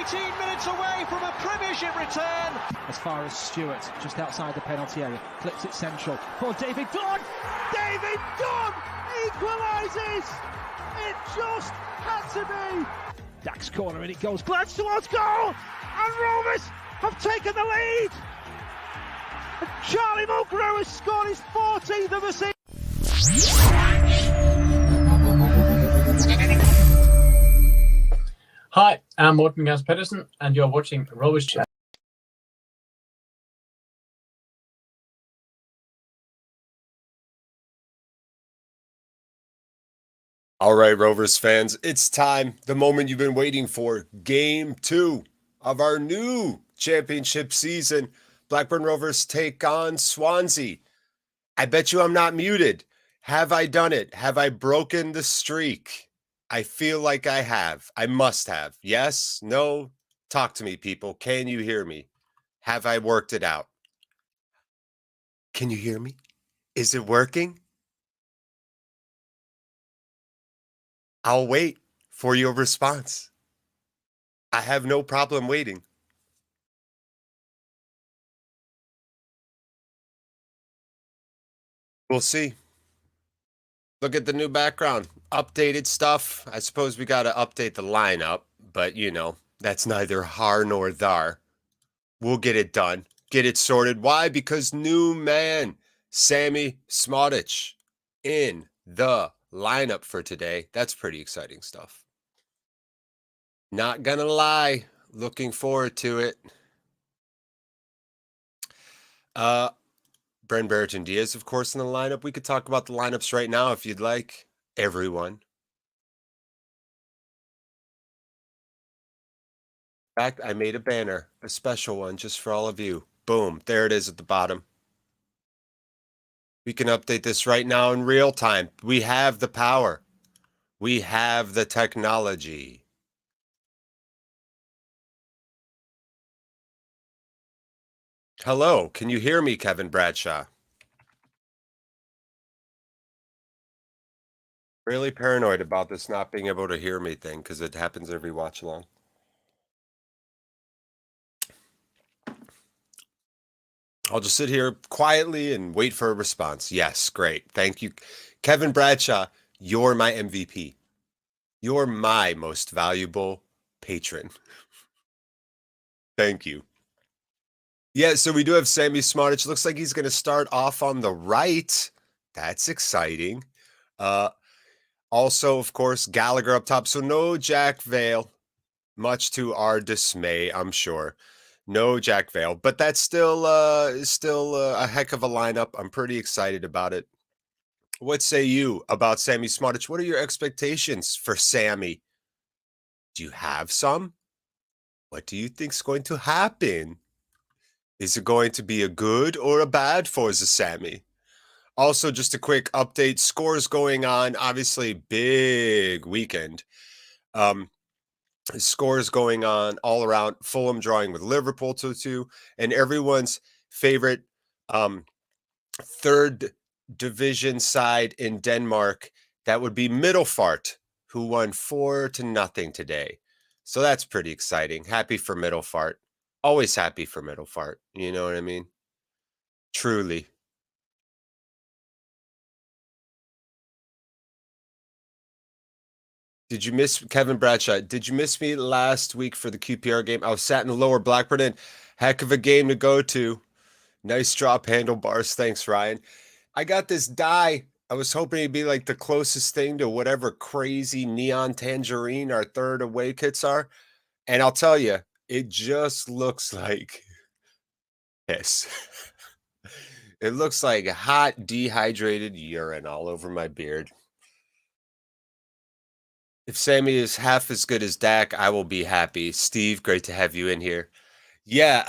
18 minutes away from a Premiership return. As far as Stewart, just outside the penalty area, flips it central for David Dunn. David Dunn equalises. It just had to be. Dax corner and it goes. Glad towards goal, and Rovers have taken the lead. And Charlie Mulgrew has scored his 14th of the season. Hi, I'm Morten Gans Pedersen, and you're watching Rovers Chat. All right, Rovers fans, it's time. The moment you've been waiting for. Game 2 of our new championship season. Blackburn Rovers take on Swansea. I bet you I'm not muted. Have I done it? Have I broken the streak? I feel like I have. I must have. Yes? No? Talk to me, people. Can you hear me? Have I worked it out? Can you hear me? Is it working? I'll wait for your response. I have no problem waiting. We'll see. Look at the new background. Updated stuff. I suppose we got to update the lineup, but you know, that's neither har nor thar. We'll get it done. Get it sorted. Why? Because new man, Sammy Smodic, in the lineup for today. That's pretty exciting stuff. Not gonna lie. Looking forward to it. Bren Barrington Diaz, of course, in the lineup. We could talk about the lineups right now if you'd like, everyone. In fact, I made a banner, a special one just for all of you. Boom, there it is at the bottom. We can update this right now in real time. We have the power. We have the technology. Hello, can you hear me, Kevin Bradshaw? Really paranoid about this not being able to hear me thing because it happens every watch along. I'll just sit here quietly and wait for a response. Yes, great. Thank you. Kevin Bradshaw, you're my MVP. You're my most valuable patron. Thank you. Yeah, so we do have Sammy Smodic. Looks like he's going to start off on the right. That's exciting. Also, of course, Gallagher up top. So no Jack Vale, much to our dismay, I'm sure. No Jack Vale, but that's still a heck of a lineup. I'm pretty excited about it. What say you about Sammy Smodic? What are your expectations for Sammy? Do you have some? What do you think's going to happen? Is it going to be a good or a bad Forza Sammy? Also, just a quick update. Scores going on. Obviously, big weekend. Scores going on all around. Fulham drawing with Liverpool 2-2. And everyone's favorite third division side in Denmark, that would be Middelfart, who won 4-0 today. So that's pretty exciting. Happy for Middelfart. Always happy for Middelfart. You know what I mean? Truly. Did you miss Kevin Bradshaw? Did you miss me last week for the QPR game? I was sat in the lower Blackburn end. Heck of a game to go to. Nice drop handlebars. Thanks, Ryan. I got this dye. I was hoping it'd be like the closest thing to whatever crazy neon tangerine our third away kits are. And I'll tell you, it just looks like piss. It looks like hot, dehydrated urine all over my beard. If Sammy is half as good as Dak, I will be happy. Steve, great to have you in here. Yeah,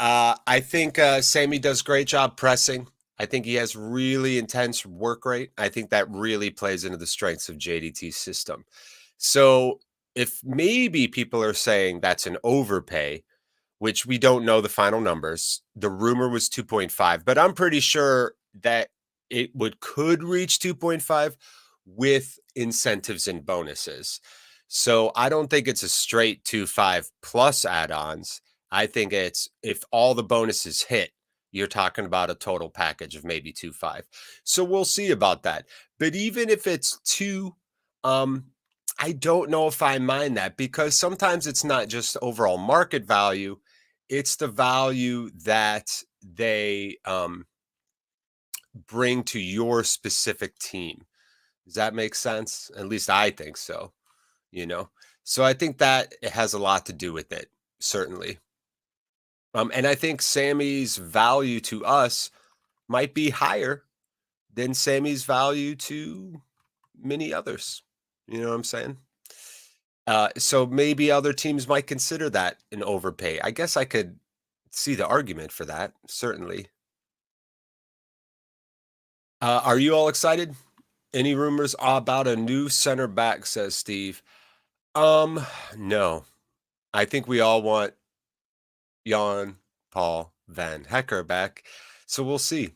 I think Sammy does a great job pressing. I think he has really intense work rate. I think that really plays into the strengths of JDT's system. So if maybe people are saying that's an overpay, which we don't know the final numbers, the rumor was 2.5, but I'm pretty sure that it could reach 2.5 with incentives and bonuses. So I don't think it's a straight 2-5 plus add-ons. I think it's if all the bonuses hit, you're talking about a total package of maybe 2-5. So we'll see about that. But even if it's 2, I don't know if I mind that because sometimes it's not just overall market value, it's the value that they bring to your specific team. Does that make sense? At least I think so, you know? So I think that it has a lot to do with it, certainly. And I think Sammy's value to us might be higher than Sammy's value to many others. You know what I'm saying? So maybe other teams might consider that an overpay. I guess I could see the argument for that, certainly. Are you all excited? Any rumors about a new center back, says Steve. No. I think we all want Jan Paul Van Hecker back. So we'll see.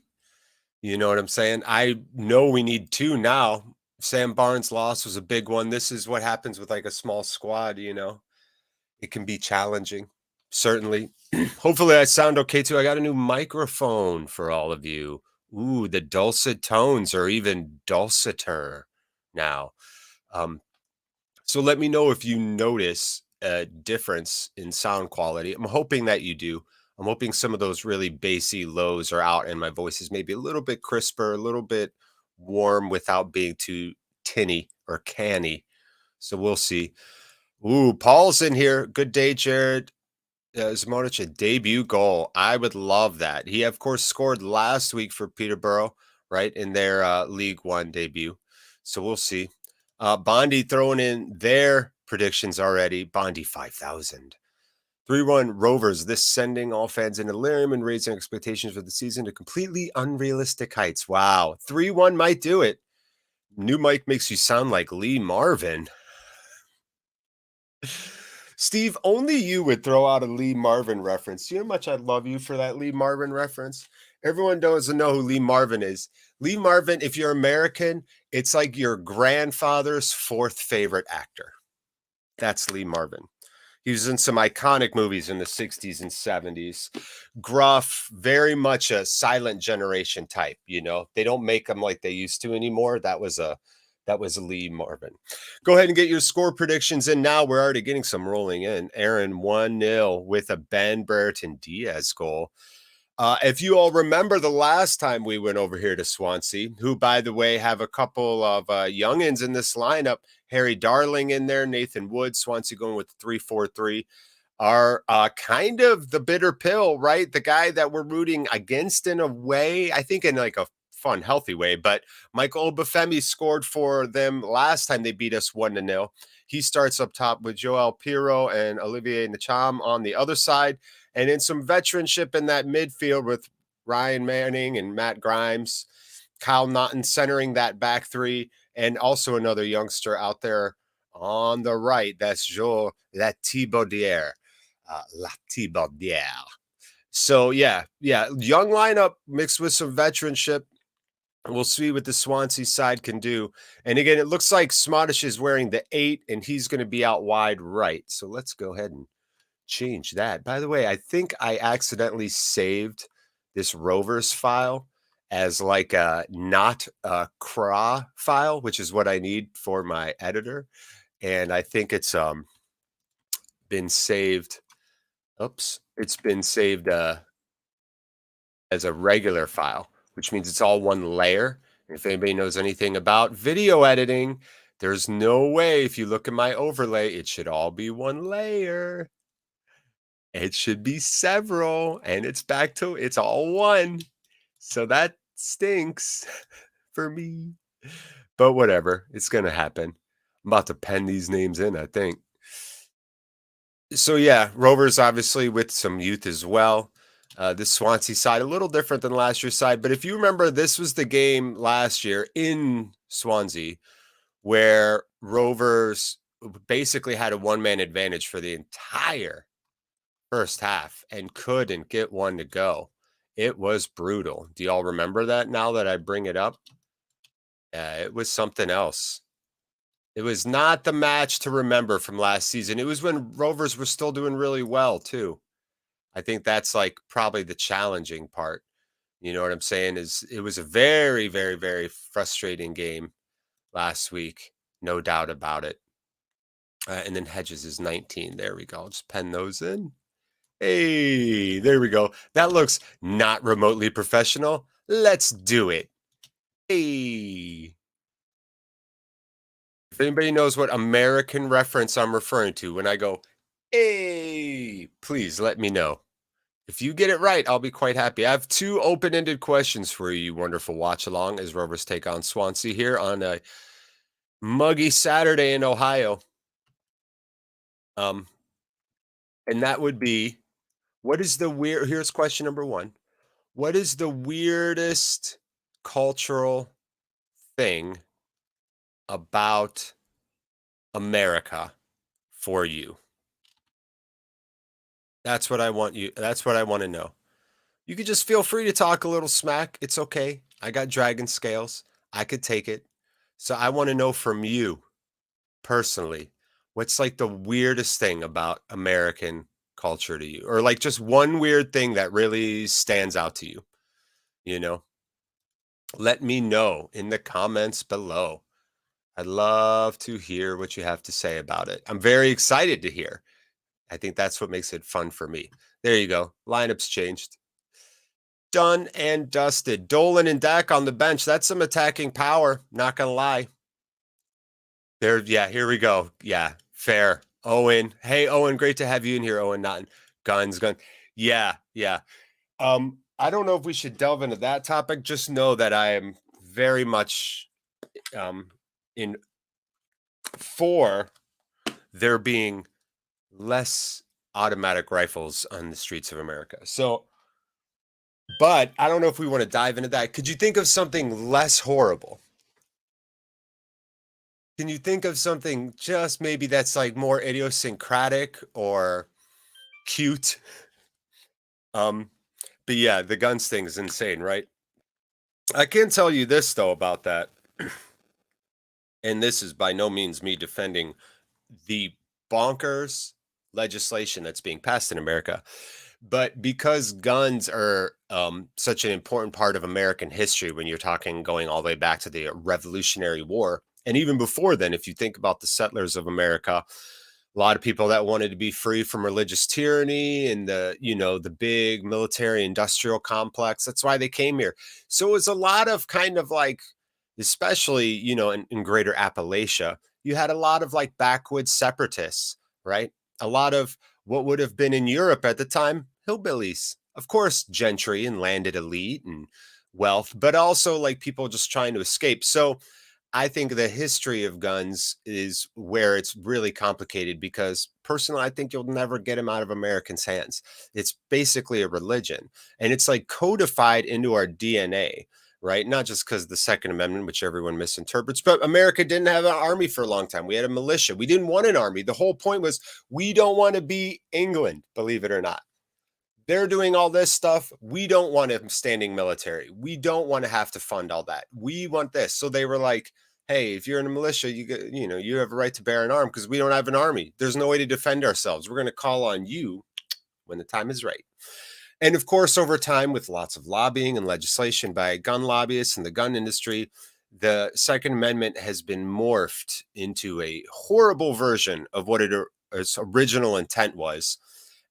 You know what I'm saying? I know we need 2 now. Sam Barnes' loss was a big one. This is what happens with like a small squad, you know. It can be challenging. Certainly. Hopefully I sound okay too. I got a new microphone for all of you. Ooh, the dulcet tones are even dulciter now. So let me know if you notice a difference in sound quality. I'm hoping that you do. I'm hoping some of those really bassy lows are out and my voice is maybe a little bit crisper, a little bit warm without being too tinny or canny. So we'll see. Ooh, Paul's in here. Good day, Jared. Zmonich, a debut goal. I would love that. He, of course, scored last week for Peterborough, right, in their League One debut. So we'll see. Bondi throwing in their predictions already. Bondi 5,000. 3-1 Rovers. This sending all fans in delirium and raising expectations for the season to completely unrealistic heights. Wow. 3-1 might do it. New mic makes you sound like Lee Marvin. Steve, only you would throw out a Lee Marvin reference. You know how much I love you for that Lee Marvin reference? Everyone doesn't know who Lee Marvin is. Lee Marvin, if you're American, it's like your grandfather's 4th favorite actor. That's Lee Marvin. He was in some iconic movies in the 60s and 70s. Gruff, very much a silent generation type, you know. They don't make them like they used to anymore. That was Lee Marvin. Go ahead and get your score predictions in now. We're already getting some rolling in. Aaron 1-0 with a Ben Brereton Diaz goal. If you all remember the last time we went over here to Swansea, who, by the way, have a couple of youngins in this lineup, Harry Darling in there, Nathan Wood, Swansea going with 3-4-3, are kind of the bitter pill, right? The guy that we're rooting against in a way, I think in like a fun, healthy way, but Michael Obafemi scored for them last time they beat us 1-0. He starts up top with Joel Pirro and Olivier Nacham on the other side, and in some veteranship in that midfield with Ryan Manning and Matt Grimes, Kyle Naughton centering that back 3, and also another youngster out there on the right. That's Joel Latibaudière. So, yeah, young lineup mixed with some veteranship. We'll see what the Swansea side can do. And again, it looks like Smodish is wearing the 8, and he's going to be out wide right. So let's go ahead and change that. By the way, I think I accidentally saved this Rovers file as like a not a CRA file, which is what I need for my editor. And I think it's been saved. Oops, it's been saved as a regular file, which means it's all one layer. And if anybody knows anything about video editing, there's no way if you look at my overlay, it should all be one layer. It should be several, and it's all one. So that stinks for me. But whatever, it's going to happen. I'm about to pen these names in, I think. So yeah, Rovers obviously with some youth as well. This Swansea side, a little different than last year's side. But if you remember, this was the game last year in Swansea where Rovers basically had a one-man advantage for the entire first half and couldn't get one to go. It was brutal. Do y'all remember that now that I bring it up? It was something else. It was not the match to remember from last season. It was when Rovers were still doing really well, too. I think that's like probably the challenging part. You know what I'm saying? Is it was a very, very, very frustrating game last week. No doubt about it. And then Hedges is 19. There we go. I'll just pen those in. Hey, there we go. That looks not remotely professional. Let's do it. Hey. If anybody knows what American reference I'm referring to when I go, hey, please let me know. If you get it right, I'll be quite happy. I have 2 open-ended questions for you, wonderful watch-along, as Rovers take on Swansea here on a muggy Saturday in Ohio. And that would be, here's question number 1. What is the weirdest cultural thing about America for you? That's what I want to know. You could just feel free to talk a little smack. It's okay. I got dragon scales. I could take it. So I want to know from you personally, what's like the weirdest thing about American culture to you? Or like just one weird thing that really stands out to you, you know? Let me know in the comments below. I'd love to hear what you have to say about it. I'm very excited to hear. I think that's what makes it fun for me. There you go. Lineups changed. Done and dusted. Dolan and Dak on the bench. That's some attacking power. Not going to lie. Yeah, here we go. Yeah, fair. Owen. Hey, Owen, great to have you in here, Owen. Not guns. Yeah. I don't know if we should delve into that topic. Just know that I am very much in for there being less automatic rifles on the streets of America. So, but I don't know if we want to dive into that. Could you think of something less horrible? Can you think of something just maybe that's like more idiosyncratic or cute? But yeah, the guns thing is insane, right? I can tell you this though about that. And this is by no means me defending the bonkers legislation that's being passed in America. But because guns are such an important part of American history, when you're talking going all the way back to the Revolutionary War, and even before then, if you think about the settlers of America, a lot of people that wanted to be free from religious tyranny and the big military industrial complex. That's why they came here. So it was a lot of kind of like, especially, in greater Appalachia, you had a lot of like backwoods separatists, right? A lot of what would have been in Europe at the time, hillbillies. Of course, gentry and landed elite and wealth, but also like people just trying to escape. So I think the history of guns is where it's really complicated because personally, I think you'll never get them out of Americans' hands. It's basically a religion and it's like codified into our DNA, right? Not just because the Second Amendment, which everyone misinterprets, but America didn't have an army for a long time. We had a militia. We didn't want an army. The whole point was we don't want to be England, believe it or not. They're doing all this stuff. We don't want a standing military. We don't want to have to fund all that. We want this. So they were like, hey, if you're in a militia, you have a right to bear an arm because we don't have an army. There's no way to defend ourselves. We're going to call on you when the time is right. And of course, over time, with lots of lobbying and legislation by gun lobbyists and the gun industry, the Second Amendment has been morphed into a horrible version of what its original intent was.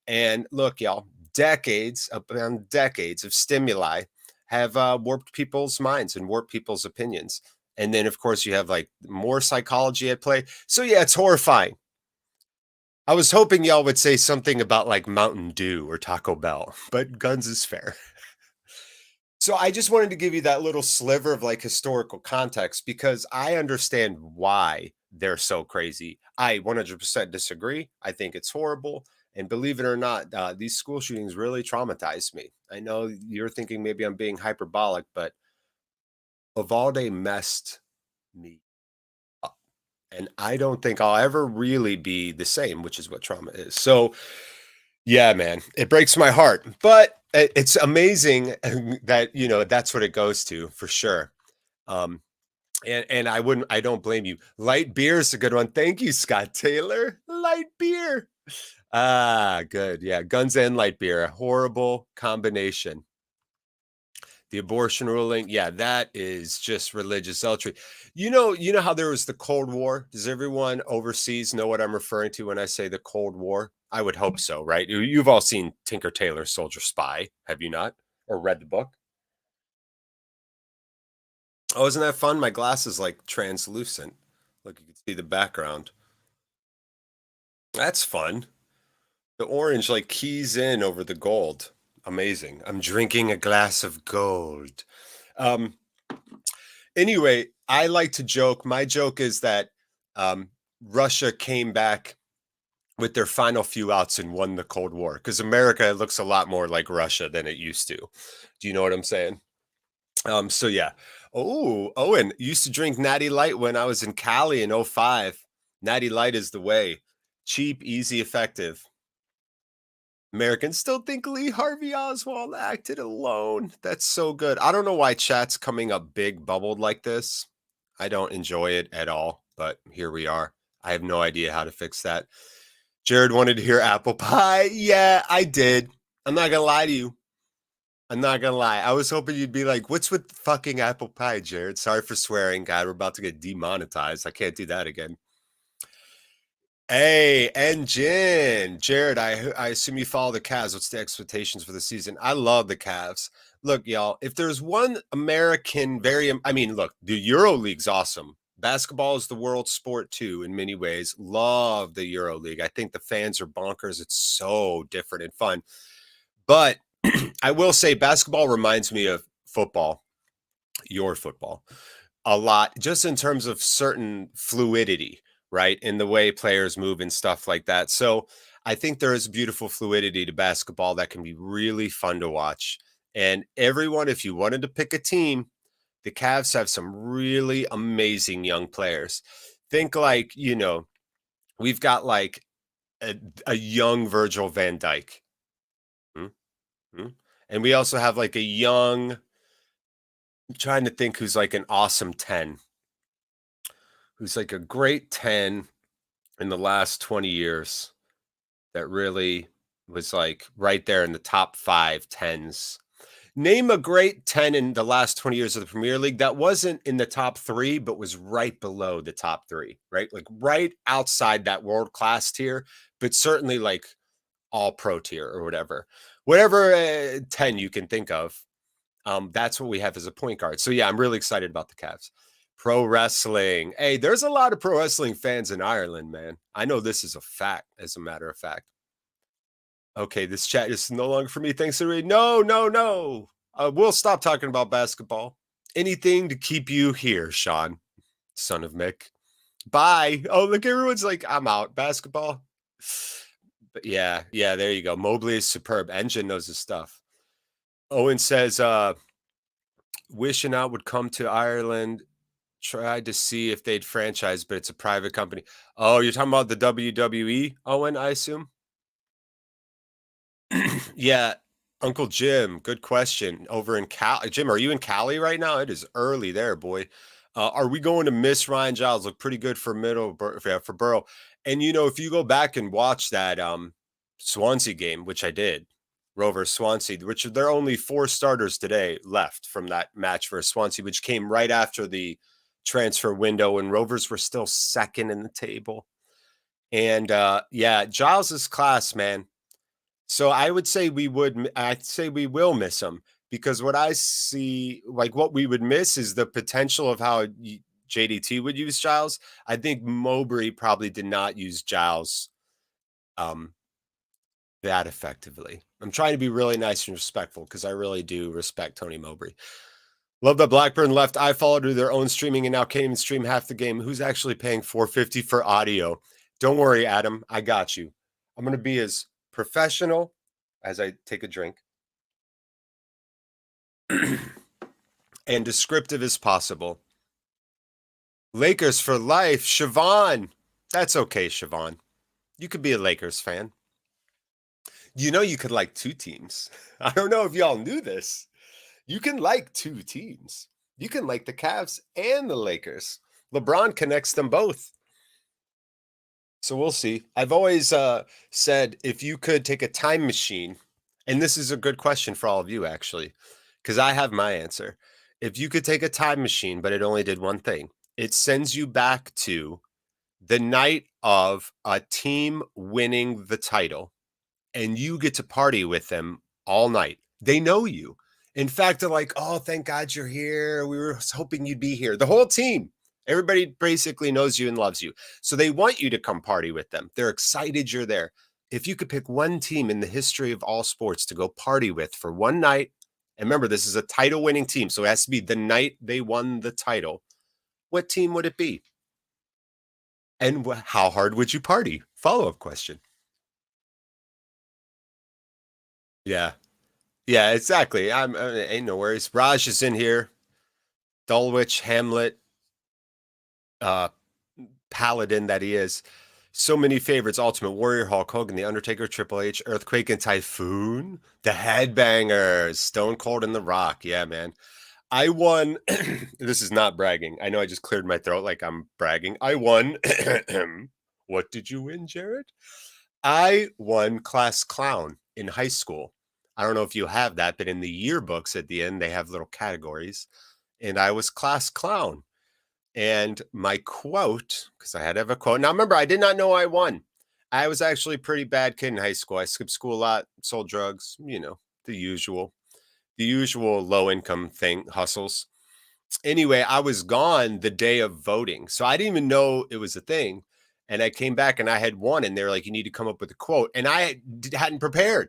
And look, y'all, decades upon decades of stimuli have warped people's minds and warped people's opinions. And then, of course, you have like more psychology at play. So, yeah, it's horrifying. I was hoping y'all would say something about like Mountain Dew or Taco Bell, but guns is fair. So I just wanted to give you that little sliver of like historical context because I understand why they're so crazy. I 100% disagree. I think it's horrible. And believe it or not, these school shootings really traumatized me. I know you're thinking maybe I'm being hyperbolic, but Uvalde messed me up. And I don't think I'll ever really be the same, which is what trauma is. So, yeah, man, it breaks my heart. But it's amazing that, that's what it goes to for sure. And I don't blame you. Light beer is a good one. Thank you, Scott Taylor. Light beer. Ah, good. Yeah, guns and light beer, a horrible combination. The abortion ruling, yeah, that is just religious zealotry. You know how there was the Cold War? Does everyone overseas know what I'm referring to when I say the Cold War? I would hope so, right? You've all seen Tinker Tailor Soldier Spy, have you not? Or read the book? Oh, isn't that fun? My glass is like translucent. Look, you can see the background. That's fun. The orange like keys in over the gold. Amazing. I'm drinking a glass of gold. Um, Anyway, I like to joke. My joke is that Russia came back with their final few outs and won the Cold War because America looks a lot more like Russia than it used to. Do you know what I'm saying? So yeah. Oh, Owen used to drink Natty Light when I was in Cali in 05. Natty Light is the way. Cheap, easy, effective. Americans still think Lee Harvey Oswald acted alone. That's so good. I don't know why chat's coming up big bubbled like this. I don't enjoy it at all, but here we are. I have no idea how to fix that. Jared wanted to hear apple pie. Yeah, I did. I'm not going to lie to you. I'm not going to lie. I was hoping you'd be like, what's with fucking apple pie, Jared? Sorry for swearing. God, we're about to get demonetized. I can't do that again. Hey, Engine. Jared, I assume you follow the Cavs. What's the expectations for the season? I love the Cavs. Look, y'all, if there's one American look, the Euro League's awesome. Basketball is the world sport too, in many ways. Love the Euro League. I think the fans are bonkers. It's so different and fun. But I will say basketball reminds me of football, your football, a lot, just in terms of certain fluidity, right? In the way players move and stuff like that. So I think there is beautiful fluidity to basketball that can be really fun to watch. And everyone, if you wanted to pick a team, the Cavs have some really amazing young players. Think like, we've got like a young Virgil van Dijk. Mm-hmm. And we also have like a young, I'm trying to think who's like an awesome 10. Who's like a great 10 in the last 20 years that really was like right there in the top 5 10s. Name a great 10 in the last 20 years of the Premier League that wasn't in the top 3, but was right below the top 3, right? Like right outside that world class tier, but certainly like all pro tier or whatever. Whatever 10 you can think of. That's what we have as a point guard. So yeah, I'm really excited about the Cavs. Pro wrestling. Hey, there's a lot of pro wrestling fans in Ireland, man. I know this is a fact, as a matter of fact. Okay, this chat is no longer for me. Thanks, everybody. No. We'll stop talking about basketball. Anything to keep you here, Sean, son of Mick. Bye. Oh, look, everyone's like, I'm out. Basketball. But yeah, there you go. Mobley is superb. Engine knows his stuff. Owen says, wishing out would come to Ireland. Tried to see if they'd franchise, but it's a private company. Oh, you're talking about the WWE, Owen, I assume? Yeah, Uncle Jim, good question. Over in Cali. Jim, are you in Cali right now? It is early there, boy. Are we going to miss Ryan Giles? Look pretty good for for Burrow. And if you go back and watch that Swansea game, which I did, Rovers Swansea, which there are only 4 starters today left from that match for Swansea, which came right after the transfer window and Rovers were still second in the table. And Giles's class, man. So I would say I'd say we will miss him because what I see, like what we would miss is the potential of how JDT would use Giles. I think Mowbray probably did not use Giles that effectively. I'm trying to be really nice and respectful because I really do respect Tony Mowbray. Love that BLACKBURN left. I followed to their own streaming and now can't even stream half the game. Who's actually paying $4.50 for audio? Don't worry, Adam. I got you. I'm going to be as professional as I take a drink and descriptive as possible. Lakers for life. Siobhan. That's okay, Siobhan. You could be a Lakers fan. You could like 2 teams. I don't know if y'all knew this. You can like 2 teams. You can like the Cavs and the Lakers. LeBron connects them both. So we'll see. I've always said if you could take a time machine, and this is a good question for all of you, actually, because I have my answer. If you could take a time machine, but it only did one thing, it sends you back to the night of a team winning the title, and you get to party with them all night. They know you. In fact, they're like, oh, thank God you're here. We were hoping you'd be here. The whole team. Everybody basically knows you and loves you. So they want you to come party with them. They're excited you're there. If you could pick one team in the history of all sports to go party with for one night, and remember, this is a title winning team, so it has to be the night they won the title, what team would it be? And how hard would you party? Follow-up question. Yeah. Yeah, exactly. Ain't no worries. Raj is in here. Dulwich, Hamlet, paladin that he is. So many favorites: Ultimate Warrior, Hulk Hogan, The Undertaker, Triple H, Earthquake and Typhoon, The Headbangers, Stone Cold and The Rock. Yeah, man. I won. This is not bragging. I know I just cleared my throat like I'm bragging. I won. What did you win, Jared? I won class clown in high school. I don't know if you have that, but in the yearbooks at the end, they have little categories. And I was class clown. And my quote, because I had to have a quote. Now, remember, I did not know I won. I was actually a pretty bad kid in high school. I skipped school a lot, sold drugs, the usual low income thing, hustles. Anyway, I was gone the day of voting. So I didn't even know it was a thing. And I came back and I had won. And they're like, you need to come up with a quote. And I hadn't prepared,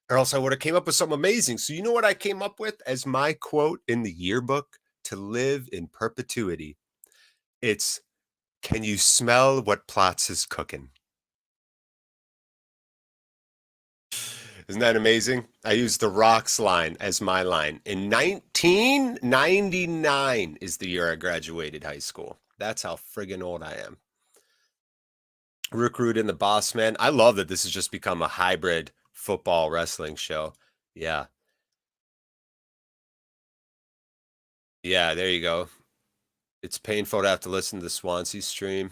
or else I would have came up with something amazing. So you know what I came up with as my quote in the yearbook to live in perpetuity? It's, can you smell what Platts is cooking? Isn't that amazing? I used the Rocks line as my line. In 1999 is the year I graduated high school. That's how friggin' old I am. Rick Rude and the Boss Man. I love that this has just become a hybrid football wrestling show. Yeah. Yeah, there you go. It's painful to have to listen to the Swansea stream.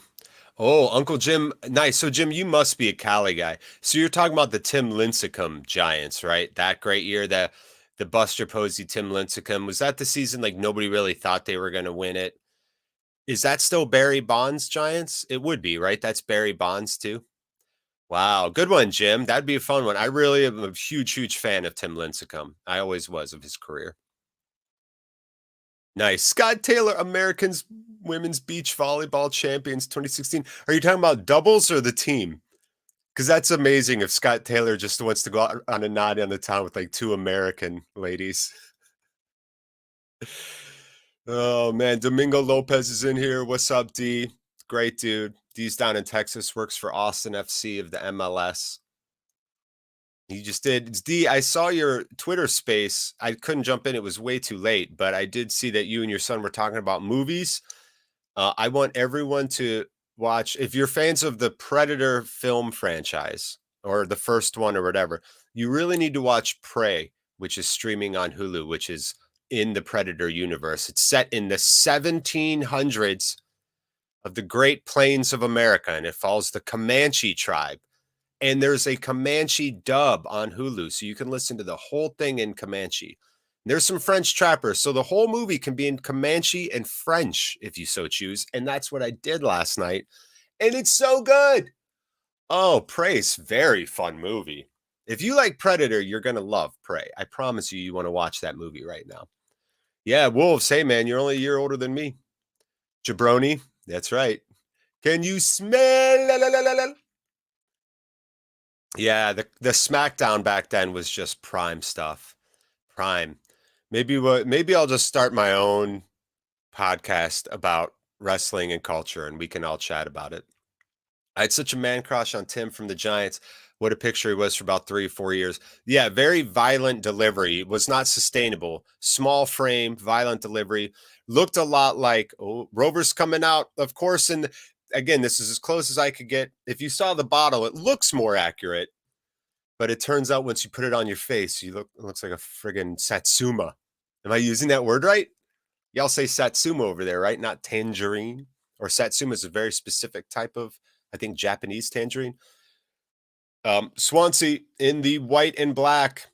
Oh, Uncle Jim. Nice. So, Jim, you must be a Cali guy. So you're talking about the Tim Lincecum Giants, right? That great year, the Buster Posey, Tim Lincecum. Was that the season like nobody really thought they were going to win it? Is that still Barry Bonds Giants? It would be, right? That's Barry Bonds too. Wow. Good one, Jim. That'd be a fun one. I really am a huge fan of Tim Lincecum. I always was, of his career. Nice. Scott Taylor, Americans Women's Beach Volleyball Champions 2016. Are you talking about doubles or the team? Because that's amazing if Scott Taylor just wants to go out on a night on the town with like two American ladies. Oh, man. Domingo Lopez is in here. What's up, D? Great dude. D's down in Texas, works for Austin FC of the MLS. You just did. It's D, I saw your Twitter space. I couldn't jump in. It was way too late, but I did see that you and your son were talking about movies. I want everyone to watch. If you're fans of the Predator film franchise or the first one or whatever, you really need to watch Prey, which is streaming on Hulu, which is in the Predator universe. It's set in the 1700s of the Great Plains of America, and it follows the Comanche tribe. And there's a Comanche dub on Hulu, so you can listen to the whole thing in Comanche. There's some French trappers, so the whole movie can be in Comanche and French if you so choose. And that's what I did last night. And it's so good. Oh, Prey's very fun movie. If you like Predator, you're going to love Prey. I promise you, you want to watch that movie right now. Yeah, Wolves, hey, man, you're only a year older than me. Jabroni, that's right. Can you smell? Yeah, the SmackDown back then was just prime stuff. Prime. Maybe I'll just start my own podcast about wrestling and culture, and we can all chat about it. I had such a man crush on Tim from the Giants. What a picture he was for about 3 or 4 years. Yeah, very violent delivery. It was not sustainable. Small frame, violent delivery. Looked a lot like Rovers coming out, of course. And again, this is as close as I could get. If you saw the bottle, it looks more accurate. But it turns out once you put it on your face, it looks like a friggin' Satsuma. Am I using that word right? Y'all say Satsuma over there, right? Not tangerine. Or Satsuma is a very specific type of, I think, Japanese tangerine. Swansea in the white and black.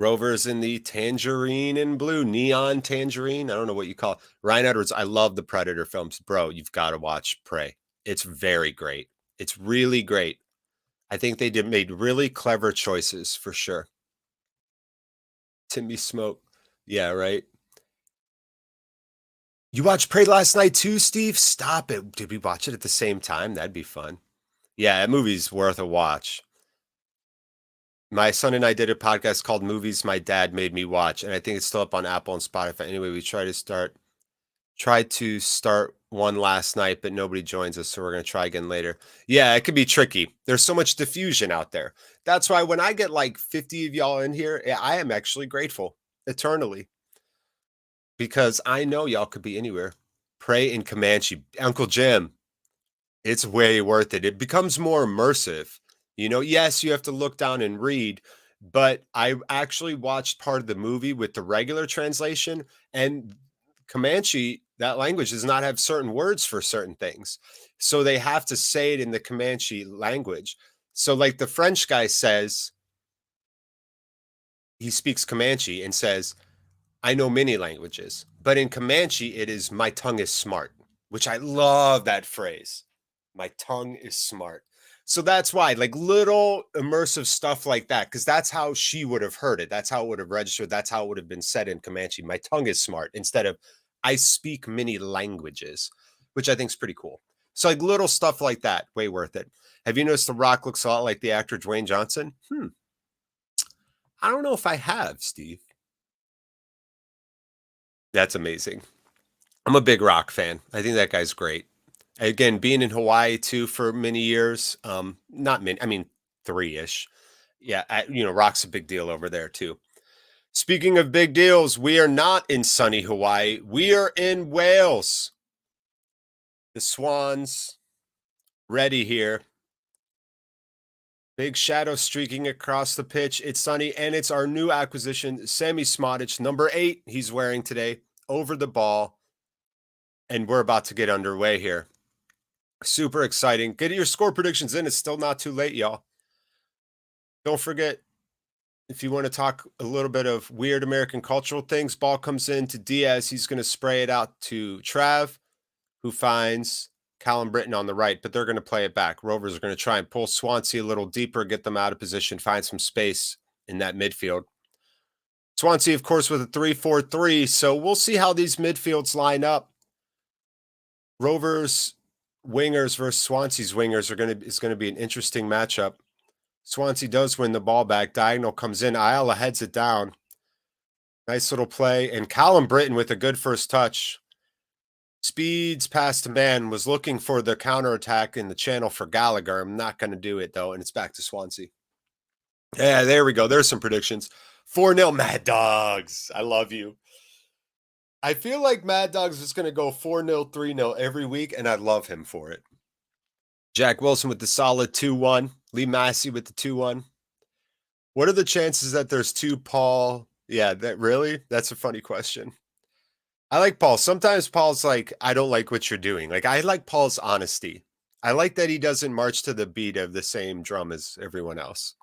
Rovers in the tangerine and blue, neon tangerine. I don't know what you call it. Ryan Edwards, I love the Predator films. Bro, you've got to watch Prey. It's very great. It's really great. I think they made really clever choices for sure. Timmy Smoke. Yeah, right. You watched Prey last night too, Steve? Stop it. Did we watch it at the same time? That'd be fun. Yeah, that movie's worth a watch. My son and I did a podcast called Movies My Dad Made Me Watch, and I think it's still up on Apple and Spotify. Anyway, we tried to start one last night, but nobody joins us, so we're going to try again later. Yeah, it could be tricky. There's so much diffusion out there. That's why when I get like 50 of y'all in here, I am actually grateful eternally because I know y'all could be anywhere. Prey in Comanche. Uncle Jim, it's way worth it. It becomes more immersive. You know, yes, you have to look down and read, but I actually watched part of the movie with the regular translation, and Comanche, that language does not have certain words for certain things. So they have to say it in the Comanche language. So like the French guy says, he speaks Comanche and says, I know many languages, but in Comanche, it is my tongue is smart, which I love that phrase. My tongue is smart. So that's why, like little immersive stuff like that, because that's how she would have heard it. That's how it would have registered. That's how it would have been said in Comanche. My tongue is smart instead of I speak many languages, which I think is pretty cool. So like little stuff like that, way worth it. Have you noticed The Rock looks a lot like the actor Dwayne Johnson? I don't know if I have, Steve. That's amazing. I'm a big Rock fan. I think that guy's great. Again, being in Hawaii too for many years, not many, I mean, 3-ish. Yeah, Rock's a big deal over there too. Speaking of big deals, we are not in sunny Hawaii. We are in Wales. The Swans ready here. Big shadow streaking across the pitch. It's sunny, and it's our new acquisition, Sammy Smodic, number 8 he's wearing today, over the ball. And we're about to get underway here. Super exciting. Get your score predictions in. It's still not too late, y'all. Don't forget, if you want to talk a little bit of weird American cultural things, ball comes in to Diaz. He's going to spray it out to Trav, who finds Callum Britton on the right, but they're going to play it back. Rovers are going to try and pull Swansea a little deeper, get them out of position, find some space in that midfield. Swansea, of course, with a 3-4-3, so we'll see how these midfields line up. Rovers wingers versus Swansea's wingers is going to be an interesting matchup. Swansea does win the ball back. Diagonal comes in. Ayala heads it down. Nice little play. And Callum Britton with a good first touch. Speeds past a man, was looking for the counterattack in the channel for Gallagher. I'm not going to do it, though, and it's back to Swansea. Yeah, there we go. There's some predictions. 4-0 Mad Dogs. I love you. I feel like Mad Dogs is going to go 4-0, 3-0 every week, and I love him for it. Jack Wilson with the solid 2-1. Lee Massey with the 2-1. What are the chances that there's 2 Paul? Yeah, that's a funny question. I like Paul. Sometimes Paul's like, I don't like what you're doing. Like, I like Paul's honesty. I like that he doesn't march to the beat of the same drum as everyone else.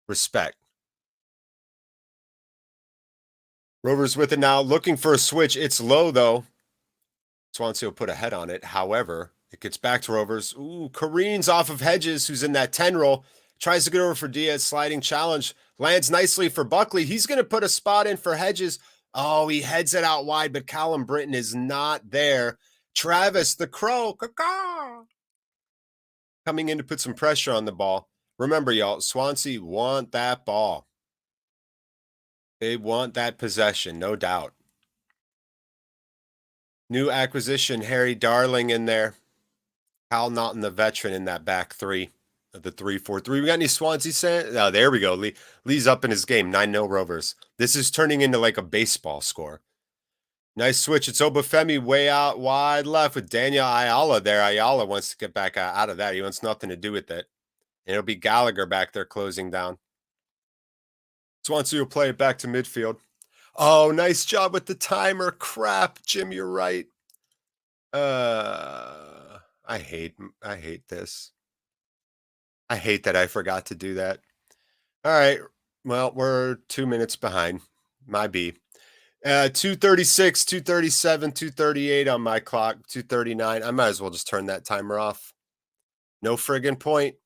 Respect. Rovers with it now, looking for a switch. It's low, though. Swansea will put a head on it. However, it gets back to Rovers. Ooh, careens off of Hedges, who's in that 10 roll. Tries to get over for Diaz. Sliding challenge. Lands nicely for Buckley. He's going to put a spot in for Hedges. Oh, he heads it out wide, but Callum Britton is not there. Travis, the Crow, coming in to put some pressure on the ball. Remember, y'all, Swansea want that ball. They want that possession, no doubt. New acquisition, Harry Darling in there. Hal Naughton, the veteran in that back three of the 3-4-3. We got any Swansea saying? Oh, there we go. Lee's up in his game. 9-0 Rovers. This is turning into like a baseball score. Nice switch. It's Obafemi way out wide left with Daniel Ayala there. Ayala wants to get back out of that. He wants nothing to do with it. And it'll be Gallagher back there closing down. Swansea will play it back to midfield. Oh, nice job with the timer. Crap, Jim, you're right. I hate this. I hate that I forgot to do that. All right. Well, we're 2 minutes behind. My B. 2:36, 2:37, 2:38 on my clock, 2:39. I might as well just turn that timer off. No friggin' point.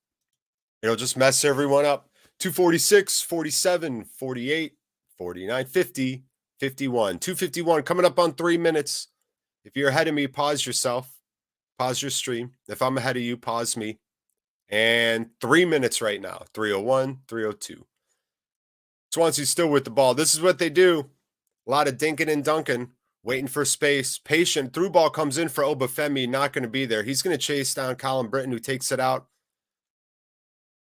It'll just mess everyone up. 2:46, 47, 48, 49, 50, 51. 2:51 coming up on 3 minutes. If you're ahead of me, pause yourself. Pause your stream. If I'm ahead of you, pause me. And 3 minutes right now. 3:01, 3:02. Swansea's still with the ball. This is what they do. A lot of dinking and dunking, waiting for space. Patient. Through ball comes in for Obafemi. Not going to be there. He's going to chase down Colin Britton, who takes it out.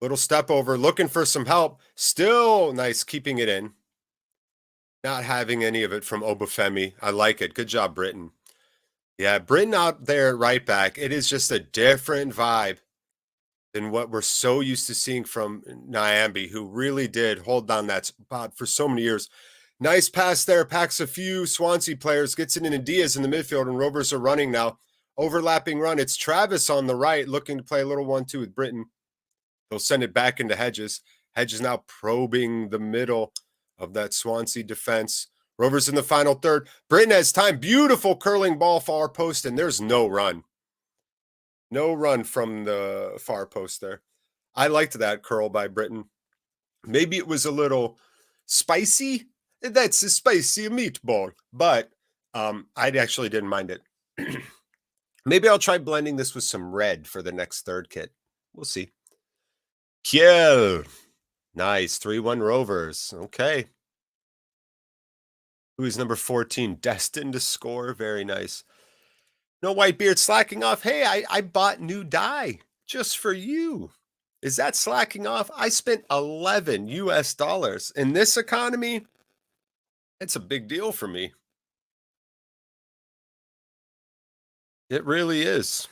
Little step over, looking for some help. Still nice keeping it in. Not having any of it from Obafemi. I like it. Good job, Britton. Yeah, Britton out there at right back. It is just a different vibe than what we're so used to seeing from Nyambe, who really did hold down that spot for so many years. Nice pass there, packs a few Swansea players, gets it into Diaz in the midfield, and Rovers are running now. Overlapping run. It's Travis on the right, looking to play a little 1-2 with Britton. They'll send it back into Hedges. Hedges now probing the middle of that Swansea defense. Rovers in the final third. Britton has time. Beautiful curling ball far post, and there's no run. No run from the far post there. I liked that curl by Britton. Maybe it was a little spicy. That's a spicy meatball. But I actually didn't mind it. Maybe I'll try blending this with some red for the next third kit. We'll see. Kiel. Nice. 3-1 Rovers. Okay. Who's number 14? Destined to score. Very nice. No Whitebeard slacking off. Hey, I bought new dye just for you. Is that slacking off? I spent $11 US. In this economy, it's a big deal for me. It really is.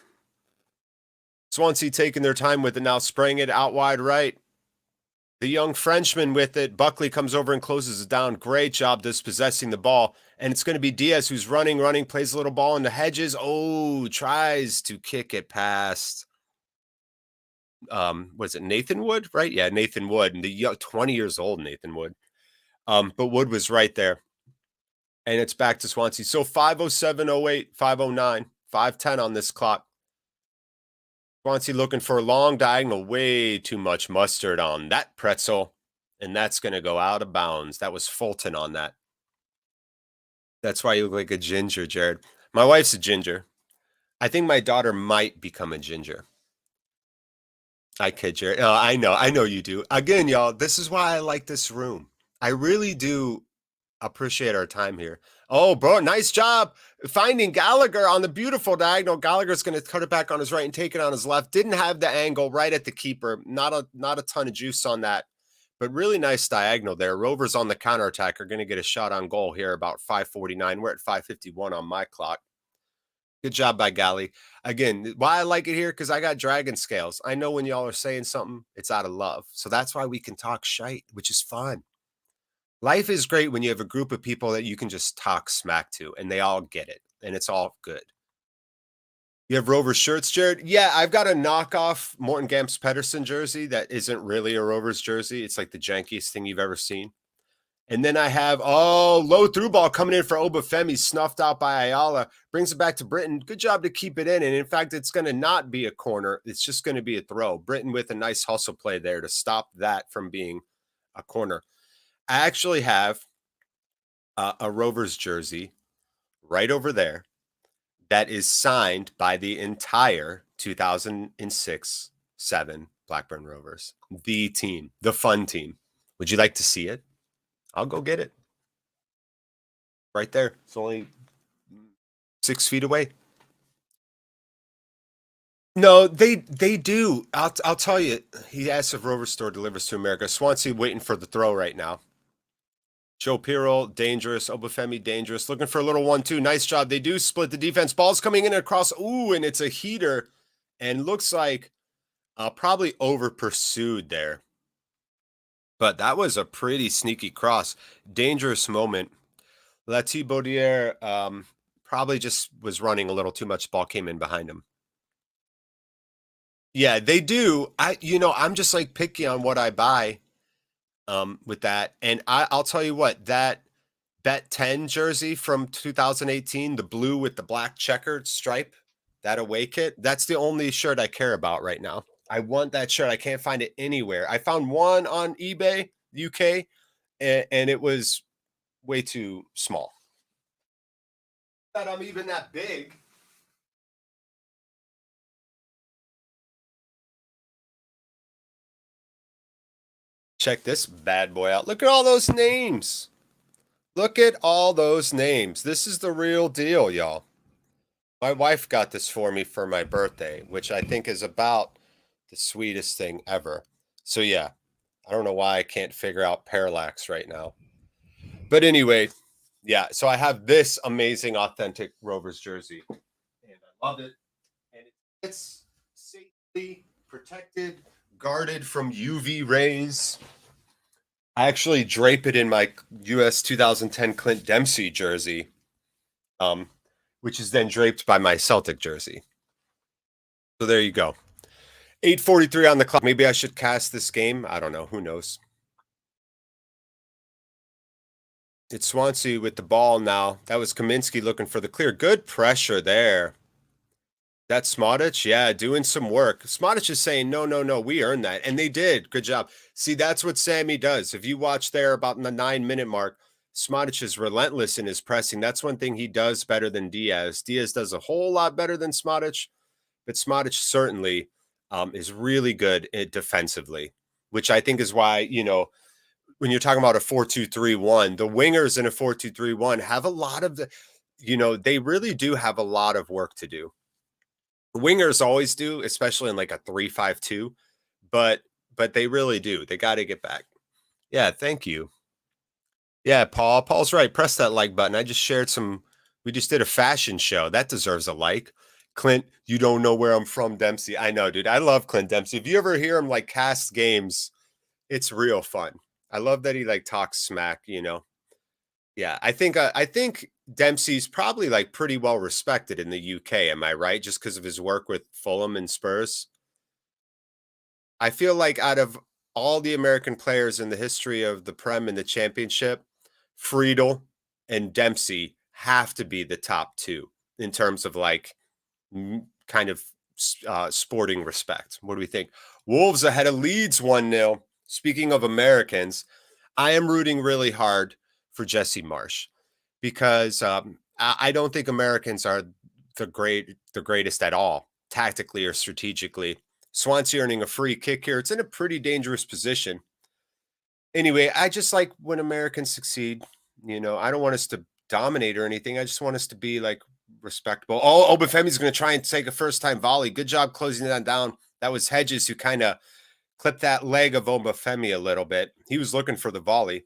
Swansea taking their time with it now, spraying it out wide right. The young Frenchman with it. Buckley comes over and closes it down. Great job dispossessing the ball. And it's going to be Diaz who's running, plays a little ball into Hedges. Oh, tries to kick it past. Was it Nathan Wood? Right? Yeah, Nathan Wood. And the 20 years old Nathan Wood. But Wood was right there. And it's back to Swansea. So 5:07:08, 5:09, 5:10 on this clock. Swansea looking for a long diagonal. Way too much mustard on that pretzel. And that's going to go out of bounds. That was Fulton on that. That's why you look like a ginger, Jared. My wife's a ginger. I think my daughter might become a ginger. I kid, Jared. Oh, I know you do. Again, y'all, this is why I like this room. I really do appreciate our time here. Oh, bro, nice job finding Gallagher on the beautiful diagonal. Gallagher's going to cut it back on his right and take it on his left. Didn't have the angle right at the keeper. Not a ton of juice on that, but really nice diagonal there. Rovers on the counterattack are going to get a shot on goal here about 5:49. We're at 5:51 on my clock. Good job by Galley. Again, why I like it here, because I got dragon scales. I know when y'all are saying something, it's out of love. So that's why we can talk shite, which is fun. Life is great when you have a group of people that you can just talk smack to, and they all get it, and it's all good. You have Rovers shirts, Jared? Yeah, I've got a knockoff Morton Gamps Pedersen jersey that isn't really a Rovers jersey. It's like the jankiest thing you've ever seen. And then I have, low through ball coming in for Obafemi, snuffed out by Ayala, brings it back to Britton. Good job to keep it in. And in fact, it's going to not be a corner. It's just going to be a throw. Britton with a nice hustle play there to stop that from being a corner. I actually have a Rovers jersey right over there that is signed by the entire 2006-07 Blackburn Rovers. The team, the fun team. Would you like to see it? I'll go get it. Right there. It's only 6 feet away. No, they do. I'll tell you. He asks if Rovers Store delivers to America. Swansea waiting for the throw right now. Joe Pirro, dangerous. Obafemi, dangerous. Looking for a little 1-2. Nice job. They do split the defense. Ball's coming in across. Ooh, and it's a heater. And looks like probably over pursued there. But that was a pretty sneaky cross. Dangerous moment Lati Baudier probably just was running a little too much. Ball came in behind him. Yeah, they do. I'm just like picky on what I buy with that. And I'll tell you what, that Bet 10 jersey from 2018, the blue with the black checkered stripe, that away kit, that's the only shirt I care about right now. I want that shirt. I can't find it anywhere. I found one on eBay, UK, and it was way too small. That I'm even that big. Check this bad boy out. Look at all those names. Look at all those names. This is the real deal, y'all. My wife got this for me for my birthday, which I think is about the sweetest thing ever. So yeah, I don't know why I can't figure out parallax right now. But anyway, yeah, so I have this amazing authentic Rovers jersey. And I love it. And it's safely protected, guarded from UV rays. I actually drape it in my US 2010 Clint Dempsey jersey, which is then draped by my Celtic jersey. So there you go. 8:43 on the clock. Maybe I should cast this game. I don't know. Who knows? It's Swansea with the ball now. That was Kaminsky looking for the clear. Good pressure there. That's Smodic. Yeah, doing some work. Smodic is saying, no, no, no, we earned that. And they did. Good job. See, that's what Sammy does. If you watch there about in the 9-minute mark, Smodic is relentless in his pressing. That's one thing he does better than Diaz. Diaz does a whole lot better than Smodic, but Smodic certainly is really good defensively, which I think is why, when you're talking about a 4-2-3-1, the wingers in a 4-2-3-1 have a lot of they really do have a lot of work to do. The wingers always do, especially in like a 3-5-2, but they really do. They got to get back. Yeah, thank you. Yeah, Paul. Paul's right. Press that like button. I just shared we just did a fashion show. That deserves a like. Clint, you don't know where I'm from, Dempsey. I know, dude. I love Clint Dempsey. If you ever hear him like cast games, it's real fun. I love that he like talks smack, Yeah, I think Dempsey's probably like pretty well respected in the UK, am I right? Just because of his work with Fulham and Spurs. I feel like out of all the American players in the history of the Prem and the Championship, Friedel and Dempsey have to be the top two in terms of like kind of sporting respect. What do we think? Wolves ahead of Leeds 1-0. Speaking of Americans, I am rooting really hard for Jesse Marsh because I don't think Americans are the greatest at all, tactically or strategically. Swansea earning a free kick here. It's in a pretty dangerous position. Anyway, I just like when Americans succeed. I don't want us to dominate or anything. I just want us to be like respectable. Oh, Obafemi's going to try and take a first-time volley. Good job closing that down. That was Hedges who kind of clipped that leg of Obafemi a little bit. He was looking for the volley.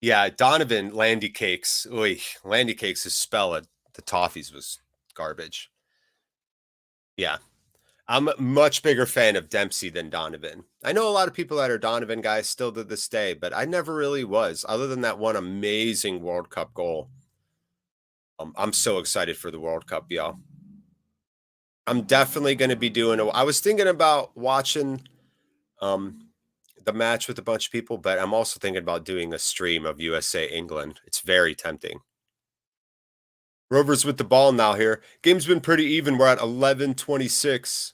Yeah, Donovan Landy Cakes. Oy, Landy Cakes' spell at the Toffees was garbage. Yeah. I'm a much bigger fan of Dempsey than Donovan. I know a lot of people that are Donovan guys still to this day, but I never really was, other than that one amazing World Cup goal. I'm so excited for the World Cup, y'all. I'm definitely going to be doing I was thinking about watching the match with a bunch of people, but I'm also thinking about doing a stream of USA England. It's very tempting. Rovers with the ball now here. Game's been pretty even. We're at 11-26.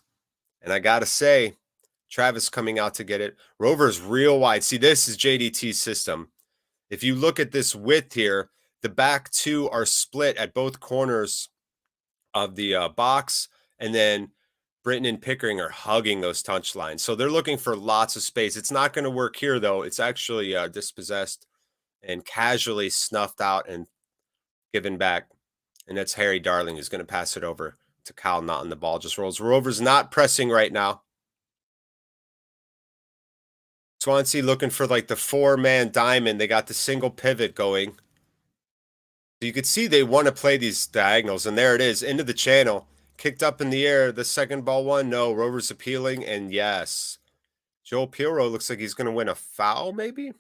And I got to say, Travis coming out to get it. Rovers real wide. See, this is JDT's system. If you look at this width here, the back two are split at both corners of the box. And then Britton and Pickering are hugging those touch lines. So they're looking for lots of space. It's not going to work here, though. It's actually dispossessed and casually snuffed out and given back. And that's Harry Darling who's going to pass it over to Kyle Naughton. The ball just rolls. Rovers not pressing right now. Swansea looking for like the 4-man diamond. They got the single pivot going. So you could see they want to play these diagonals. And there it is, into the channel. Kicked up in the air. The second ball one. No, Rovers appealing. And yes, Joel Piero looks like he's going to win a foul maybe.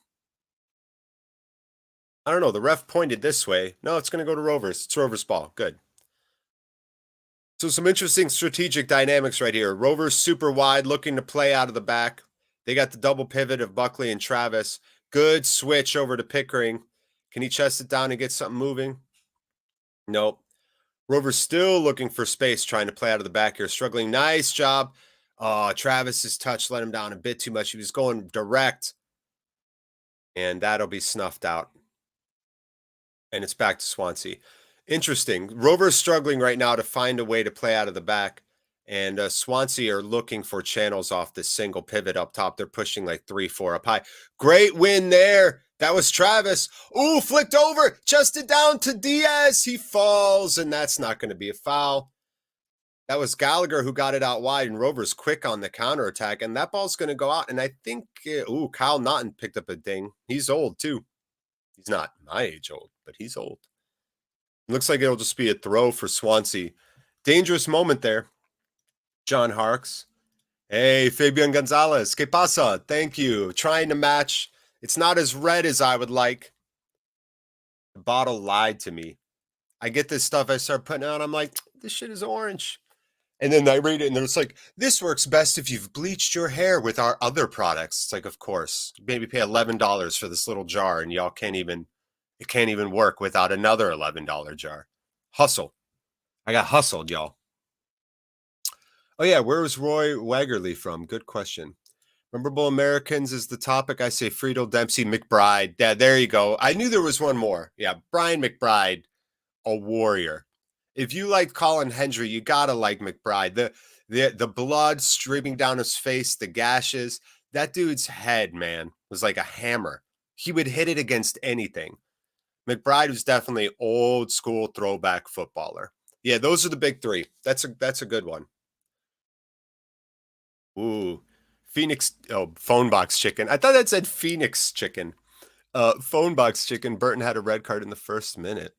I don't know. The ref pointed this way. No, it's going to go to Rovers. It's Rovers ball. Good. So some interesting strategic dynamics right here. Rovers super wide, looking to play out of the back. They got the double pivot of Buckley and Travis. Good switch over to Pickering. Can he chest it down and get something moving? Nope. Rovers still looking for space, trying to play out of the back here. Struggling. Nice job. Oh, Travis's touch let him down a bit too much. He was going direct. And that'll be snuffed out. And it's back to Swansea. Interesting. Rovers struggling right now to find a way to play out of the back. And Swansea are looking for channels off this single pivot up top. They're pushing like 3-4 up high. Great win there. That was Travis. Ooh, flicked over. Chested down to Diaz. He falls, and that's not going to be a foul. That was Gallagher who got it out wide, and Rovers quick on the counterattack. And that ball's going to go out. And I think, Kyle Naughton picked up a ding. He's old, too. He's not my age old, but he's old. Looks like it'll just be a throw for Swansea. Dangerous moment there. John Harks. Hey, Fabian Gonzalez. Que pasa? Thank you. Trying to match. It's not as red as I would like. The bottle lied to me. I get this stuff I start putting out. I'm like, this shit is orange. And then I read it and it's like, this works best if you've bleached your hair with our other products. It's like, of course. Maybe pay $11 for this little jar and y'all can't even, it can't even work without another $11 jar. Hustle. I got hustled, y'all. Oh, yeah. Where was Roy Waggerly from? Good question. Memorable Americans is the topic. I say Friedel, Dempsey, McBride. Yeah, there you go. I knew there was one more. Yeah, Brian McBride, a warrior. If you like Colin Hendry, you gotta like McBride. The blood streaming down his face, the gashes. That dude's head, man, was like a hammer. He would hit it against anything. McBride was definitely old school throwback footballer. Yeah, those are the big three. That's a good one. Ooh, Phoenix. Oh, phone box chicken. I thought that said Phoenix chicken. Phone box chicken. Burton had a red card in the first minute.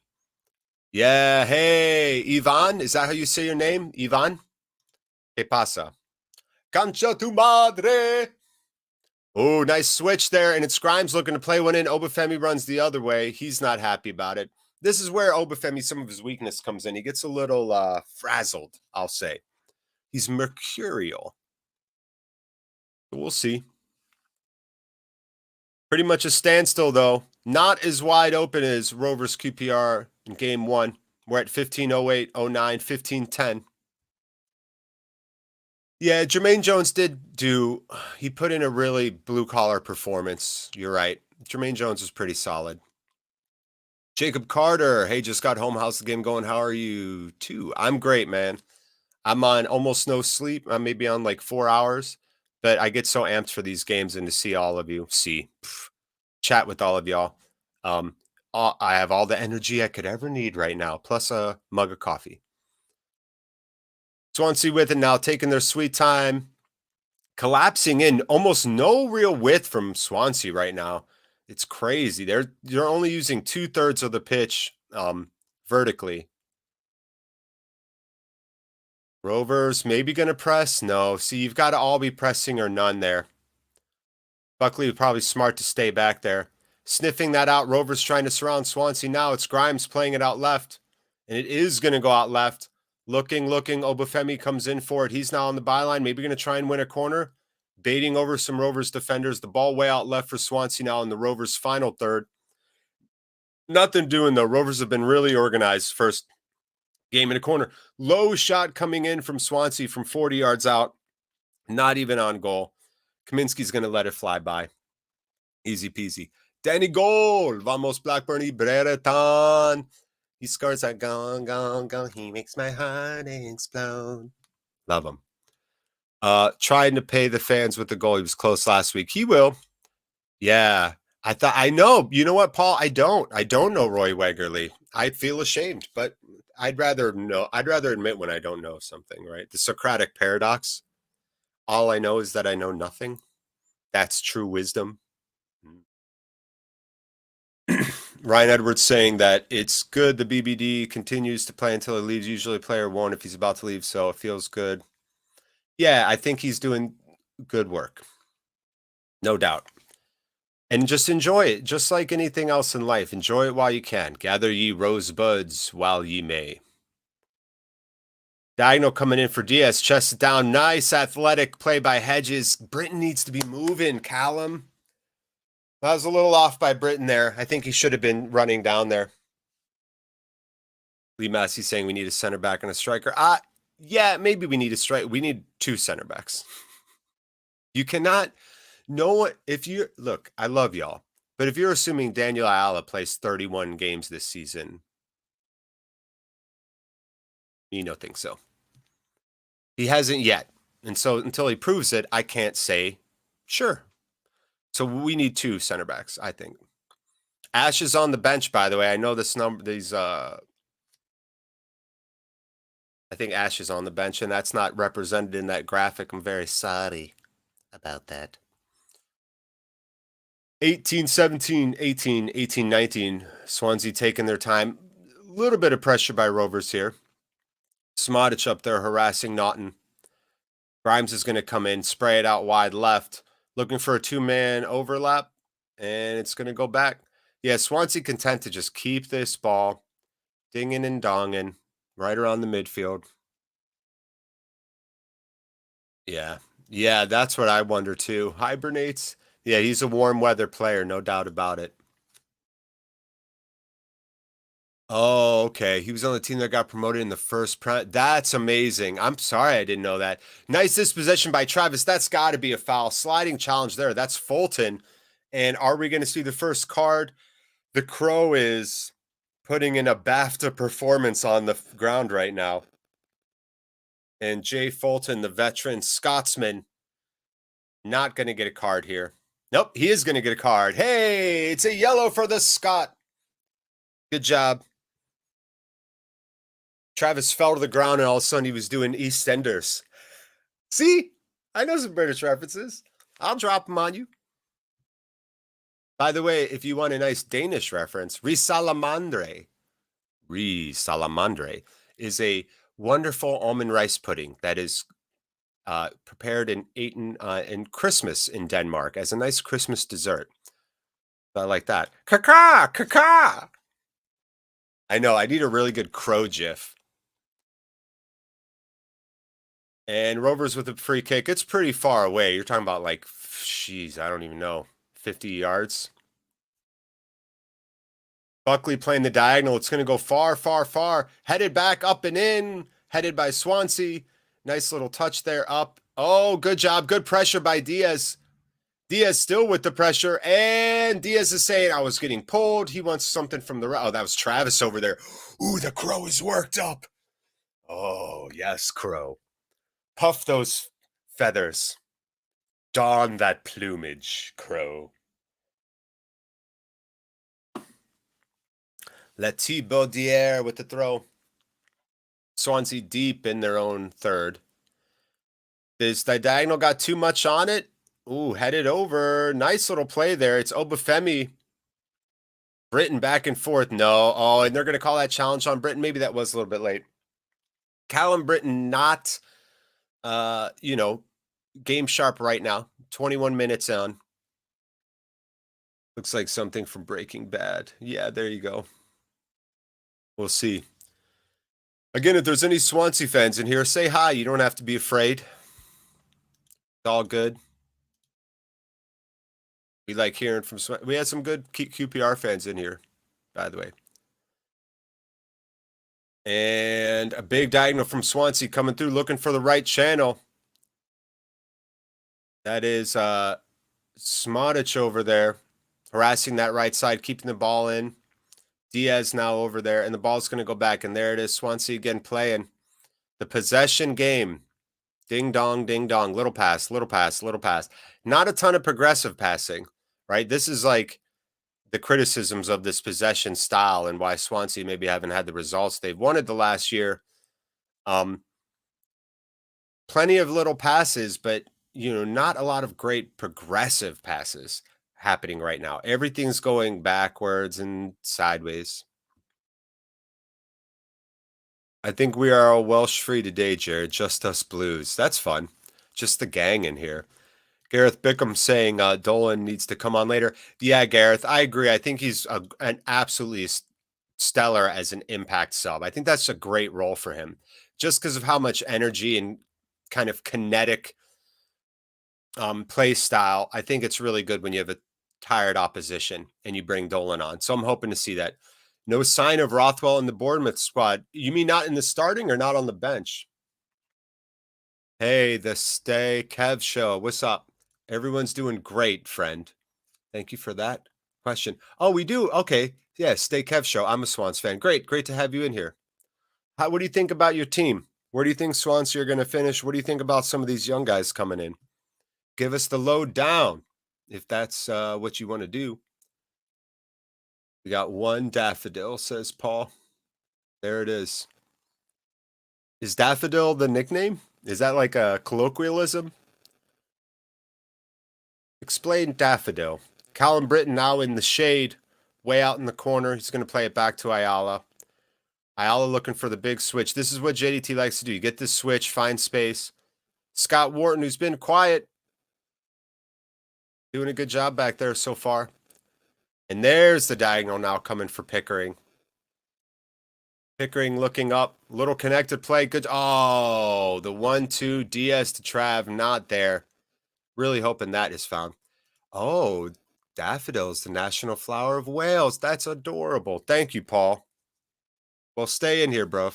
Yeah, hey, Ivan. Is that how you say your name? Ivan? ¿Qué pasa? Cancha tu madre. Oh, nice switch there. And it's Grimes looking to play one in. Obafemi runs the other way. He's not happy about it. This is where Obafemi, some of his weakness comes in. He gets a little frazzled, I'll say. He's mercurial. We'll see. Pretty much a standstill, though. Not as wide open as Rovers QPR in game one. We're at 15:08, 09, 15:10. Yeah, Jermaine Jones he put in a really blue-collar performance. You're right. Jermaine Jones was pretty solid. Jacob Carter. Hey, just got home. How's the game going? How are you, too? I'm great, man. I'm on almost no sleep. I'm maybe on like 4 hours. But I get so amped for these games and to see all of you. Chat with all of y'all. I have all the energy I could ever need right now, plus a mug of coffee. Swansea with it now, taking their sweet time, collapsing in. Almost no real width from Swansea right now. It's crazy. They're only using 2/3 of the pitch vertically. Rovers maybe going to press. No, see, you've got to all be pressing or none there. Buckley was probably smart to stay back there. Sniffing that out. Rovers trying to surround Swansea now. It's Grimes playing it out left. And it is going to go out left. Looking. Obafemi comes in for it. He's now on the byline. Maybe going to try and win a corner. Baiting over some Rovers defenders. The ball way out left for Swansea now in the Rovers' final third. Nothing doing, though. Rovers have been really organized first game in a corner. Low shot coming in from Swansea from 40 yards out. Not even on goal. Kaminsky's going to let it fly by. Easy peasy. Danny goal. Vamos Blackburn y Brereton. He scores that gong. He makes my heart explode. Love him. Trying to pay the fans with the goal. He was close last week. He will. Yeah. I know. You know what, Paul? I don't know Roy Waggerly. I feel ashamed, but I'd rather admit when I don't know something, right? The Socratic paradox. All I know is that I know nothing. That's true wisdom. Ryan Edwards saying that it's good the BBD continues to play until he leaves. Usually player one if he's about to leave, so it feels good. Yeah, I think he's doing good work. No doubt. And just enjoy it, just like anything else in life. Enjoy it while you can. Gather ye rosebuds while ye may. Diagonal coming in for Diaz. Chest down. Nice athletic play by Hedges. Britton needs to be moving, Callum. I was a little off by Britton there. I think he should have been running down there. Lee Massey saying we need a center back and a striker. Yeah, maybe we need a strike. We need 2 center backs. You cannot know if you look, I love y'all, but if you're assuming Daniel Ayala plays 31 games this season, you don't think so. He hasn't yet. And so until he proves it, I can't say sure. So we need 2 center backs, I think. Ash is on the bench, by the way. I know this number, I think Ash is on the bench, and that's not represented in that graphic. I'm very sorry about that. 18-17, 18-19. Swansea taking their time. A little bit of pressure by Rovers here. Smodic up there harassing Naughton. Grimes is going to come in, spray it out wide left. Looking for a 2-man overlap, and it's going to go back. Yeah, Swansea content to just keep this ball dinging and donging right around the midfield. Yeah, that's what I wonder too. Hibernates. Yeah, he's a warm weather player, no doubt about it. Oh, okay. He was on the team that got promoted in the first That's amazing. I'm sorry I didn't know that. Nice dispossession by Travis. That's got to be a foul. Sliding challenge there. That's Fulton. And are we going to see the first card? The Crow is putting in a BAFTA performance on the ground right now. And Jay Fulton, the veteran Scotsman, not going to get a card here. Nope, he is going to get a card. Hey, it's a yellow for the Scot. Good job. Travis fell to the ground and all of a sudden he was doing EastEnders. See? I know some British references. I'll drop them on you. By the way, if you want a nice Danish reference, risalamandre. Risalamandre is a wonderful almond rice pudding that is prepared and eaten in Christmas in Denmark as a nice Christmas dessert. I like that. Kaka, kaka. I know, I need a really good crow gif. And Rovers with a free kick. It's pretty far away. You're talking about like, jeez, I don't even know, 50 yards. Buckley playing the diagonal. It's going to go far, far, far. Headed back up and in. Headed by Swansea. Nice little touch there up. Oh, good job. Good pressure by Diaz. Diaz still with the pressure. And Diaz is saying, I was getting pulled. He wants something from the right. Oh, that was Travis over there. Ooh, the Crow is worked up. Oh, yes, Crow. Puff those feathers. Don that plumage, Crow. Letty Baudier with the throw. Swansea deep in their own third. This diagonal got too much on it. Ooh, headed over. Nice little play there. It's Obafemi. Britton back and forth. No. Oh, and they're going to call that challenge on Britton. Maybe that was a little bit late. Callum Britton not, game sharp right now. 21 minutes on. Looks like something from Breaking Bad. Yeah, there you go. We'll see. Again, if there's any Swansea fans in here, say hi. You don't have to be afraid. It's all good. We like hearing from Swansea. We had some good QPR fans in here, by the way. And a big diagonal from Swansea coming through, looking for the right channel. That is Smodic over there, harassing that right side, keeping the ball in. Diaz now over there, and the ball's going to go back, and there it is. Swansea again playing the possession game. Ding dong, ding dong. Little pass, little pass, little pass. Not a ton of progressive passing, right? This is like the criticisms of this possession style and why Swansea maybe haven't had the results they've wanted the last year. Plenty of little passes, but not a lot of great progressive passes happening right now. Everything's going backwards and sideways. I think we are all Welsh free today, Jared. Just us Blues. That's fun. Just the gang in here. Gareth Bickham saying Dolan needs to come on later. Yeah, Gareth, I agree. I think he's an absolutely stellar as an impact sub. I think that's a great role for him just because of how much energy and kind of kinetic play style. I think it's really good when you have a tired opposition and you bring Dolan on. So I'm hoping to see that. No sign of Rothwell in the Bournemouth squad. You mean not in the starting or not on the bench? Hey, the Stay Kev show. What's up? Everyone's doing great, friend. Thank you for that question. Oh, we do? Okay. Yeah, Stay Kev show. I'm a Swans fan. Great. Great to have you in here. What do you think about your team? Where do you think Swansea are going to finish? What do you think about some of these young guys coming in? Give us the lowdown if that's what you want to do. We got one daffodil, says Paul. There it is. Is daffodil the nickname? Is that like a colloquialism? Explain daffodil. Callum Britton now in the shade, way out in the corner. He's going to play it back to Ayala. Ayala looking for the big switch. This is what JDT likes to do. You get this switch, find space. Scott Wharton, who's been quiet, doing a good job back there so far. And there's the diagonal now coming for Pickering. Pickering looking up. Little connected play. Good. Oh, the 1-2 Diaz to Trav. Not there. Really hoping that is found. Oh, daffodils, the national flower of Wales. That's adorable. Thank you, Paul. Well, stay in here, bro.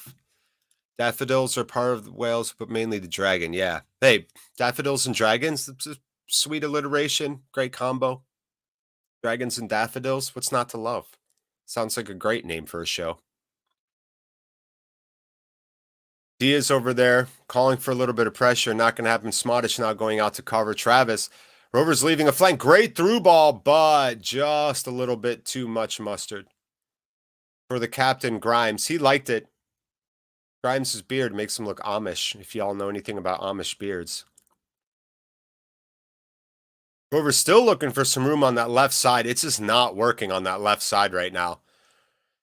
Daffodils are part of Wales, but mainly the dragon. Yeah. Hey, daffodils and dragons. It's a sweet alliteration. Great combo. Dragons and daffodils. What's not to love? Sounds like a great name for a show. Diaz over there calling for a little bit of pressure. Not going to happen. Smodish now going out to cover Travis. Rovers leaving a flank. Great through ball, but just a little bit too much mustard for the captain, Grimes. He liked it. Grimes' beard makes him look Amish, if y'all know anything about Amish beards. Rovers still looking for some room on that left side. It's just not working on that left side right now.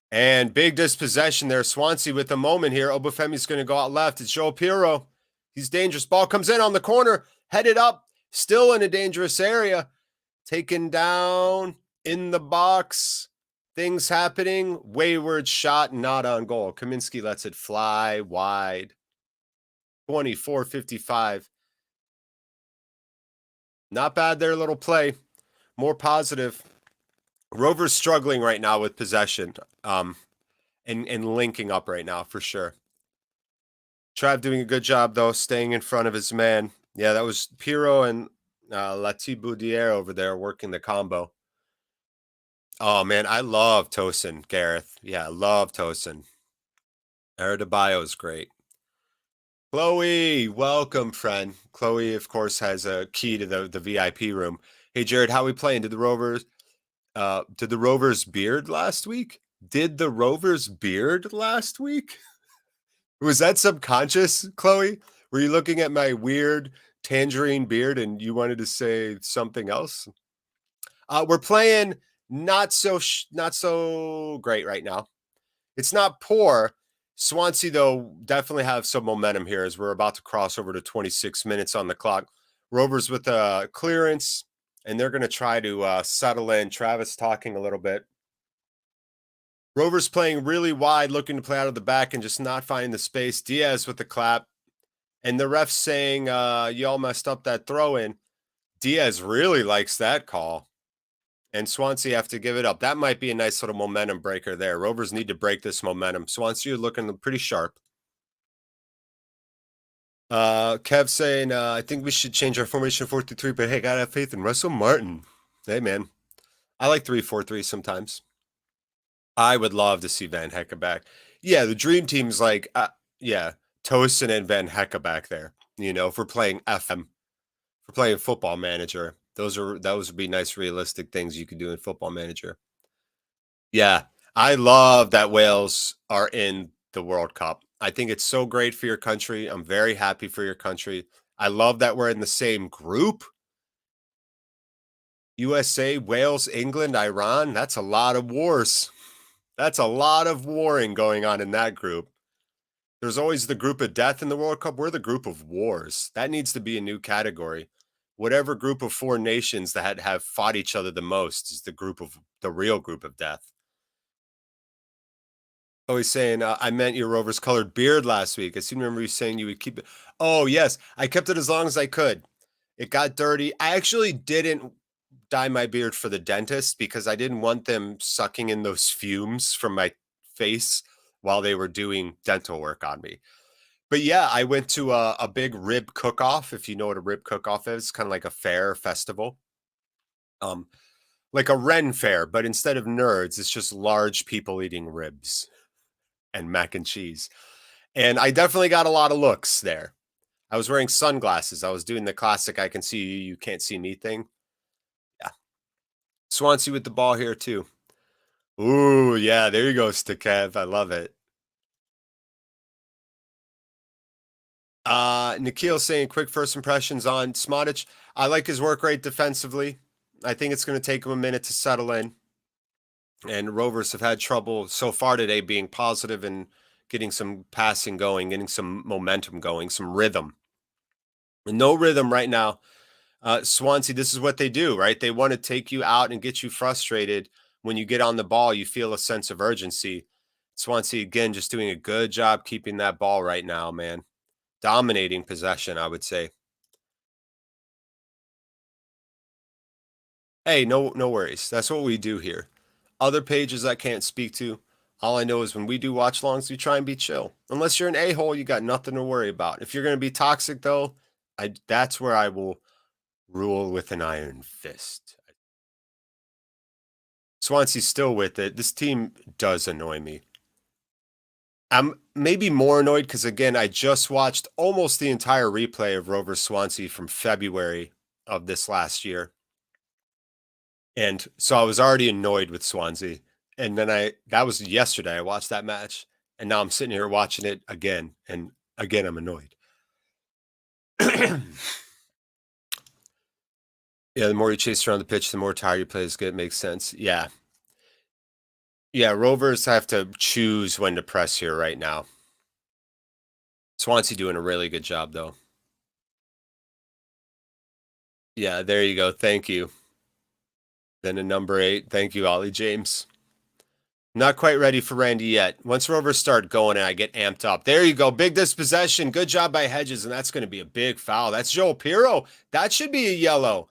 And big dispossession there. Swansea with a moment here. Obafemi's going to go out left. It's Joe Pirro. He's dangerous. Ball comes in on the corner. Headed up. Still in a dangerous area. Taken down in the box. Things happening. Wayward shot. Not on goal. Kaminsky lets it fly wide. 24-55. Not bad there. Little play. More positive. Rovers struggling right now with possession and linking up right now for sure. Trav doing a good job, though, staying in front of his man. Yeah, that was Pirro and Latiboudier over there working the combo. Oh, man, I love Tosin, Gareth. Yeah, I love Tosin. Adebayo is great. Chloe, welcome, friend. Chloe, of course, has a key to the VIP room. Hey, Jared, how we playing? Did the Rovers beard last week? Did the Rovers beard last week? Was that subconscious, Chloe? Were you looking at my weird tangerine beard and you wanted to say something else? We're playing not so great right now. It's not poor. Swansea, though, definitely have some momentum here as we're about to cross over to 26 minutes on the clock. Rovers with a clearance, and they're going to try to settle in. Travis talking a little bit. Rovers playing really wide, looking to play out of the back and just not finding the space. Diaz with the clap. And the ref saying, y'all messed up that throw-in. Diaz really likes that call. And Swansea have to give it up. That might be a nice little momentum breaker there. Rovers need to break this momentum. Swansea are looking pretty sharp. Kev saying, I think we should change our formation 4-3, but hey, gotta have faith in Russell Martin. Hey, man. I like 3-4-3 sometimes. I would love to see Van Hecke back. Yeah, the dream team's like, Tosin and Van Hecke back there. You know, if we're playing FM, if we're playing Football Manager, those would be nice, realistic things you could do in Football Manager. Yeah, I love that Wales are in the World Cup. I think it's so great for your country. I'm very happy for your country. I love that we're in the same group. USA, Wales, England, Iran. That's a lot of wars. That's a lot of warring going on in that group. There's always the group of death in the World Cup. We're the group of wars. That needs to be a new category. whatever group of 4 nations that have fought each other the most is the real group of death. Oh, he's saying, I meant your Rovers colored beard last week. I seem to remember you saying you would keep it. Oh, yes. I kept it as long as I could. It got dirty. I actually didn't dye my beard for the dentist because I didn't want them sucking in those fumes from my face while they were doing dental work on me. But yeah, I went to a big rib cook-off, if you know what a rib cook-off is, kind of like a fair festival. Like a Ren fair, but instead of nerds, it's just large people eating ribs and mac and cheese. And I definitely got a lot of looks there. I was wearing sunglasses. I was doing the classic I can see you, you can't see me thing. Yeah. Swansea with the ball here too. Ooh, yeah, there you go, Stakev. I love it. Nikhil saying quick first impressions on Smodic. I like his work rate defensively. I think it's going to take him a minute to settle in. And Rovers have had trouble so far today being positive and getting some passing going, getting some momentum going, some rhythm. No rhythm right now. Swansea, this is what they do, right? They want to take you out and get you frustrated. When you get on the ball, you feel a sense of urgency. Swansea, again, just doing a good job keeping that ball right now, man. Dominating possession, I would say. Hey, no worries. That's what we do here. Other pages I can't speak to. All I know is when we do watch-alongs, we try and be chill. Unless you're an a-hole, you got nothing to worry about. If you're going to be toxic, though, that's where I will rule with an iron fist. Swansea's still with it. This team does annoy me. I'm maybe more annoyed because, again, I just watched almost the entire replay of Rovers Swansea from February of this last year. And so I was already annoyed with Swansea. And then that was yesterday. I watched that match. And now I'm sitting here watching it again. And again, I'm annoyed. Yeah, the more you chase around the pitch, the more tired you play. Is good. It makes sense. Yeah. Yeah, Rovers have to choose when to press here right now. Swansea doing a really good job, though. Yeah, there you go. Thank you. Then a number 8. Thank you, Ollie James. Not quite ready for Randy yet. Once Rovers start going and I get amped up. There you go. Big dispossession. Good job by Hedges, and that's going to be a big foul. That's Joel Pirro. That should be a yellow.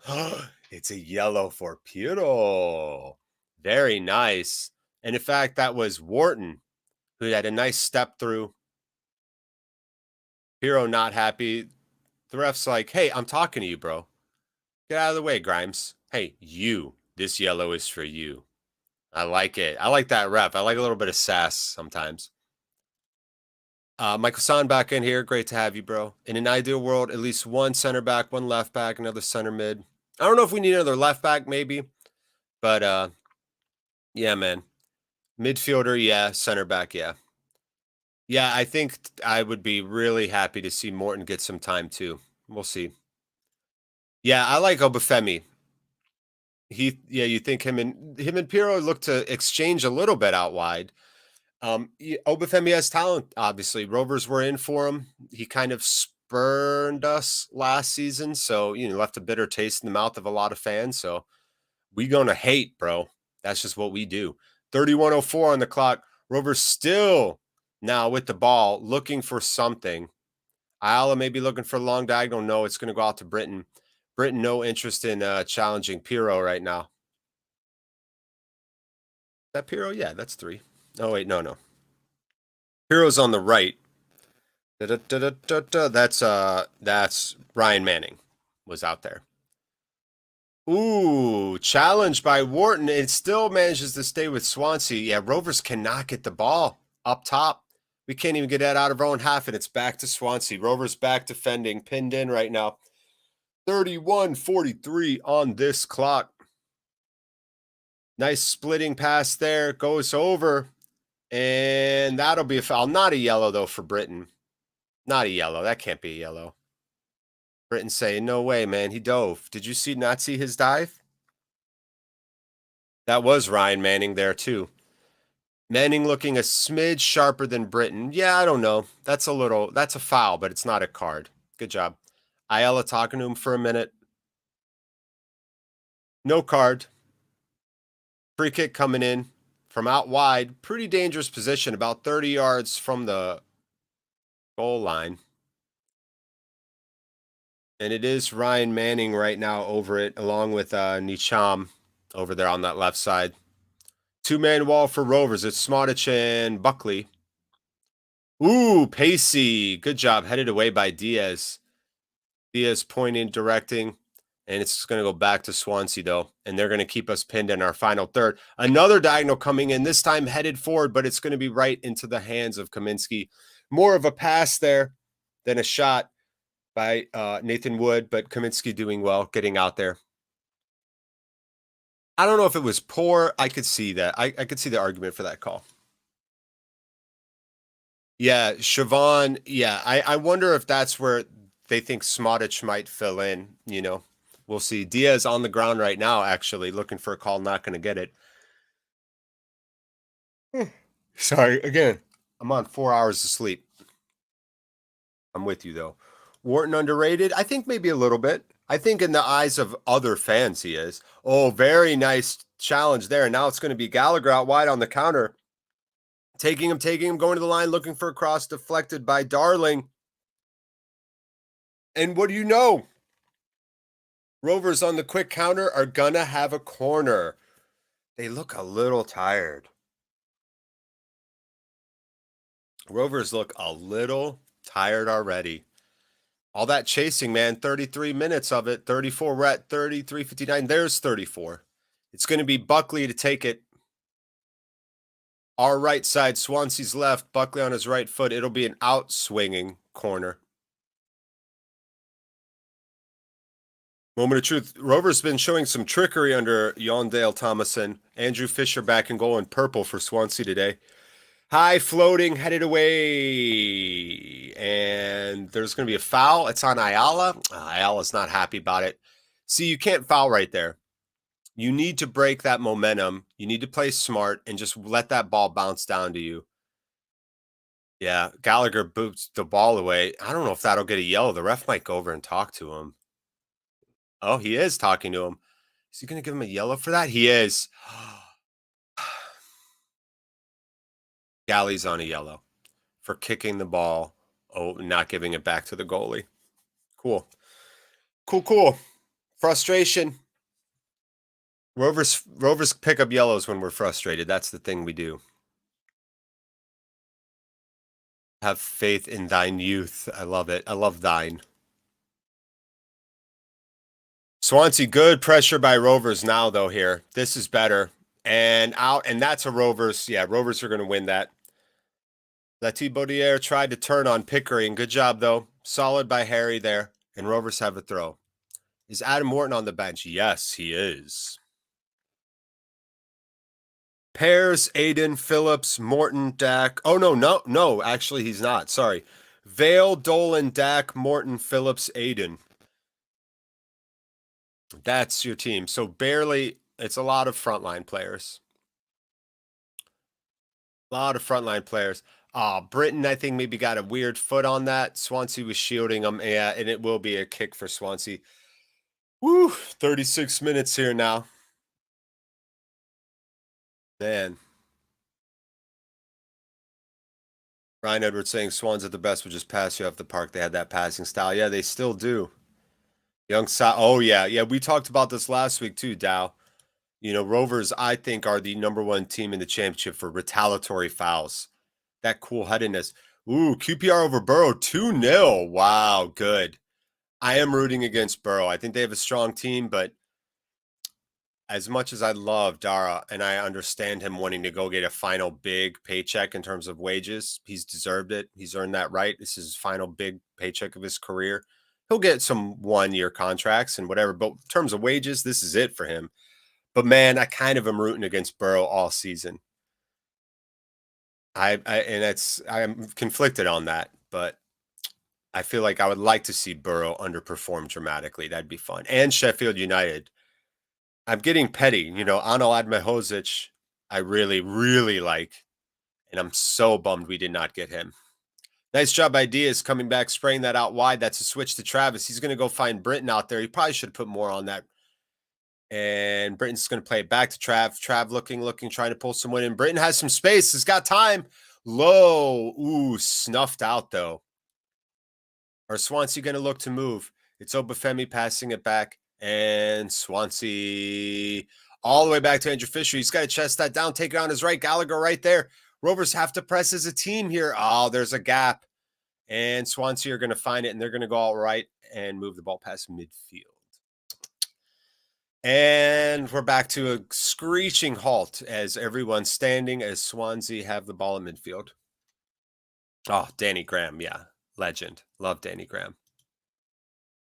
It's a yellow for Pirro. Very nice. And in fact, that was Wharton who had a nice step through. Pirro not happy. The ref's like, hey, I'm talking to you, bro. Get out of the way, Grimes. Hey, you. This yellow is for you. I like it. I like that ref. I like a little bit of sass sometimes. Michael San back in here. Great to have you, bro. In an ideal world, at least one center back, one left back, another center mid. I don't know if we need another left back, maybe. But, yeah, man. Midfielder, yeah. Center back, yeah. Yeah, I think I would be really happy to see Morton get some time, too. We'll see. Yeah, I like Obafemi. You think him and Pirro look to exchange a little bit out wide. Obafemi has talent, obviously. Rovers were in for him. He kind of spurned us last season, so left a bitter taste in the mouth of a lot of fans. So we gonna hate, bro. That's just what we do. 31:04 on the clock. Rovers still now with the ball, looking for something. Ayala may be looking for a long diagonal. No, it's gonna go out to Britton. Britton, no interest in challenging Pirro right now. Is that Pirro? Yeah, that's 3. Oh, wait, no. Pirro's on the right. That's Ryan Manning was out there. Ooh, challenged by Wharton. It still manages to stay with Swansea. Yeah, Rovers cannot get the ball up top. We can't even get that out of our own half, and it's back to Swansea. Rovers back defending, pinned in right now. 31:43 on this clock. Nice splitting pass there. Goes over. And that'll be a foul. Not a yellow, though, for Britton. Not a yellow. That can't be a yellow. Britton saying, no way, man. He dove. Did you not see his dive? That was Ryan Manning there, too. Manning looking a smidge sharper than Britton. Yeah, I don't know. That's a foul, but it's not a card. Good job. Ayala talking to him for a minute. No card. Free kick coming in from out wide. Pretty dangerous position, about 30 yards from the goal line. And it is Ryan Manning right now over it, along with Nicham over there on that left side. Two-man wall for Rovers. It's Smodic and Buckley. Ooh, pacey. Good job. Headed away by Diaz. Diaz pointing, directing. And it's going to go back to Swansea, though. And they're going to keep us pinned in our final third. Another diagonal coming in, this time headed forward, but it's going to be right into the hands of Kaminsky. More of a pass there than a shot by Nathan Wood, but Kaminsky doing well, getting out there. I don't know if it was poor. I could see that. I could see the argument for that call. Yeah, Siobhan. Yeah, I wonder if that's where they think Smodic might fill in, you know. We'll see. Diaz on the ground right now, actually, looking for a call, not going to get it. Sorry, again, I'm on 4 hours of sleep. I'm with you, though. Wharton underrated? I think maybe a little bit. I think in the eyes of other fans he is. Oh, very nice challenge there. Now it's going to be Gallagher out wide on the counter. Taking him, going to the line, looking for a cross, deflected by Darling. And what do you know? Rovers on the quick counter are going to have a corner. They look a little tired. Rovers look a little tired already. All that chasing, man, 33 minutes of it, 34. We're at 33:59. There's 34. It's going to be Buckley to take it. Our right side, Swansea's left, Buckley on his right foot. It'll be an out-swinging corner. Moment of truth. Rovers been showing some trickery under Yondale Thomason. Andrew Fisher back in goal in purple for Swansea today. High floating, headed away. And there's going to be a foul. It's on Ayala. Ayala's not happy about it. See, you can't foul right there. You need to break that momentum. You need to play smart and just let that ball bounce down to you. Yeah, Gallagher boots the ball away. I don't know if that'll get a yellow. The ref might go over and talk to him. Oh, he is talking to him. Is he going to give him a yellow for that? He is. Galley's on a yellow for kicking the ball. Oh, not giving it back to the goalie. Cool. Cool. Frustration. Rovers pick up yellows when we're frustrated. That's the thing we do. Have faith in thine youth. I love it. I love thine. Swansea, good pressure by Rovers now, though, here. This is better. And out, and that's a Rovers. Yeah, Rovers are going to win that. Letty-Baudier tried to turn on Pickering. Good job, though. Solid by Harry there. And Rovers have a throw. Is Adam Wharton on the bench? Yes, he is. Pears, Aiden, Phillips, Morton, Dak. Oh, no. Actually, he's not. Sorry. Vale, Dolan, Dak, Morton, Phillips, Aiden. That's your team. So barely, it's a lot of frontline players. A lot of frontline players. Britain, I think, maybe got a weird foot on that. Swansea was shielding him. Yeah, and it will be a kick for Swansea. Woo, 36 minutes here now. Man. Ryan Edwards saying Swans at the best would just pass you off the park. They had that passing style. Yeah, they still do. Young Sa. Oh, yeah. We talked about this last week too, Dow. You know, Rovers, I think, are the #1 team in the championship for retaliatory fouls. That cool-headedness. Ooh, QPR over Borough, 2-0. Wow, good. I am rooting against Borough. I think they have a strong team, but as much as I love Dara and I understand him wanting to go get a final big paycheck in terms of wages, he's deserved it. He's earned that right. This is his final big paycheck of his career. He'll get some one-year contracts and whatever, but in terms of wages, this is it for him. But man, I kind of am rooting against Borough all season. I'm conflicted on that, but I feel like I would like to see Borough underperform dramatically. That'd be fun. And Sheffield United. I'm getting petty. You know, Anel Admehozic, I really, really like. And I'm so bummed we did not get him. Nice job by Diaz coming back, spraying that out wide. That's a switch to Travis. He's going to go find Britton out there. He probably should have put more on that. And Britain's going to play it back to Trav. Trav looking, trying to pull someone in. Britain has some space. Has got time. Low. Ooh, snuffed out, though. Are Swansea going to look to move? It's Obafemi passing it back. And Swansea all the way back to Andrew Fisher. He's got to chest that down, take it on his right. Gallagher right there. Rovers have to press as a team here. Oh, there's a gap. And Swansea are going to find it, and they're going to go all right and move the ball past midfield. And we're back to a screeching halt as everyone's standing as Swansea have the ball in midfield. Oh, Danny Graham. Yeah. Legend. Love Danny Graham.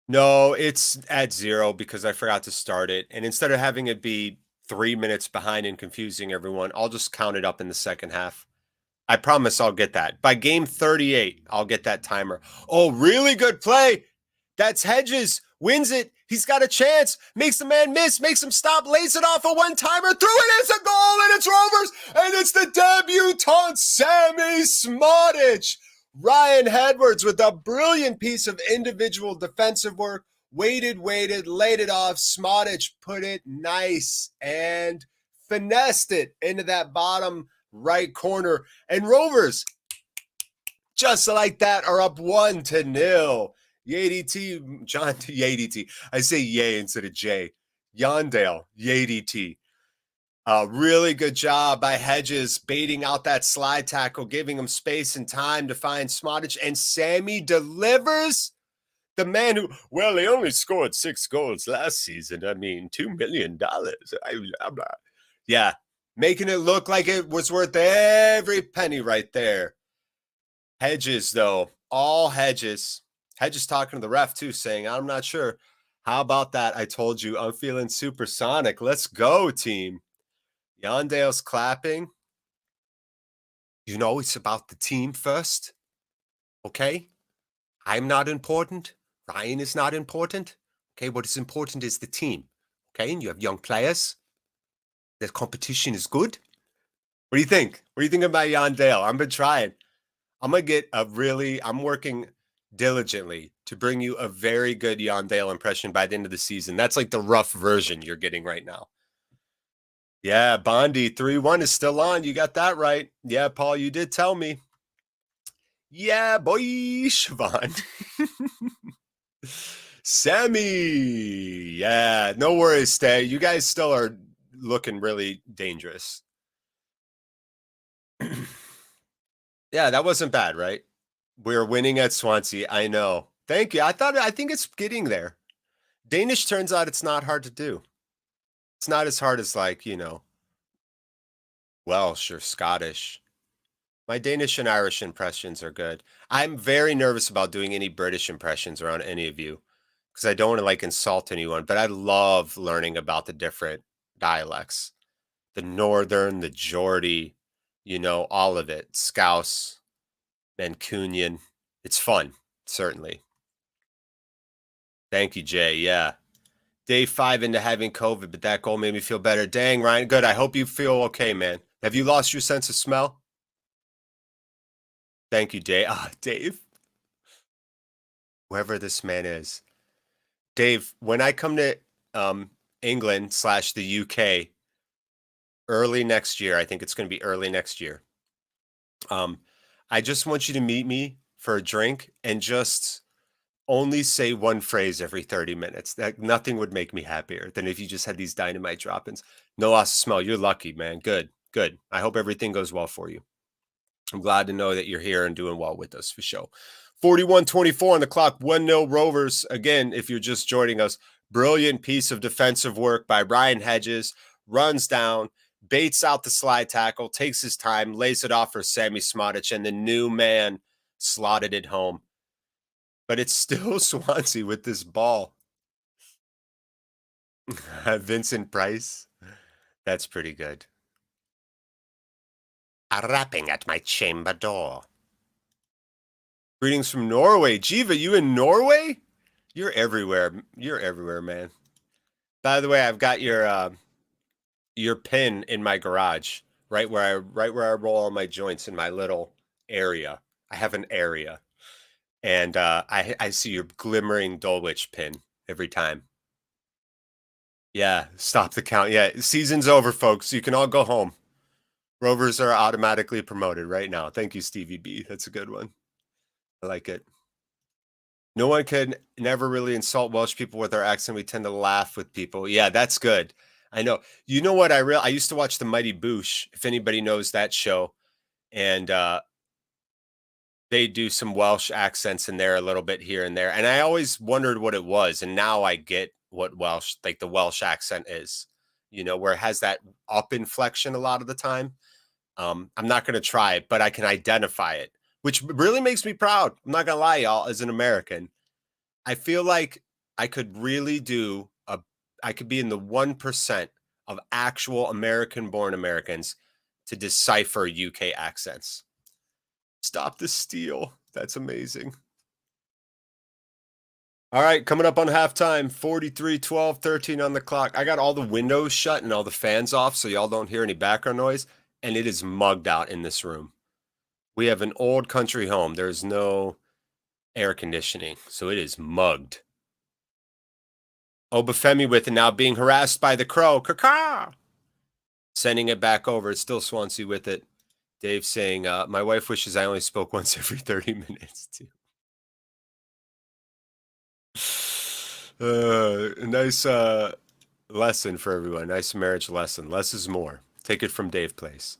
No, it's at 0 because I forgot to start it. And instead of having it be 3 minutes behind and confusing everyone, I'll just count it up in the second half. I promise I'll get that. By game 38, I'll get that timer. Oh, really good play. That's Hedges. Wins it. He's got a chance. Makes the man miss. Makes him stop. Lays it off a one-timer. Through it is a goal, and it's Rovers. And it's the debutant, Sammy Smodic. Ryan Edwards with a brilliant piece of individual defensive work. Waited, laid it off. Smodic put it nice and finessed it into that bottom right corner. And Rovers, just like that, are up 1-0. Yadty John Yadty. I say yay instead of J. Yondale, Yadty. Really good job by Hedges baiting out that slide tackle, giving him space and time to find Smodic. And Sammy delivers. The man who, well, he only scored 6 goals last season. I mean, $2 million. Yeah, making it look like it was worth every penny right there. Hedges, though, all Hedges. Hedges talking to the ref, too, saying, I'm not sure. How about that? I told you, I'm feeling supersonic. Let's go, team. Yondale's clapping. You know, it's about the team first. Okay? I'm not important. Ryan is not important. Okay, what is important is the team. Okay, and you have young players. The competition is good. What do you think? What do you think about Yondale? I've been trying. I'm working diligently to bring you a very good Yondale impression by the end of the season. That's like the rough version you're getting right now. Yeah, Bondi 3-1 is still on. You got that right. Yeah, Paul, you did tell me. Yeah, boy, Siobhan. Sammy. Yeah, no worries, Stay. You guys still are looking really dangerous. Yeah, that wasn't bad, right? We're winning at Swansea. I know. Thank you. I think it's getting there. Danish, turns out it's not hard to do. It's not as hard as, like, you know, Welsh or Scottish. My Danish and Irish impressions are good. I'm very nervous about doing any British impressions around any of you because I don't want to, like, insult anyone, but I love learning about the different dialects. The Northern, the Geordie, you know, all of it. Scouse, Mancunian. It's fun, certainly. Thank you, Jay. Yeah. Day 5 into having COVID, but that goal made me feel better. Dang, Ryan. Good. I hope you feel okay, man. Have you lost your sense of smell? Thank you, Dave. Dave. Whoever this man is. Dave, when I come to England / the UK early next year, I think it's going to be early next year. I just want you to meet me for a drink and just only say one phrase every 30 minutes. That nothing would make me happier than if you just had these dynamite drop-ins. No loss of smell. You're lucky, man. Good. I hope everything goes well for you. I'm glad to know that you're here and doing well with us for sure. 41-24 on the clock. 1-0 Rovers. Again, if you're just joining us, brilliant piece of defensive work by Ryan Hedges. Runs down, baits out the slide tackle, takes his time, lays it off for Sammy Smodic, and the new man slotted it home. But it's still Swansea with this ball. Vincent Price. That's pretty good. A rapping at my chamber door. Greetings from Norway. Jiva, you in Norway? You're everywhere. You're everywhere, man. By the way, I've got your pin in my garage, right where I roll all my joints in my little area. I have an area. And I see your glimmering Dulwich pin every time. Yeah, stop the count. Yeah, season's over, folks. You can all go home. Rovers are automatically promoted right now. Thank you, Stevie B. That's a good one. I like it. No one can never really insult Welsh people with our accent. We tend to laugh with people. Yeah, that's good. I know. You know what? I used to watch the Mighty Boosh, if anybody knows that show. And they do some Welsh accents in there a little bit here and there. And I always wondered what it was. And now I get what Welsh, like the Welsh accent is, you know, where it has that up inflection a lot of the time. I'm not going to try it, but I can identify it, which really makes me proud. I'm not going to lie, y'all, as an American. I feel like I could really I could be in the 1% of actual American-born Americans to decipher UK accents. Stop the steal. That's amazing. All right, coming up on halftime, 43, 12, 13 on the clock. I got all the windows shut and all the fans off so y'all don't hear any background noise, and it is mugged out in this room. We have an old country home. There's no air conditioning, so it is mugged. Obafemi with it now, being harassed by the crow. Caw-caw! Sending it back over. It's still Swansea with it. Dave saying, my wife wishes I only spoke once every 30 minutes, too. Nice lesson for everyone. Nice marriage lesson. Less is more. Take it from Dave Place.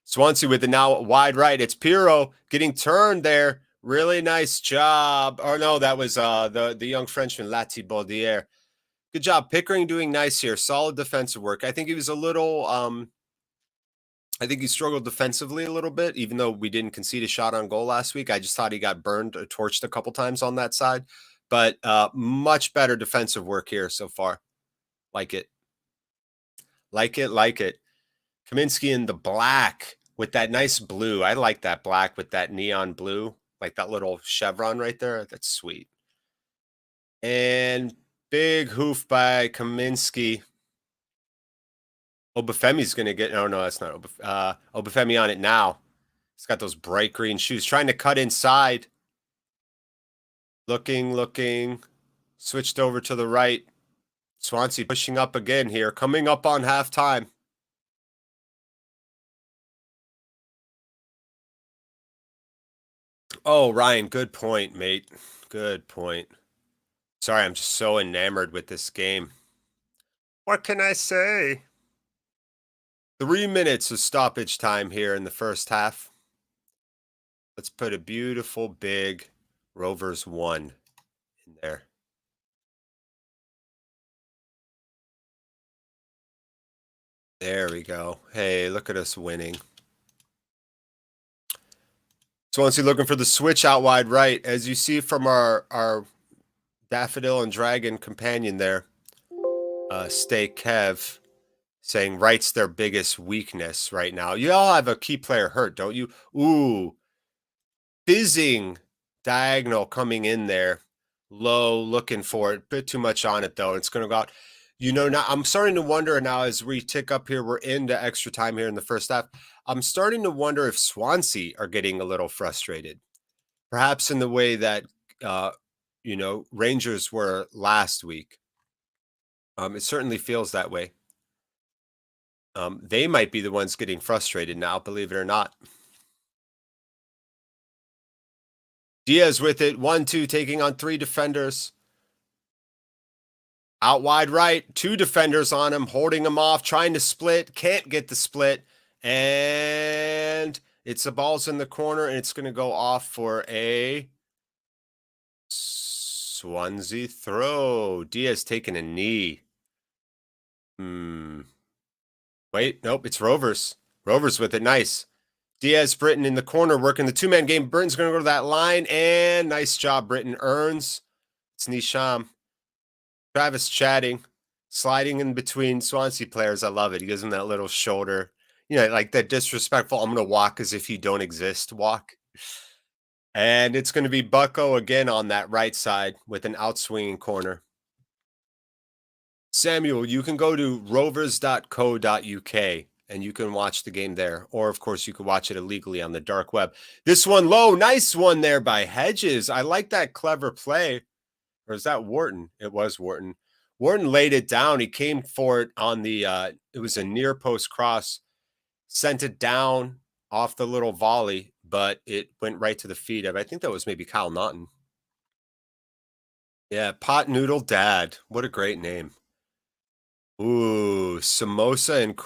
Swansea with it now wide right. It's Pirro getting turned there. Really nice job. Oh, no, that was the young Frenchman, Lati Baudier. Good job. Pickering doing nice here. Solid defensive work. I think he was a little I think he struggled defensively a little bit, even though we didn't concede a shot on goal last week. I just thought he got burned or torched a couple times on that side. But much better defensive work here so far. Like it. Like it, like it. Kaminsky in the black with that nice blue. I like that black with that neon blue. Like that little chevron right there. That's sweet. And big hoof by Kaminsky. Obafemi's going to get... Oh, no, that's not Obafemi on it now. He's got those bright green shoes. Trying to cut inside. Looking. Switched over to the right. Swansea pushing up again here. Coming up on halftime. Oh, Ryan, good point, mate. Good point. Sorry, I'm just so enamored with this game. What can I say? 3 minutes of stoppage time here in the first half. Let's put a beautiful big Rovers 1 in there. There we go. Hey, look at us winning. Swansea looking for the switch out wide right. As you see from our Daffodil and Dragon companion there, Stay Kev, saying right's their biggest weakness right now. You all have a key player hurt, don't you? Ooh. Fizzing diagonal coming in there. Low, looking for it. Bit too much on it, though. It's going to go out. You know, now I'm starting to wonder now as we tick up here, we're into extra time here in the first half. I'm starting to wonder if Swansea are getting a little frustrated. Perhaps in the way that, you know, Rangers were last week. It certainly feels that way. They might be the ones getting frustrated now, believe it or not. Diaz with it. 1-2, taking on 3 defenders. Out wide right. 2 defenders on him, holding him off, trying to split. Can't get the split. And it's the ball's in the corner, and it's going to go off for a Swansea throw. Diaz taking a knee. Wait, nope, it's Rovers. Rovers with it. Nice. Diaz, Britton in the corner, working the 2-man game. Britton's going to go to that line, and nice job, Britton. Earns. It's Nisham. Travis chatting, sliding in between Swansea players. I love it. He gives him that little shoulder. You know, like that disrespectful, I'm going to walk as if you don't exist walk. And it's going to be Bucko again on that right side with an outswinging corner. Samuel, you can go to rovers.co.uk and you can watch the game there. Or, of course, you can watch it illegally on the dark web. This one low. Nice one there by Hedges. I like that clever play. Or is that Wharton? It was Wharton. Wharton laid it down. He came for it on the it was a near post cross, sent it down off the little volley, but it went right to the feet of, I think that was maybe Kyle Naughton. Yeah, Pot Noodle Dad. What a great name. Ooh, samosa and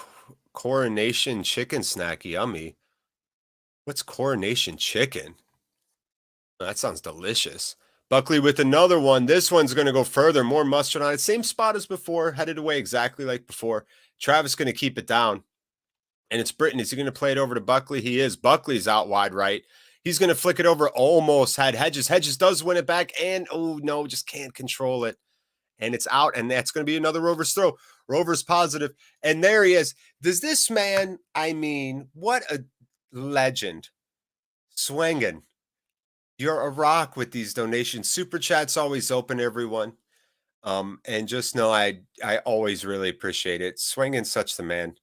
coronation chicken snack. Yummy. What's coronation chicken? That sounds delicious. Buckley with another one. This one's going to go further. More mustard on it. Same spot as before. Headed away exactly like before. Travis going to keep it down. And it's Britton. Is he going to play it over to Buckley? He is. Buckley's out wide right. He's going to flick it over. Almost had Hedges. Hedges does win it back. And, oh, no, just can't control it. And it's out. And that's going to be another Rovers throw. Rovers positive. And there he is. Does this man, I mean, what a legend. Swinging. You're a rock with these donations. Super chat's always open, everyone. And just know I always really appreciate it. Swinging such the man.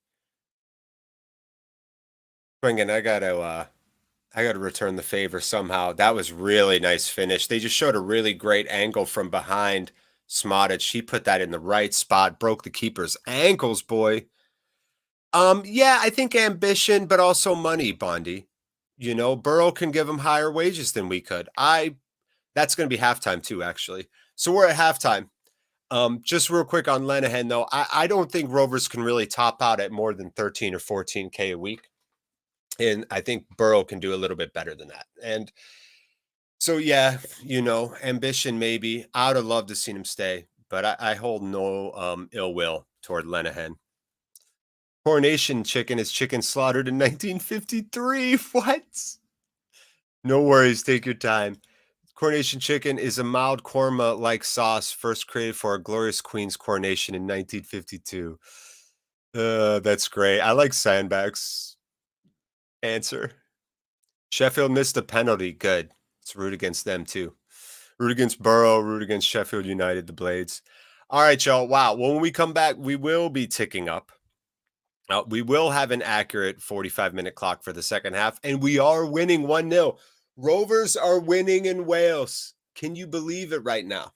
Swinging, I gotta return the favor somehow. That was really nice finish. They just showed a really great angle from behind Smodic. He put that in the right spot, broke the keeper's ankles, boy. Yeah, I think ambition, but also money, Bondi. You know, Burrow can give him higher wages than we could. That's going to be halftime too, actually. So we're at halftime. Just real quick on Lenihan, though, I don't think Rovers can really top out at more than 13 or 14K a week. And I think Burrow can do a little bit better than that. And so, yeah, you know, ambition maybe. I would have loved to see him stay, but I hold no ill will toward Lenihan. Coronation chicken is chicken slaughtered in 1953. What? No worries. Take your time. Coronation chicken is a mild korma-like sauce first created for a glorious queen's coronation in 1952. That's great. I like Sandback's answer. Sheffield missed a penalty. Good. Let's root against them, too. Root against Burrow. Root against Sheffield United, the Blades. All right, y'all. Wow. When we come back, we will be ticking up. We will have an accurate 45-minute clock for the second half, and we are winning 1-0. Rovers are winning in Wales. Can you believe it right now?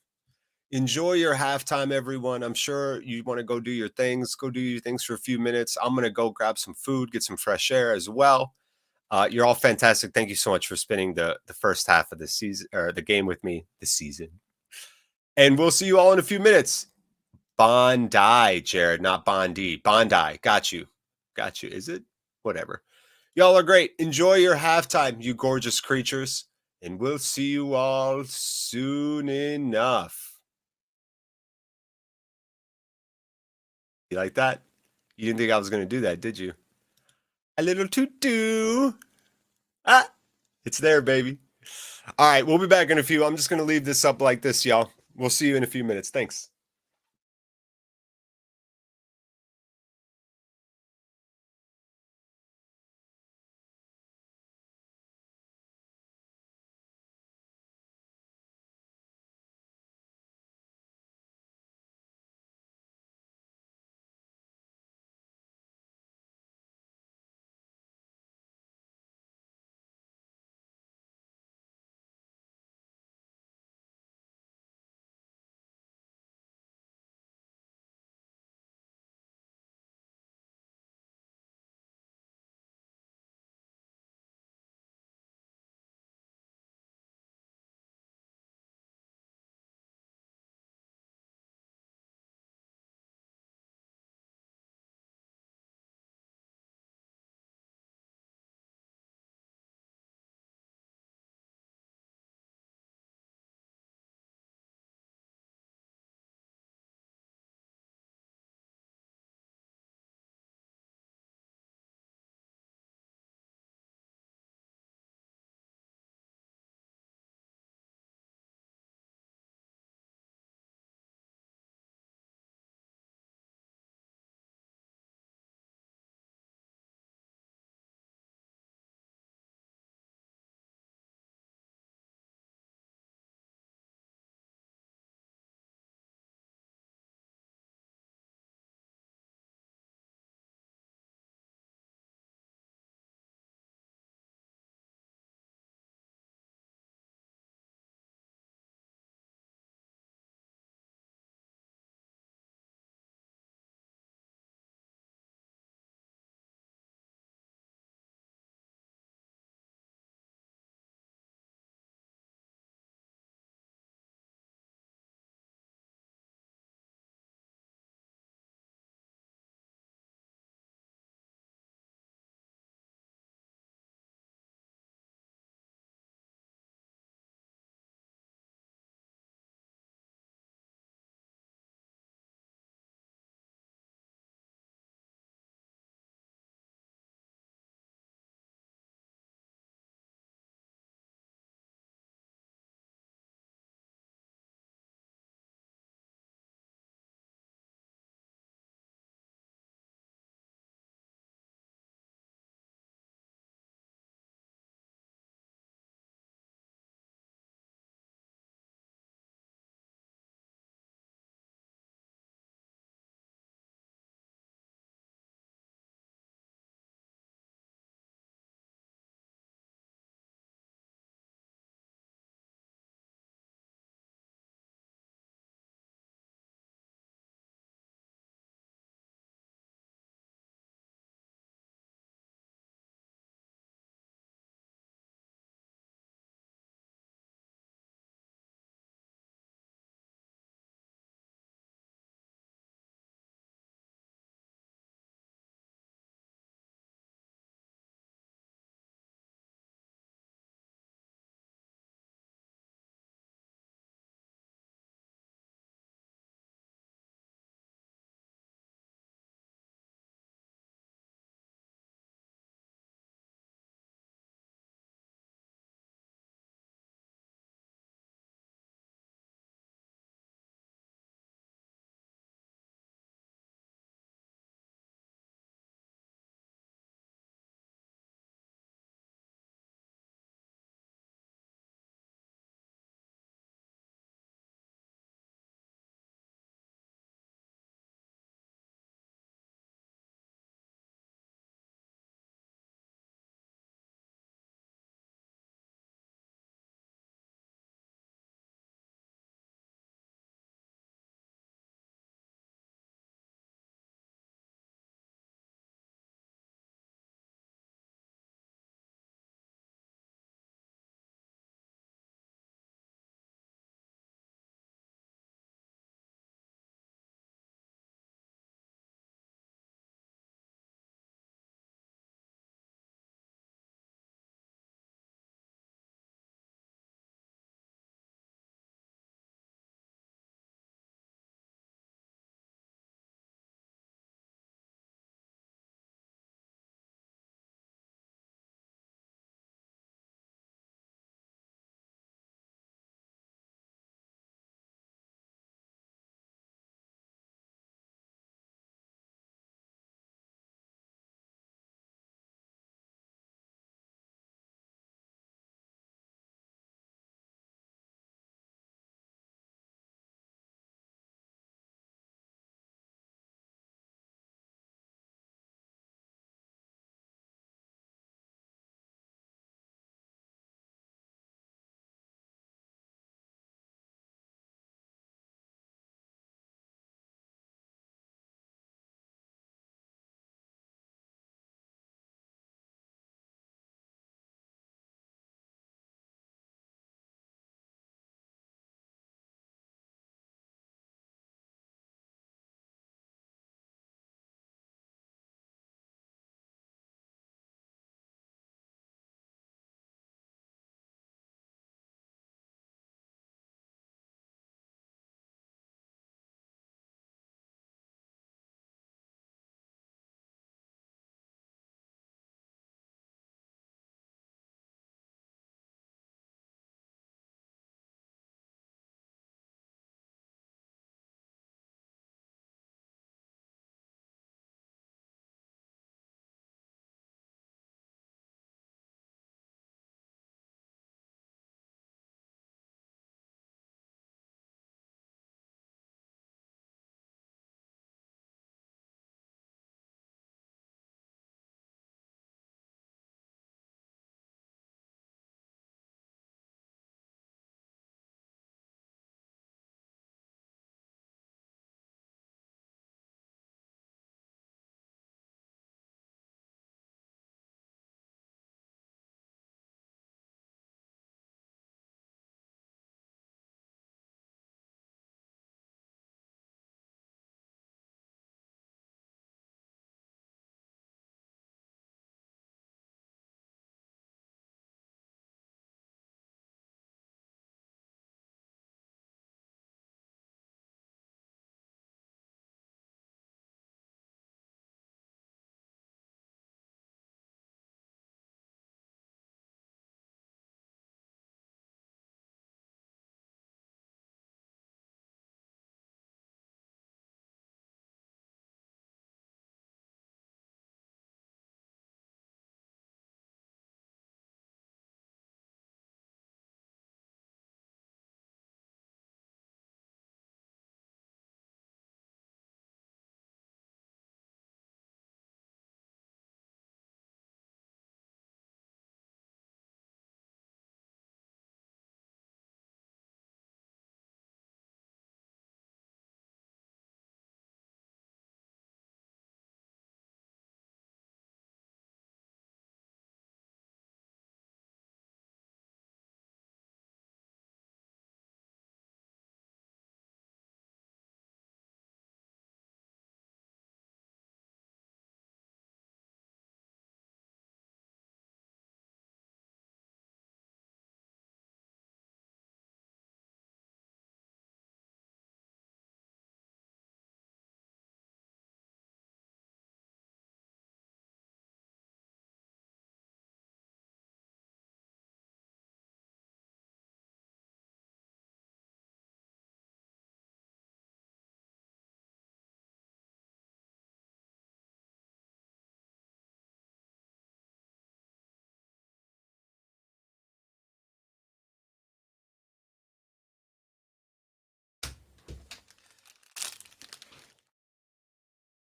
Enjoy your halftime, everyone. I'm sure you want to go do your things. Go do your things for a few minutes. I'm going to go grab some food, get some fresh air as well. You're all fantastic. Thank you so much for spending the first half of the season or the game with me this season. And we'll see you all in a few minutes. Bondi, Jared, not Bondi. Bondi. Got you. Got you. Is it? Whatever. Y'all are great. Enjoy your halftime, you gorgeous creatures. And we'll see you all soon enough. You like that? You didn't think I was going to do that, did you? A little toot-toot. Ah, it's there, baby. All right, we'll be back in a few. I'm just going to leave this up like this, y'all. We'll see you in a few minutes. Thanks.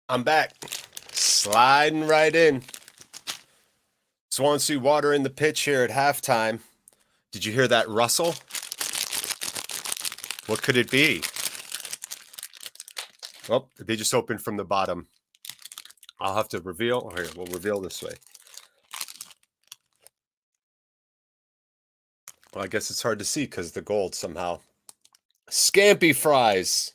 I'm back. Sliding right in. Swansea water in the pitch here at halftime. Did you hear that rustle? What could it be? Oh, they just opened from the bottom. I'll have to reveal. Here, we'll reveal this way. Well, I guess it's hard to see because the gold somehow. Scampi fries.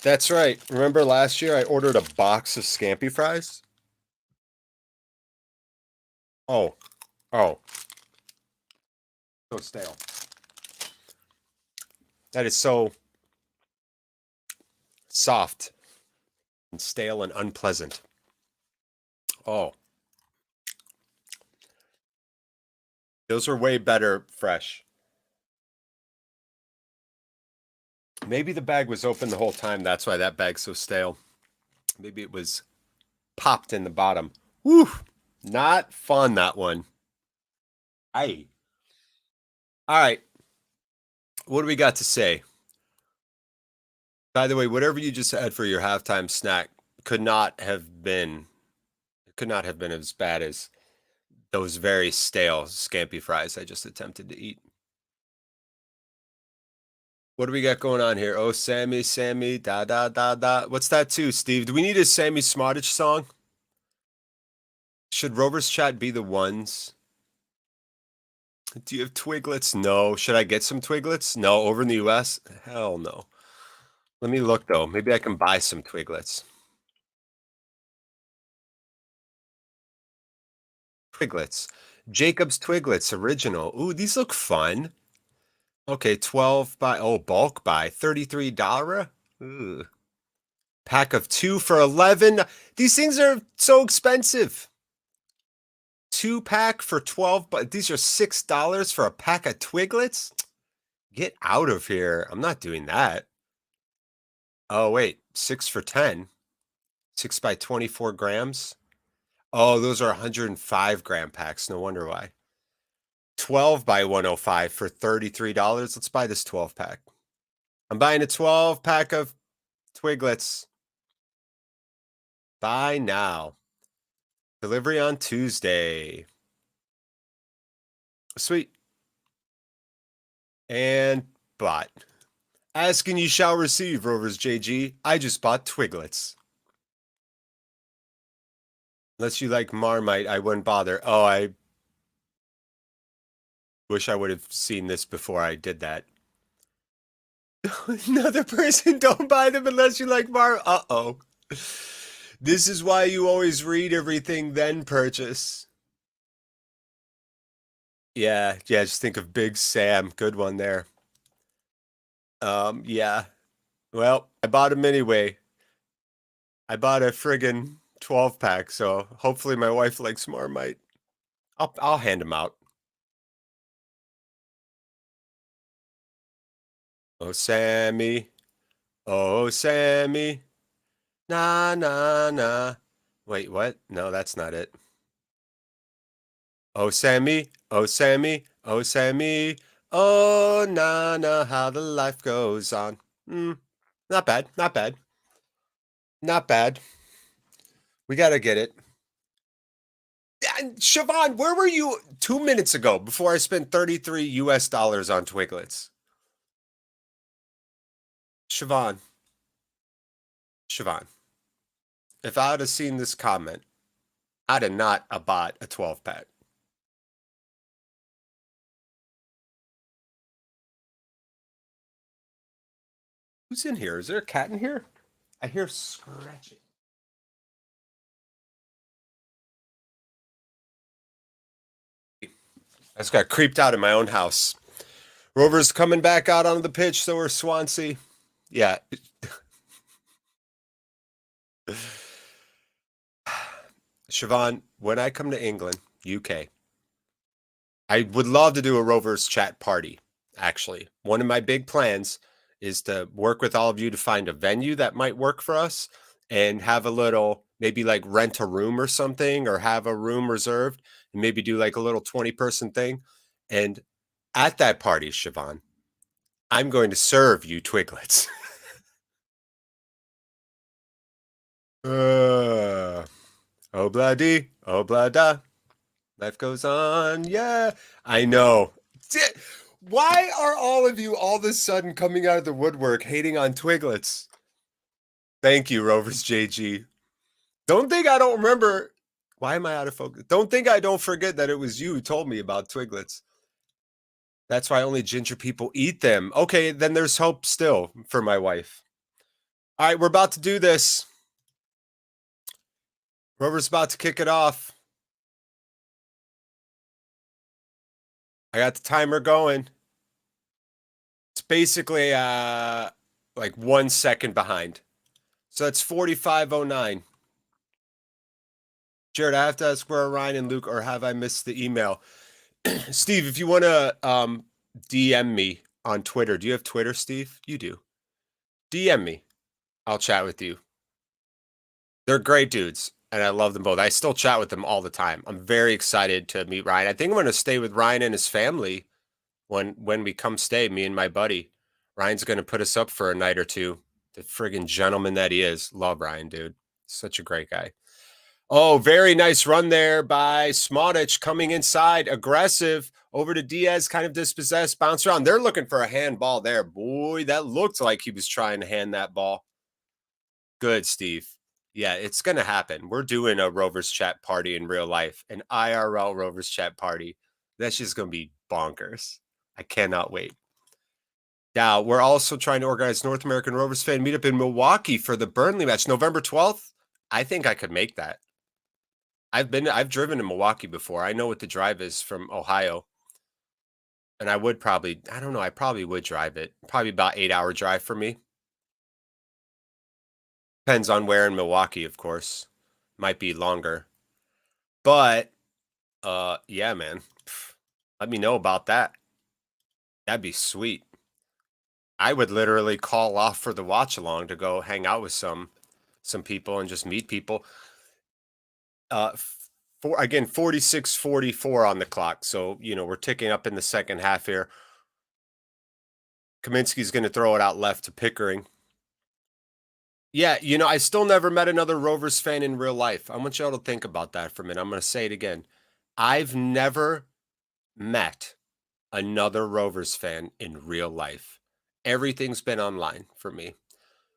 That's right. Remember last year I ordered a box of Scampi fries? Oh. So stale. That is so soft and stale and unpleasant. Oh. Those are way better fresh. Maybe the bag was open the whole time. That's why that bag's so stale. Maybe it was popped in the bottom. Woo! Not fun, that one. Aye. All right. What do we got to say? By the way, whatever you just had for your halftime snack could not have been as bad as those very stale Scampi fries I just attempted to eat. What do we got going on here? Oh, Sammy, da, da, da, da. What's that too, Steve? Do we need a Sammy Smodich song? Should Rovers Chat be the ones? Do you have Twiglets? No. Should I get some Twiglets? No. Over in the US? Hell no. Let me look, though. Maybe I can buy some Twiglets. Twiglets. Jacob's Twiglets, original. Ooh, these look fun. Okay, 12 by, bulk buy, $33. Ooh. Pack of 2 for 11. These things are so expensive. 2-pack for 12, but these are $6 for a pack of Twiglets? Get out of here. I'm not doing that. Oh, wait, 6 for 10. 6 by 24 grams. Oh, those are 105 gram packs. No wonder why. 12 by 105 for $33. Let's buy this 12 pack. I'm buying a 12 pack of Twiglets. Buy now. Delivery on Tuesday. Sweet. And bought. Ask and you shall receive, Rovers JG. I just bought Twiglets. Unless you like Marmite, I wouldn't bother. Oh, I wish I would have seen this before I did that. Another person, don't buy them unless you like Uh-oh. This is why you always read everything, then purchase. Yeah, just think of Big Sam. Good one there. Yeah. Well, I bought them anyway. I bought a friggin' 12-pack, so hopefully my wife likes Marmite. I'll hand them out. Oh, Sammy. Oh, Sammy. Na, na, na. Wait, what? No, that's not it. Oh, Sammy. Oh, Sammy. Oh, Sammy. Oh, na, na, how the life goes on. Not bad. Not bad. Not bad. We got to get it. And Siobhan, where were you 2 minutes ago before I spent $33 on Twiglets? Siobhan, if I had have seen this comment, I'd have not bought a 12-pack. Who's in here? Is there a cat in here? I hear scratching. I just got creeped out in my own house. Rovers coming back out onto the pitch, so are Swansea. Yeah. Siobhan, when I come to England, UK, I would love to do a Rovers Chat party, actually. One of my big plans is to work with all of you to find a venue that might work for us and have a little, maybe like rent a room or something, or have a room reserved and maybe do like a little 20-person thing. And at that party, Siobhan, I'm going to serve you Twiglets. Obladi, oblada. Life goes on. Yeah, I know. Why are all of you all of a sudden coming out of the woodwork hating on Twiglets? Thank you, Rovers JG. Don't think I don't remember. Why am I out of focus? Don't think I don't forget that it was you who told me about Twiglets. That's why only ginger people eat them. Okay, then there's hope still for my wife. All right, we're about to do this. Rover's about to kick it off. I got the timer going. It's basically like 1 second behind. So that's 45:09. Jared, I have to ask where Ryan and Luke, or have I missed the email? Steve, if you want to DM me on Twitter. Do you have Twitter, Steve? You do. DM me. I'll chat with you. They're great dudes, and I love them both. I still chat with them all the time. I'm very excited to meet Ryan. I think I'm going to stay with Ryan and his family when we come stay, me and my buddy. Ryan's going to put us up for a night or two. The friggin' gentleman that he is. Love Ryan, dude. Such a great guy. Oh, very nice run there by Smodic, coming inside, aggressive, over to Diaz, kind of dispossessed, bounce around. They're looking for a handball there. Boy, that looked like he was trying to hand that ball. Good, Steve. Yeah, it's going to happen. We're doing a Rovers Chat party in real life, an IRL Rovers Chat party. That's just going to be bonkers. I cannot wait. Now, we're also trying to organize North American Rovers fan meetup in Milwaukee for the Burnley match, November 12th. I think I could make that. I've driven to Milwaukee before. I know what the drive is from Ohio. And I would probably, I don't know, I probably would drive it. Probably about 8-hour drive for me. Depends on where in Milwaukee, of course. Might be longer. But yeah, man. Let me know about that. That'd be sweet. I would literally call off for the watch along to go hang out with some people and just meet people. Again, 46:44 on the clock. So, we're ticking up in the second half here. Kaminsky's going to throw it out left to Pickering. Yeah, I still never met another Rovers fan in real life. I want y'all to think about that for a minute. I'm going to say it again. I've never met another Rovers fan in real life. Everything's been online for me.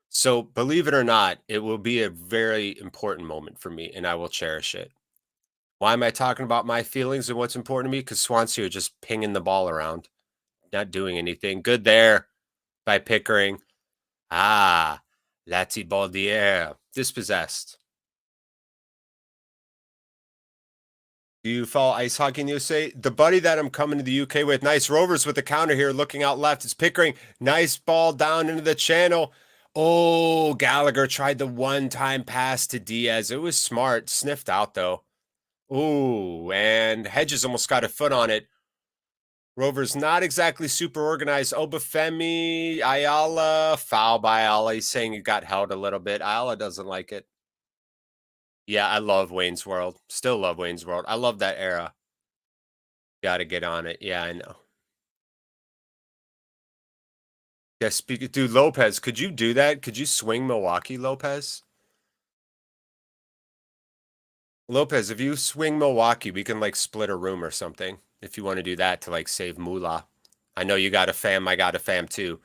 So believe it or not, it will be a very important moment for me, and I will cherish it. Why am I talking about my feelings and what's important to me? Because Swansea are just pinging the ball around, not doing anything. Good there by Pickering. Lati Baldier, dispossessed. Do you follow Ice Hockey News? Say the buddy that I'm coming to the UK with. Nice Rovers with the counter here, looking out left. It's Pickering. Nice ball down into the channel. Oh, Gallagher tried the one-time pass to Diaz. It was smart. Sniffed out, though. Ooh, and Hedges almost got a foot on it. Rovers not exactly super organized. Obafemi, Ayala, foul by Ayala. He's saying he got held a little bit. Ayala doesn't like it. Yeah, I love Wayne's World. Still love Wayne's World. I love that era. Got to get on it. Yeah, I know. Yeah, dude, Lopez, could you do that? Could you swing Milwaukee, Lopez? Lopez, if you swing Milwaukee, we can split a room or something. If you want to do that to save moolah. I know you got a fam. I got a fam too.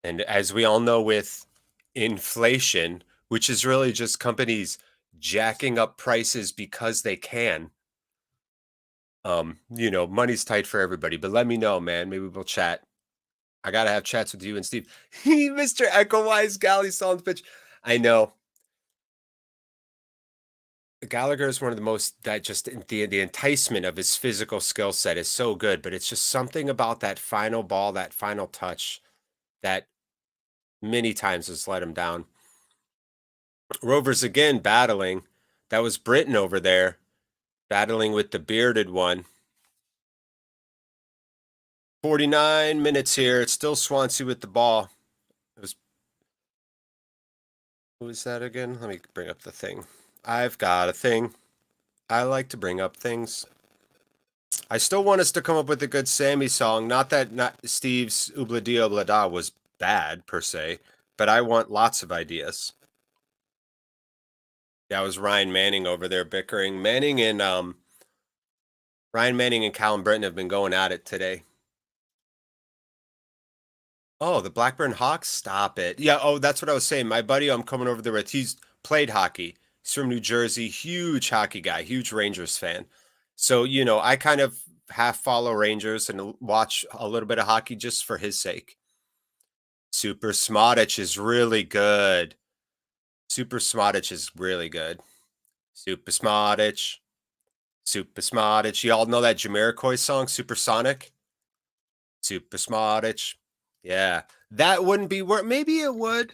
And as we all know, with inflation, which is really just companies jacking up prices because they can. Money's tight for everybody, but let me know, man. Maybe we'll chat. I got to have chats with you and Steve. Mr. Echo Wise, Galley Son's pitch. I know. Gallagher is one of the most, that just the enticement of his physical skill set is so good, but it's just something about that final ball, that final touch that many times has let him down. Rovers again battling. That was Britain over there battling with the bearded one. 49 minutes here. It's still Swansea with the ball. Who is that again? Let me bring up the thing. I've got a thing. I like to bring up things. I still want us to come up with a good Sammy song. Not Steve's Oobla Dee Oobla Da was bad per se, but I want lots of ideas. Yeah, it was Ryan Manning over there bickering. Ryan Manning and Callum Britton have been going at it today. Oh, the Blackburn Hawks? Stop it. Yeah, oh, that's what I was saying. My buddy I'm coming over there with, he's played hockey. He's from New Jersey, huge hockey guy, huge Rangers fan. So, I kind of half follow Rangers and watch a little bit of hockey just for his sake. Super Smodic is really good. Super Smodic is really good. Super Smodic. Super Smodic. You all know that Jamiroquai song, Supersonic? Super Smodic. Yeah. That wouldn't be where maybe it would.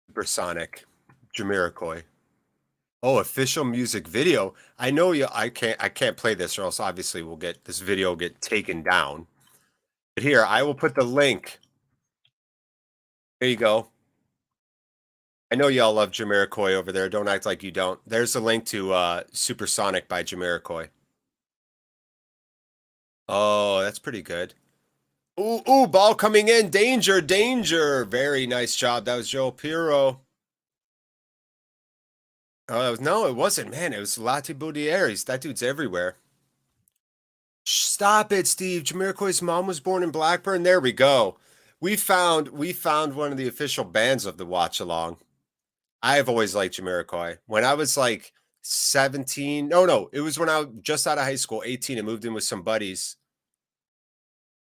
Supersonic. Jamiroquai. Oh, official music video. I know you I can't play this or else obviously we'll get this video will get taken down. But here, I will put the link. There you go. I know y'all love Jamiroquai over there. Don't act like you don't. There's a link to Supersonic by Jamiroquai. Oh, that's pretty good. Ooh, ooh, ball coming in. Danger, danger. Very nice job. That was Joe Pirro. Oh, no, it wasn't, man. It was Lati Boudieris. That dude's everywhere. Stop it, Steve. Jamiroquai's mom was born in Blackburn. There we go. We found one of the official bands of the Watchalong. I have always liked Jamiroquai. When I was like 17, no, it was when I was just out of high school, 18, and moved in with some buddies.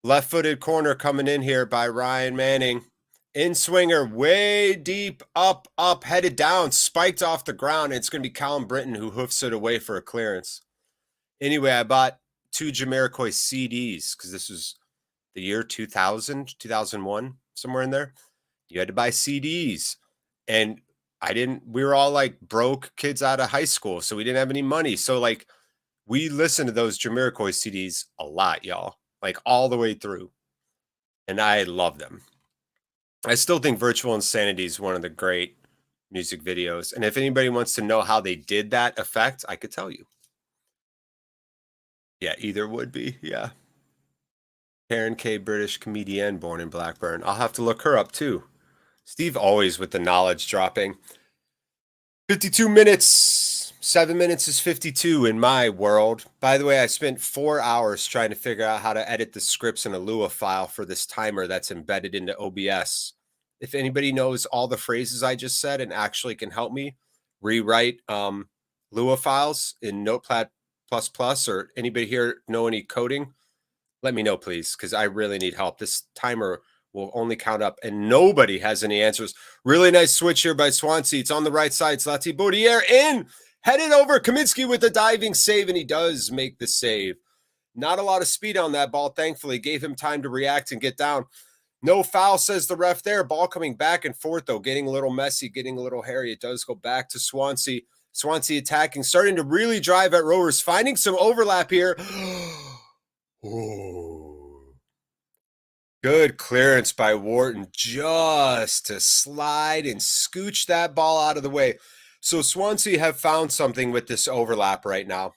Left-footed corner coming in here by Ryan Manning. In swinger, way deep, up, headed down, spiked off the ground. And it's going to be Callum Britton who hoofs it away for a clearance. Anyway, I bought 2 Jamiroquai CDs because this was the year 2000, 2001, somewhere in there. You had to buy CDs. And we were all like broke kids out of high school, so we didn't have any money. So like we listened to those Jamiroquai CDs a lot, y'all, like all the way through. And I love them. I still think Virtual Insanity is one of the great music videos. And if anybody wants to know how they did that effect, I could tell you. Yeah, either would be. Yeah. Karen K, British comedian born in Blackburn. I'll have to look her up too. Steve always with the knowledge dropping. 52 minutes. 7 minutes is 52 in my world. By the way, I spent 4 hours trying to figure out how to edit the scripts in a Lua file for this timer that's embedded into OBS. If anybody knows all the phrases I just said and actually can help me rewrite Lua files in Notepad++, or anybody here know any coding, let me know, please, because I really need help. This timer will only count up, and nobody has any answers. Really nice switch here by Swansea. It's on the right side. Zlati Boudier in, headed over. Kaminsky with a diving save, and he does make the save. Not a lot of speed on that ball, thankfully. Gave him time to react and get down. No foul, says the ref there. Ball coming back and forth, though, getting a little messy, getting a little hairy. It does go back to Swansea. Swansea attacking, starting to really drive at Rovers, finding some overlap here. Oh. Good clearance by Wharton just to slide and scooch that ball out of the way. So Swansea have found something with this overlap right now.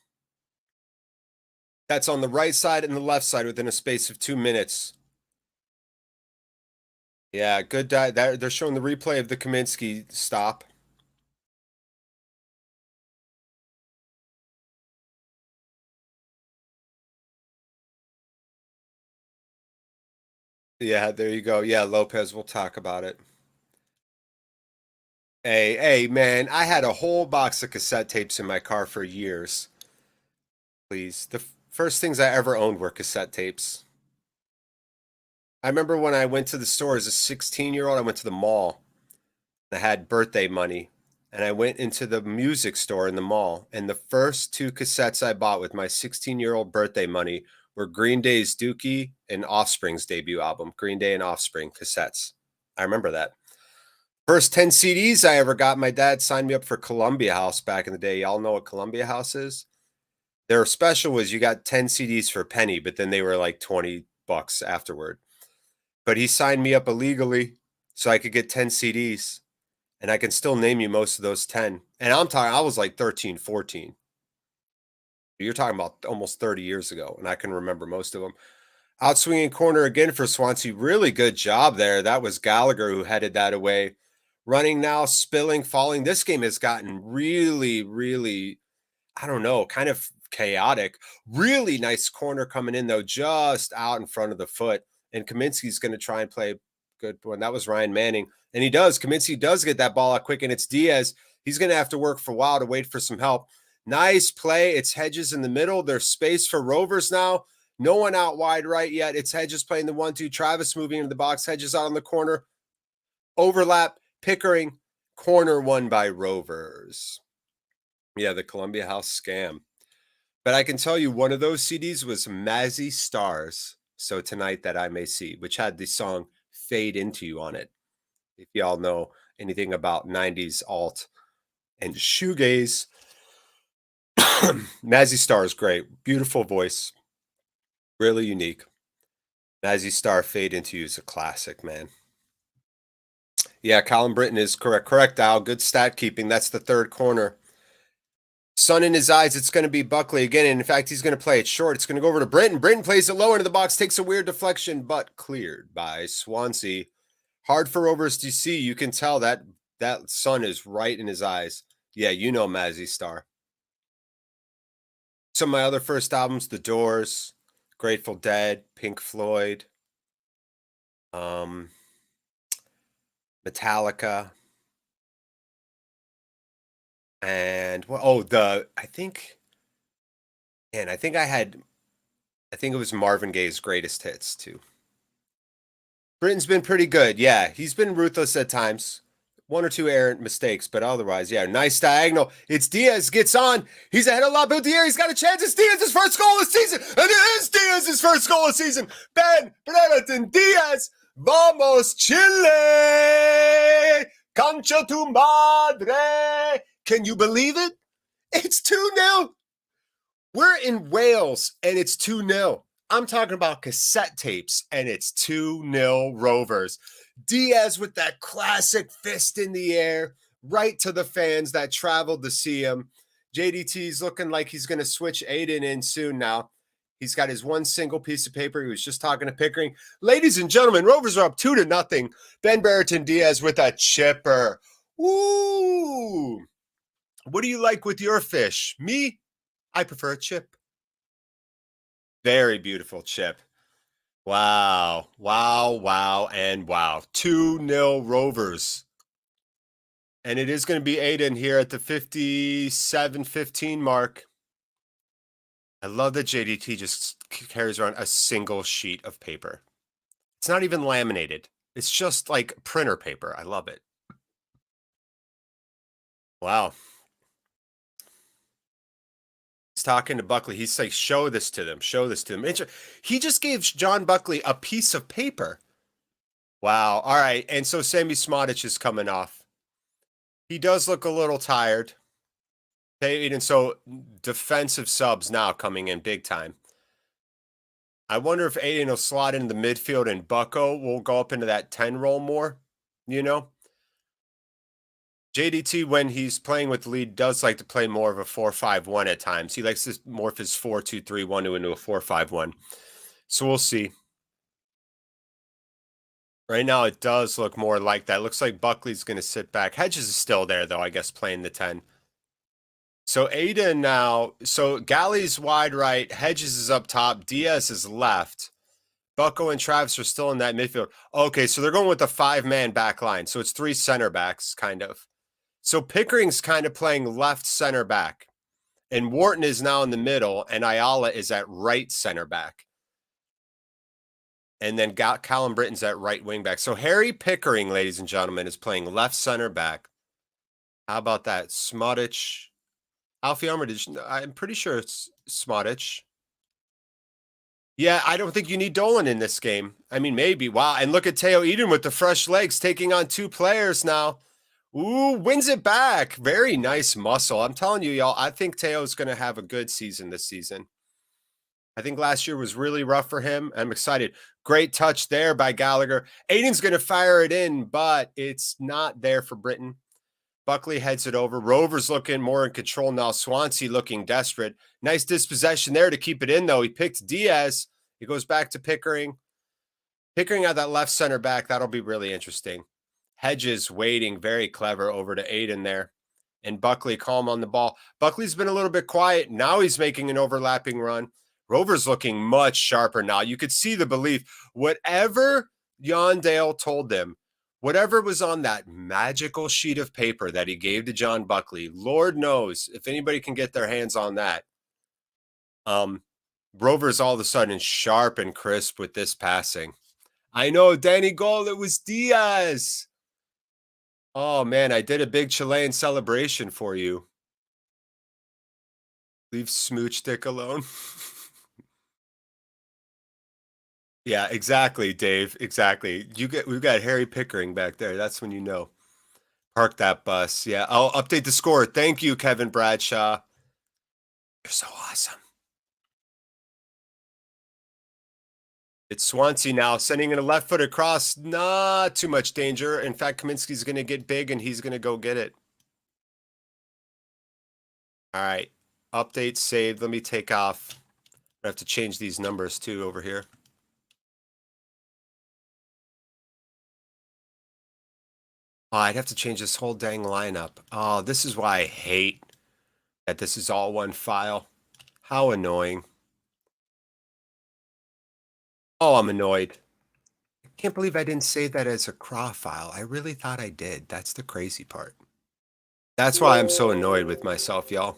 That's on the right side and the left side within a space of 2 minutes. Yeah, good. They're showing the replay of the Kaminsky stop. Yeah, there you go. Yeah, Lopez, we'll talk about it. Hey, man, I had a whole box of cassette tapes in my car for years. Please. The first things I ever owned were cassette tapes. I remember when I went to the store as a 16-year-old, I went to the mall. I had birthday money, and I went into the music store in the mall, and the first 2 cassettes I bought with my 16-year-old birthday money were Green Day's Dookie and Offspring's debut album, Green Day and Offspring cassettes. I remember that. First 10 CDs I ever got, my dad signed me up for Columbia House back in the day. Y'all know what Columbia House is? Their special was you got 10 CDs for a penny, but then they were like $20 afterward. But he signed me up illegally so I could get 10 CDs. And I can still name you most of those 10. And I'm talking, I was like 13, 14. You're talking about almost 30 years ago, and I can remember most of them. Outswinging corner again for Swansea. Really good job there. That was Gallagher who headed that away. Running now, spilling, falling. This game has gotten really, really, I don't know, kind of chaotic. Really nice corner coming in, though, just out in front of the foot. And Kaminsky's going to try and play good one. That was Ryan Manning. And he does. Kaminsky does get that ball out quick, and it's Diaz. He's going to have to work for a while to wait for some help. Nice play. It's Hedges in the middle. There's space for Rovers now. No one out wide right yet. It's Hedges playing the 1-2. Travis moving into the box. Hedges out on the corner. Overlap. Pickering. Corner won by Rovers. Yeah, the Columbia House scam. But I can tell you one of those CDs was Mazzy Stars. So Tonight That I May See, which had the song Fade Into You on it. If y'all know anything about 90s alt and shoegaze. Mazzy Star is great. Beautiful voice. Really unique. Mazzy Star Fade Into You is a classic, man. Yeah, Colin Britton is correct. Correct, Al. Good stat keeping. That's the third corner. Sun in his eyes. It's going to be Buckley again. And in fact, he's going to play it short. It's going to go over to Britton. Britton plays it low into the box, takes a weird deflection, but cleared by Swansea. Hard for Rovers to see. You can tell that sun is right in his eyes. Yeah, you know Mazzy Star. Some of my other first albums, The Doors, Grateful Dead, Pink Floyd, Metallica, and I think it was Marvin Gaye's Greatest Hits too. Britton's been pretty good. Yeah, he's been ruthless at times. One or two errant mistakes, but otherwise, yeah, nice diagonal. It's Diaz, gets on. He's ahead of Laboudier. He's got a chance. It's Diaz's first goal of the season. And it is Diaz's first goal of the season. Ben Brereton Diaz. Vamos, Chile. Concha tu madre. Can you believe it? It's 2-0. We're in Wales, and it's 2-0. I'm talking about cassette tapes, and it's 2-0 Rovers. Diaz with that classic fist in the air, right to the fans that traveled to see him. JDT's looking like he's going to switch Aiden in soon now. He's got his one single piece of paper. He was just talking to Pickering. Ladies and gentlemen, Rovers are up 2-0. Ben Brereton Diaz with a chipper. Ooh. What do you like with your fish? Me, I prefer a chip. Very beautiful chip. Wow. Wow, wow, and wow. 2-0 Rovers. And it is going to be Aiden here at the 57-15 mark. I love that JDT just carries around a single sheet of paper. It's not even laminated. It's just like printer paper. I love it. Wow. He's talking to Buckley. He's like, show this to them. Show this to them. He just gave John Buckley a piece of paper. Wow. All right. And so Sammy Smodic is coming off. He does look a little tired. And so defensive subs now coming in big time. I wonder if Aiden will slot into the midfield and Bucko will go up into that 10 role more, you know? JDT, when he's playing with the lead, does like to play more of a 4-5-1 at times. He likes to morph his 4-2-3-1 into a 4-5-1. So we'll see. Right now, it does look more like that. It looks like Buckley's going to sit back. Hedges is still there, though, I guess, playing the 10. So Aiden now, so Galley's wide right, Hedges is up top, Diaz is left. Bucko and Travis are still in that midfield. Okay, so they're going with a 5-man back line. So it's 3 center backs, kind of. So Pickering's kind of playing left center back. And Wharton is now in the middle, and Ayala is at right center back. And then Callum Britton's at right wing back. So Harry Pickering, ladies and gentlemen, is playing left center back. How about that? Smodic. Alfie Armitage, I'm pretty sure it's Smodic. Yeah, I don't think you need Dolan in this game. I mean, maybe. Wow. And look at Teo Eden with the fresh legs taking on 2 players now. Ooh, wins it back. Very nice muscle. I'm telling you, y'all, I think Teo's going to have a good season this season. I think last year was really rough for him. I'm excited. Great touch there by Gallagher. Aiden's going to fire it in, but it's not there for Britton. Buckley heads it over. Rovers looking more in control now. Swansea looking desperate. Nice dispossession there to keep it in, though. He picked Diaz. It goes back to Pickering. Pickering at that left center back. That'll be really interesting. Hedges waiting, very clever, over to Aiden there. And Buckley calm on the ball. Buckley's been a little bit quiet. Now he's making an overlapping run. Rovers looking much sharper now. You could see the belief. Whatever Yondale told them, whatever was on that magical sheet of paper that he gave to John Buckley, Lord knows if anybody can get their hands on that. Rovers all of a sudden sharp and crisp with this passing. I know, Danny Goal, it was Diaz. Oh, man, I did a big Chilean celebration for you. Leave Smooch Dick alone. Yeah, exactly, Dave. Exactly. We've got Harry Pickering back there. That's when you know. Park that bus. Yeah, I'll update the score. Thank you, Kevin Bradshaw. You're so awesome. It's Swansea now, sending in a left foot across. Not too much danger. In fact, Kaminsky's going to get big, and he's going to go get it. All right. Update saved. Let me take off. I have to change these numbers, too, over here. Oh, I'd have to change this whole dang lineup. Oh, this is why I hate that this is all one file. How annoying. Oh, I'm annoyed. I can't believe I didn't save that as a craw file. I really thought I did. That's the crazy part. That's why I'm so annoyed with myself, y'all.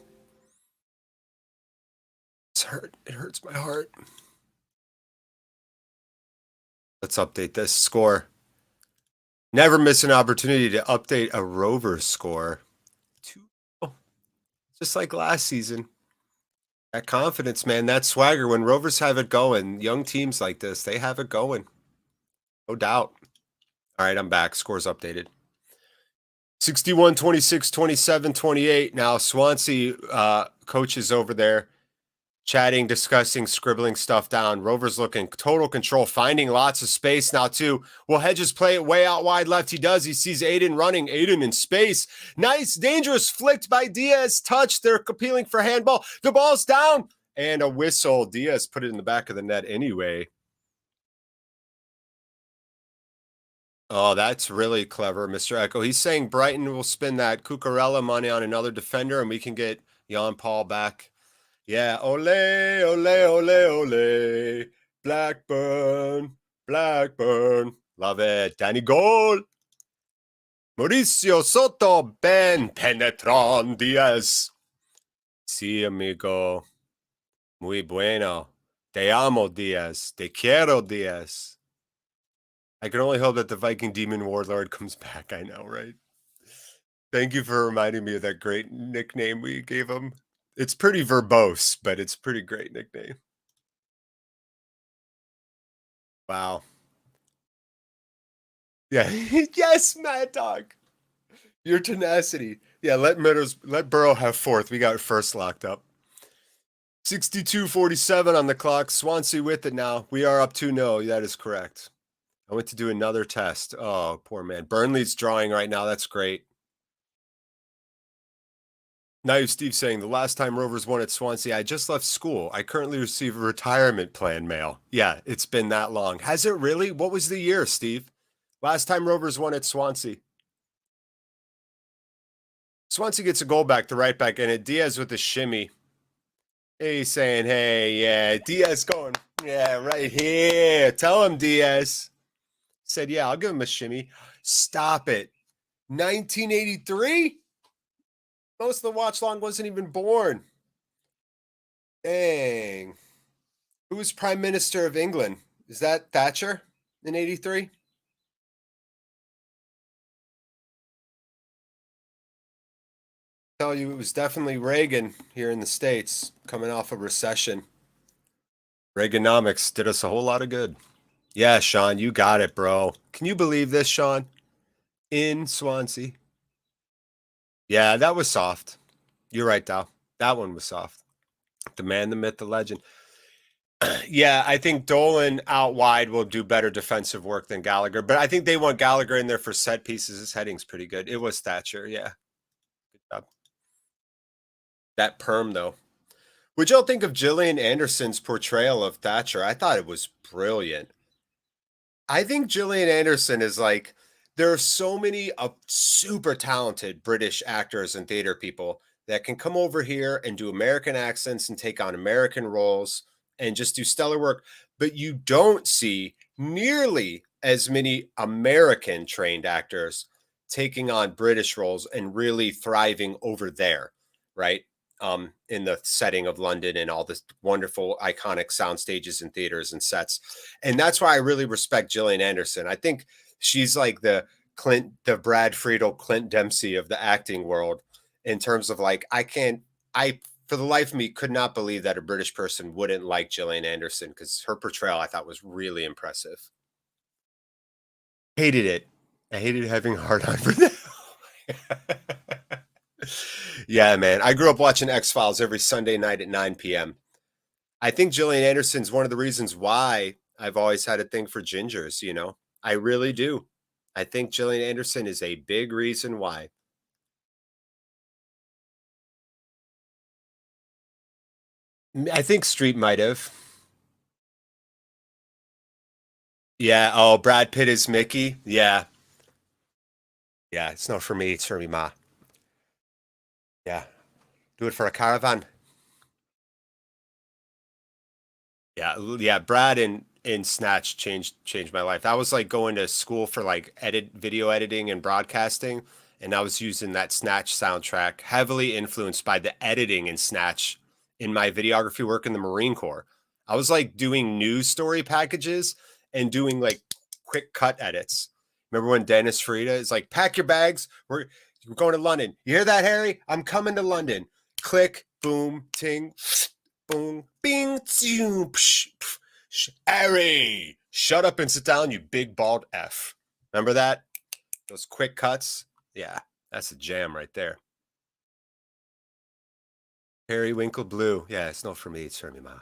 It's hurt. It hurts my heart. Let's update this score. Never miss an opportunity to update a Rovers score. 2-0. Just like last season. That confidence, man, that swagger. When Rovers have it going, young teams like this, they have it going. No doubt. All right, I'm back. Scores updated. 61, 26, 27, 28. Now, Swansea coaches over there chatting, discussing, scribbling stuff down. Rovers looking total control, finding lots of space now, too. Will Hedges play it way out wide left? He does. He sees Aiden running. Aiden in space. Nice, dangerous, flicked by Diaz. Touch. They're appealing for handball. The ball's down. And a whistle. Diaz put it in the back of the net anyway. Oh, that's really clever, Mr. Echo. He's saying Brighton will spend that Cucurella money on another defender, and we can get Jan Paul back. Yeah, ole, ole, ole, ole. Blackburn, Blackburn. Love it. Danny Goal. Mauricio Soto, Ben Penetron Diaz. Sí, amigo. Muy bueno. Te amo, Diaz. Te quiero, Diaz. I can only hope that the Viking Demon Warlord comes back. I know, right? Thank you for reminding me of that great nickname we gave him. It's pretty verbose, but it's a pretty great nickname. Wow. Yeah. Yes, Mad Dog. Your tenacity. Yeah, let Burrow have fourth. We got first locked up. 62-47 on the clock. Swansea with it now. We are up 2-0. That is correct. I went to do another test. Oh, poor man. Burnley's drawing right now. That's great. Now Steve saying, the last time Rovers won at Swansea, I just left school. I currently receive a retirement plan mail. Yeah, it's been that long. Has it really? What was the year, Steve? Last time Rovers won at Swansea. Swansea gets a goal back, the right back in it. Diaz with a shimmy. He's saying, hey, yeah, Diaz going, yeah, right here. Tell him, Diaz. Said, yeah, I'll give him a shimmy. Stop it. 1983? Most of the watch-long wasn't even born. Dang. Who was Prime Minister of England? Is that Thatcher in 83? Tell you, it was definitely Reagan here in the States, coming off a recession. Reaganomics did us a whole lot of good. Yeah, Sean, you got it, bro. Can you believe this, Sean? In Swansea. Yeah, that was soft. You're right, Dow. That one was soft. The man, the myth, the legend. Yeah, I think Dolan out wide will do better defensive work than Gallagher, but I think they want Gallagher in there for set pieces. His heading's pretty good. It was Thatcher, yeah. Good job. That perm, though. What'd y'all think of Gillian Anderson's portrayal of Thatcher? I thought it was brilliant. I think Gillian Anderson is like there are so many super talented British actors and theater people that can come over here and do American accents and take on American roles and just do stellar work. But you don't see nearly as many American trained actors taking on British roles and really thriving over there, right? In the setting of London and all this wonderful, iconic sound stages and theaters and sets. And that's why I really respect Gillian Anderson. I think she's like the Brad Friedel, Clint Dempsey of the acting world in terms of like, I for the life of me could not believe that a British person wouldn't like Gillian Anderson because her portrayal I thought was really impressive. Hated it. I hated having a hard on for that. Yeah, man. I grew up watching X-Files every Sunday night at 9 p.m. I think Gillian Anderson's one of the reasons why I've always had a thing for gingers, you know? I really do. I think Gillian Anderson is a big reason why. I think Street might have. Yeah. Oh, Brad Pitt is Mickey. Yeah. Yeah. It's not for me. It's for me, ma. Yeah. Do it for a caravan. Yeah. Yeah. Brad in Snatch changed my life. That was like going to school for like video editing and broadcasting. And I was using that Snatch soundtrack, heavily influenced by the editing in Snatch in my videography work in the Marine Corps. I was like doing news story packages and doing like quick cut edits. Remember when Dennis Frieda is like, pack your bags, we're going to London. You hear that, Harry? I'm coming to London. Click, boom, ting, boom, bing, zoom, psh, psh, Harry, shut up and sit down, you big bald F. Remember that? Those quick cuts? Yeah, that's a jam right there. Harry Winkle Blue. Yeah, it's not for me, it's for me, ma.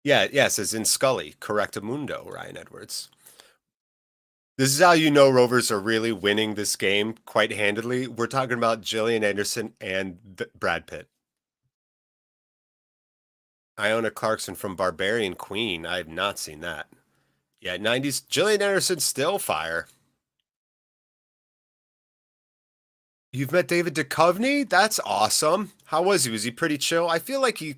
Yeah, yes, as in Scully. Correctamundo, Ryan Edwards. This is how you know Rovers are really winning this game quite handedly. We're talking about Gillian Anderson and Brad Pitt. Iona Clarkson from Barbarian Queen. I have not seen that. Yeah, 90s. Gillian Anderson still fire. You've met David Duchovny? That's awesome. How was he? Was he pretty chill? I feel like he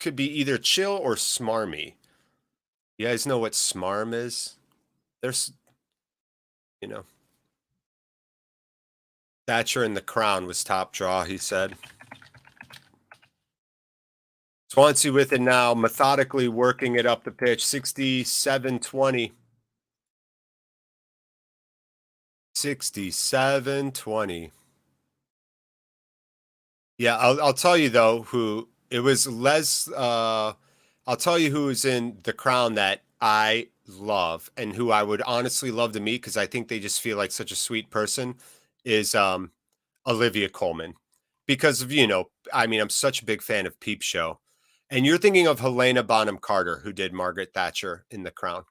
could be either chill or smarmy. You guys know what smarm is? There's, you know. Thatcher in The Crown was top draw, he said. Swansea with it now, methodically working it up the pitch. 67-20. 67-20. Yeah, I'll tell you though who it was. I'll tell you who is in The Crown that I love and who I would honestly love to meet because I think they just feel like such a sweet person is Olivia Colman. Because of, I mean, I'm such a big fan of Peep Show. And you're thinking of Helena Bonham Carter, who did Margaret Thatcher in The Crown.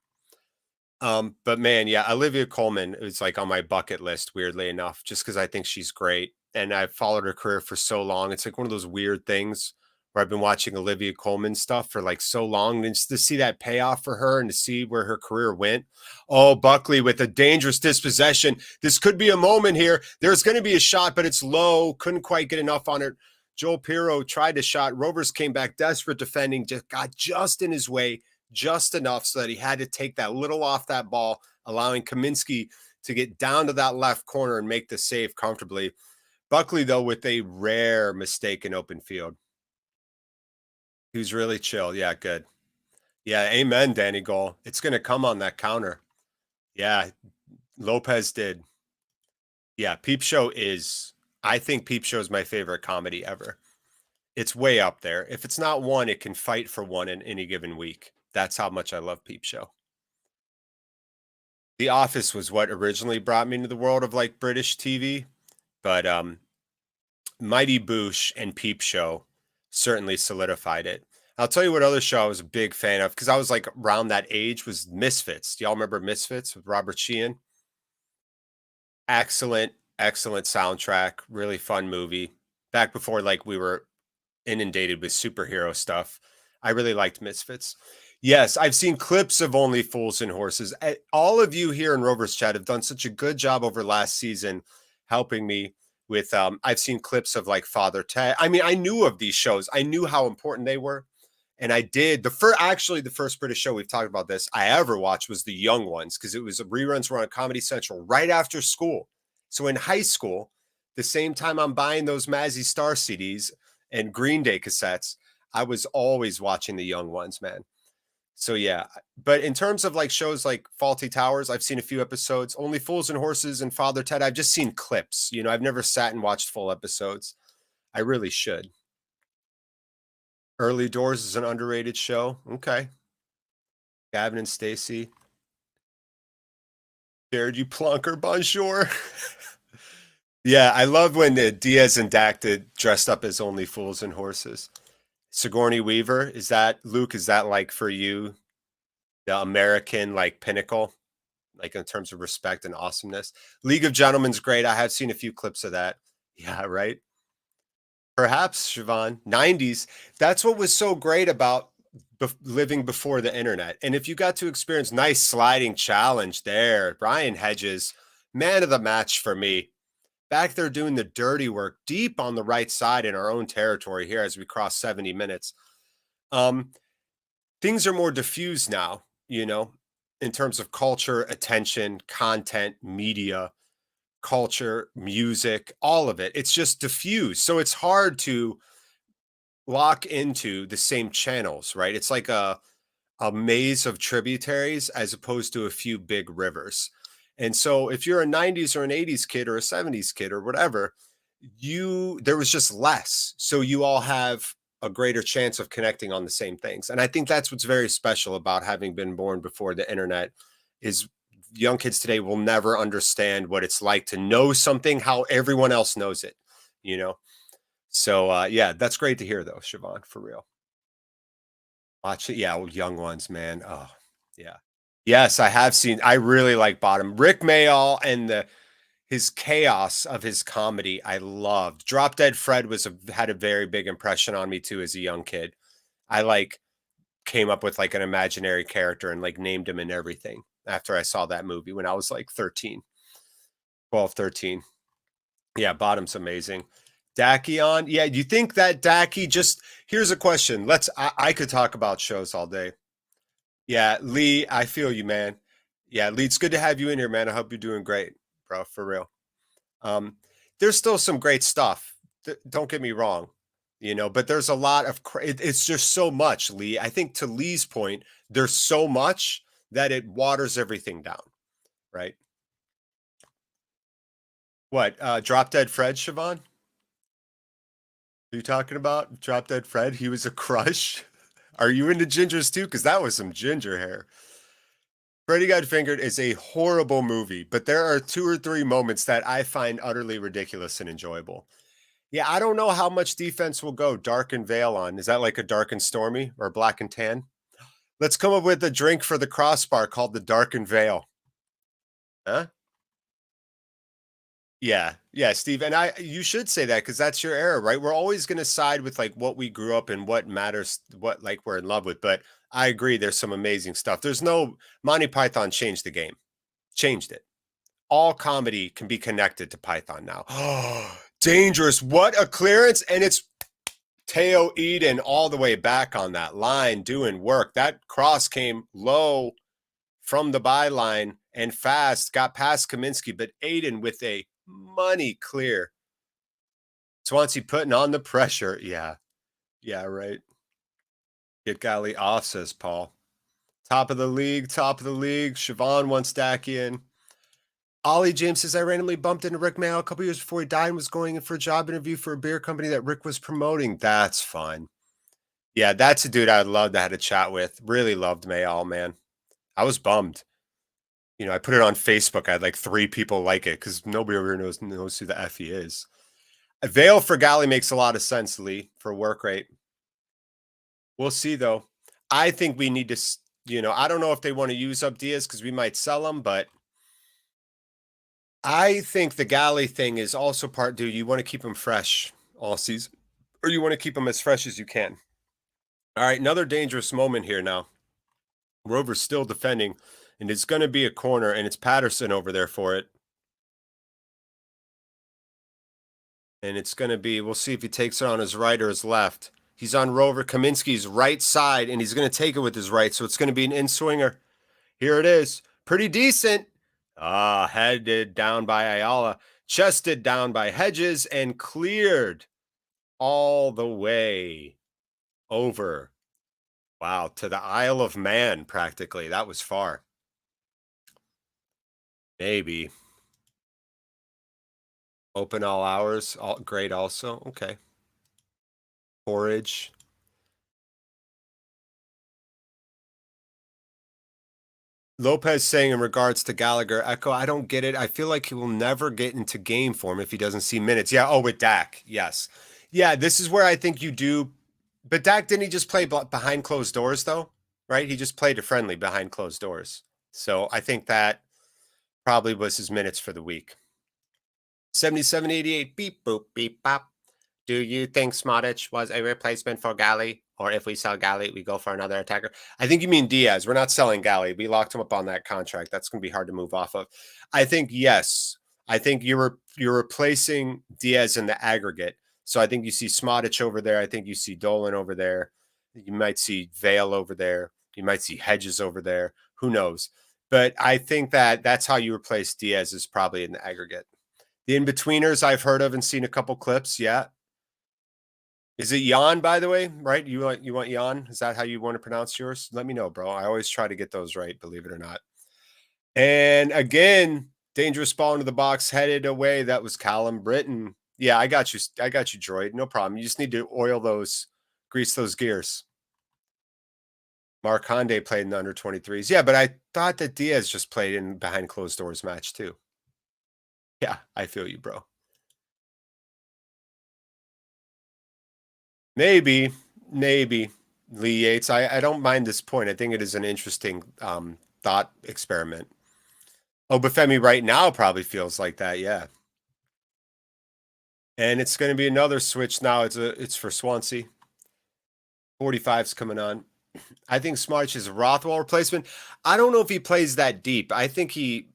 But man, yeah, Olivia Colman is like on my bucket list, weirdly enough, just because I think she's great. And I've followed her career for so long. It's like one of those weird things where I've been watching Olivia Colman stuff for like so long. And just to see that payoff for her and to see where her career went. Oh, Buckley with a dangerous dispossession. This could be a moment here. There's going to be a shot, but it's low. Couldn't quite get enough on it. Joel Pirro tried a shot. Rovers came back desperate defending, just got just in his way, just enough so that he had to take that little off that ball, allowing Kaminsky to get down to that left corner and make the save comfortably. Buckley, though, with a rare mistake in open field. He was really chill. Yeah, good. Yeah, amen, Danny Goal. It's going to come on that counter. Yeah, Lopez did. Yeah, Peep Show I think Peep Show is my favorite comedy ever. It's way up there. If it's not one, it can fight for one in any given week. That's how much I love Peep Show. The Office was what originally brought me into the world of like British TV, but Mighty Boosh and Peep Show certainly solidified it. I'll tell you what other show I was a big fan of because I was like around that age was Misfits. Do y'all remember Misfits with Robert Sheehan? Excellent soundtrack, really fun movie. Back before like we were inundated with superhero stuff. I really liked Misfits. Yes, I've seen clips of Only Fools and Horses. All of you here in Rovers Chat have done such a good job over last season helping me with I've seen clips of like Father Ted. I mean, I knew of these shows. I knew how important they were. And I did the first British show we've talked about this I ever watched was The Young Ones because it was reruns were on Comedy Central right after school. So in high school, the same time I'm buying those Mazzy Star CDs and Green Day cassettes, I was always watching The Young Ones, man. So yeah, but in terms of like shows like Faulty Towers, I've seen a few episodes. Only Fools and Horses and Father Ted, I've just seen clips. You know, I've never sat and watched full episodes. I really should. Early Doors is an underrated show. Okay. Gavin and Stacey. Jared, you plunker, bonjour. Yeah, I love when Diaz and Dak did dressed up as Only Fools and Horses. Sigourney Weaver, is that Luke? Is that like for you the American like pinnacle, like in terms of respect and awesomeness? League of Gentlemen's great. I have seen a few clips of that. Yeah, right. Perhaps Siobhan, 90s. That's what was so great about living before the internet. And if you got to experience nice sliding challenge there, Brian Hedges, man of the match for me. Back there doing the dirty work deep on the right side in our own territory here as we cross 70 minutes. Things are more diffused now, you know, in terms of culture, attention, content, media, culture, music, all of it. It's just diffused. So it's hard to lock into the same channels, right? It's like a maze of tributaries as opposed to a few big rivers. And so if you're a 90s or an 80s kid or a 70s kid or whatever, there was just less. So you all have a greater chance of connecting on the same things. And I think that's what's very special about having been born before the internet is young kids today will never understand what it's like to know something, how everyone else knows it, you know? So yeah, that's great to hear though, Siobhan, for real. Watch it. Yeah, Young Ones, man. Oh, yeah. Yes, I have seen. I really like Bottom. Rick Mayall and his chaos of his comedy, I loved. Drop Dead Fred had a very big impression on me too as a young kid. I like came up with like an imaginary character and like named him and everything after I saw that movie when I was like 13, 12, 13. Yeah, Bottom's amazing. Dakion. Yeah, you think that Daki just here's a question. I could talk about shows all day. Yeah, Lee, I feel you, man. Yeah, Lee, it's good to have you in here, man. I hope you're doing great, bro, for real. There's still some great stuff. Don't get me wrong, you know, but there's a lot of it's just so much, Lee. I think to Lee's point, there's so much that it waters everything down, right? What? Drop Dead Fred, Siobhan? Are you talking about Drop Dead Fred? He was a crush. Are you into gingers too? Because that was some ginger hair. Freddy Got Fingered is a horrible movie, but there are 2 or 3 moments that I find utterly ridiculous and enjoyable. Yeah, I don't know how much defense will go Dark and Veil on. Is that like a Dark and Stormy or Black and Tan? Let's come up with a drink for the crossbar called the Dark and Veil. Huh? Yeah, yeah, Steve, and you should say that because that's your era, right? We're always going to side with like what we grew up in, what matters, what like we're in love with. But I agree, there's some amazing stuff. There's no Monty Python changed the game, changed it. All comedy can be connected to Python now. Oh, dangerous! What a clearance, and it's Teo Eden all the way back on that line doing work. That cross came low from the byline and fast, got past Kaminsky, but Aiden with a money clear. Swansea putting on the pressure. Yeah. Yeah, right. Get Galley off, says Paul. Top of the league, top of the league. Siobhan wants Dacky in. Ollie James says, I randomly bumped into Rick Mail a couple years before he died and was going in for a job interview for a beer company that Rick was promoting. That's fun. Yeah, that's a dude I'd love to have a chat with. Really loved Mayall, man. I was bummed. You know, I put it on Facebook. I had like 3 people like it because nobody over here knows who the F he is. A veil for Galley makes a lot of sense, Lee, for work rate. We'll see, though. I think we need to, you know, I don't know if they want to use up Diaz because we might sell him, but I think the Galley thing is also part, dude, you want to keep him fresh all season, or you want to keep him as fresh as you can. All right, another dangerous moment here now. Rovers still defending, and it's going to be a corner, and it's Patterson over there for it. And it's going to be, we'll see if he takes it on his right or his left. He's on Rover Kaminsky's right side, and he's going to take it with his right, so it's going to be an in-swinger. Here it is. Pretty decent. Headed down by Ayala, chested down by Hedges, and cleared all the way over. Wow, to the Isle of Man, practically. That was far. Maybe. Open all hours. Great also. Okay. Porridge. Lopez saying in regards to Gallagher, Echo, I don't get it. I feel like he will never get into game form if he doesn't see minutes. Yeah. Oh, with Dak. Yes. Yeah, this is where I think you do. But Dak, didn't he just play behind closed doors, though? Right? He just played a friendly behind closed doors. So I think that probably was his minutes for the week. 77-88, beep, boop, beep, bop. Do you think Smodic was a replacement for Galley? Or if we sell Galley, we go for another attacker? I think you mean Diaz. We're not selling Galley. We locked him up on that contract. That's going to be hard to move off of. I think, yes. I think you're replacing Diaz in the aggregate. So I think you see Smodic over there. I think you see Dolan over there. You might see Vale over there. You might see Hedges over there. Who knows? But I think that's how you replace Diaz, is probably in the aggregate. The in-betweeners I've heard of and seen a couple clips. Yeah. Is it Jan, by the way? Right? You want Jan? Is that how you want to pronounce yours? Let me know, bro. I always try to get those right, believe it or not. And again, dangerous ball into the box, headed away. That was Callum Britton. Yeah, I got you. I got you, Droid. No problem. You just need to oil those, grease those gears. Mark Honde played in the under 23s. Yeah, but I thought that Diaz just played in behind closed doors match too. Yeah, I feel you, bro. Maybe Lee Yates. I don't mind this point. I think it is an interesting thought experiment. Obafemi right now probably feels like that, yeah. And it's going to be another switch now. It's for Swansea. 45's coming on. I think Smarch is a Rothwell replacement. I don't know if he plays that deep. I think he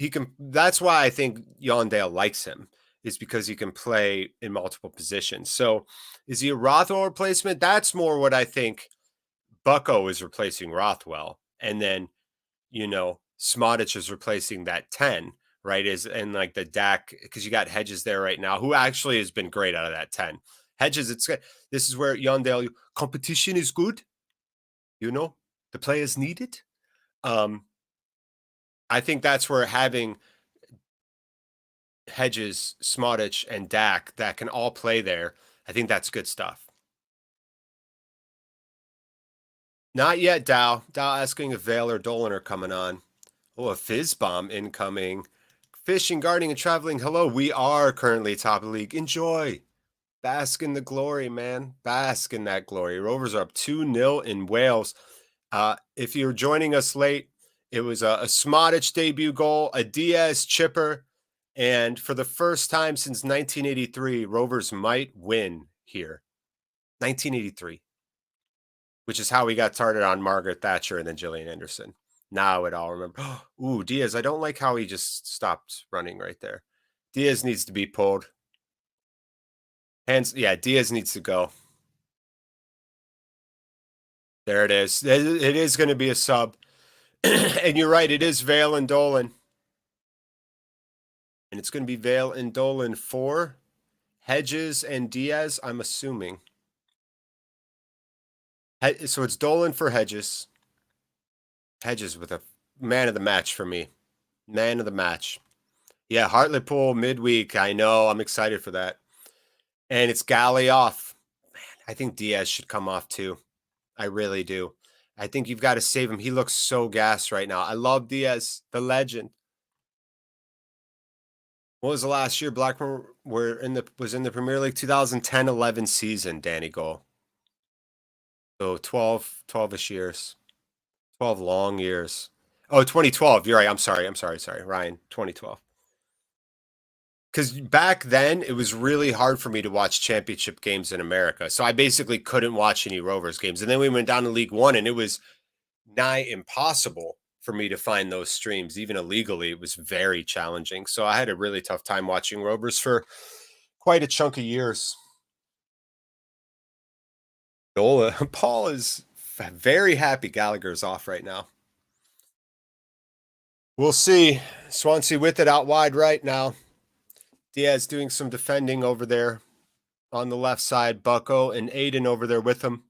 can. That's why I think Yondale likes him, is because he can play in multiple positions. So is he a Rothwell replacement? That's more what I think. Bucko is replacing Rothwell. And then, Smodic is replacing that 10, right? And like the Dak, because you got Hedges there right now, who actually has been great out of that 10. Hedges, this is where Yondale, competition is good. The players need it. I think that's where having Hedges, Smodic, and Dak that can all play there, I think that's good stuff. Not yet, Dow. Dow asking if Vale or Dolan are coming on. Oh, a fizz bomb incoming. Fishing, gardening, and traveling. Hello, we are currently top of the league. Enjoy. Bask in the glory, man. Bask in that glory. Rovers are up 2-0 in Wales. If you're joining us late, it was a Smodic debut goal, a Diaz chipper, and for the first time since 1983, Rovers might win here. 1983, which is how we got started on Margaret Thatcher and then Gillian Anderson. Now it all remember. Ooh, Diaz, I don't like how he just stopped running right there. Diaz needs to be pulled. Diaz needs to go. There it is. It is going to be a sub. And you're right, it is Vale and Dolan. And it's going to be Vale and Dolan for Hedges and Diaz, I'm assuming. So it's Dolan for Hedges. Hedges with a man of the match for me. Man of the match. Yeah, Hartlepool midweek. I know. I'm excited for that. And it's Galley off. Man, I think Diaz should come off too. I really do. I think you've got to save him. He looks so gassed right now. I love Diaz, the legend. What was the last year Blackburn was in the Premier League? 2010-11 season, Danny Goal. So 12-ish years. 12 long years. Oh, 2012. You're right. I'm sorry, Ryan. 2012. Because back then, it was really hard for me to watch championship games in America. So I basically couldn't watch any Rovers games. And then we went down to League One, and it was nigh impossible for me to find those streams. Even illegally, it was very challenging. So I had a really tough time watching Rovers for quite a chunk of years. Paul is very happy Gallagher's off right now. We'll see. Swansea with it out wide right now. Diaz doing some defending over there on the left side. Bucko and Aiden over there with him.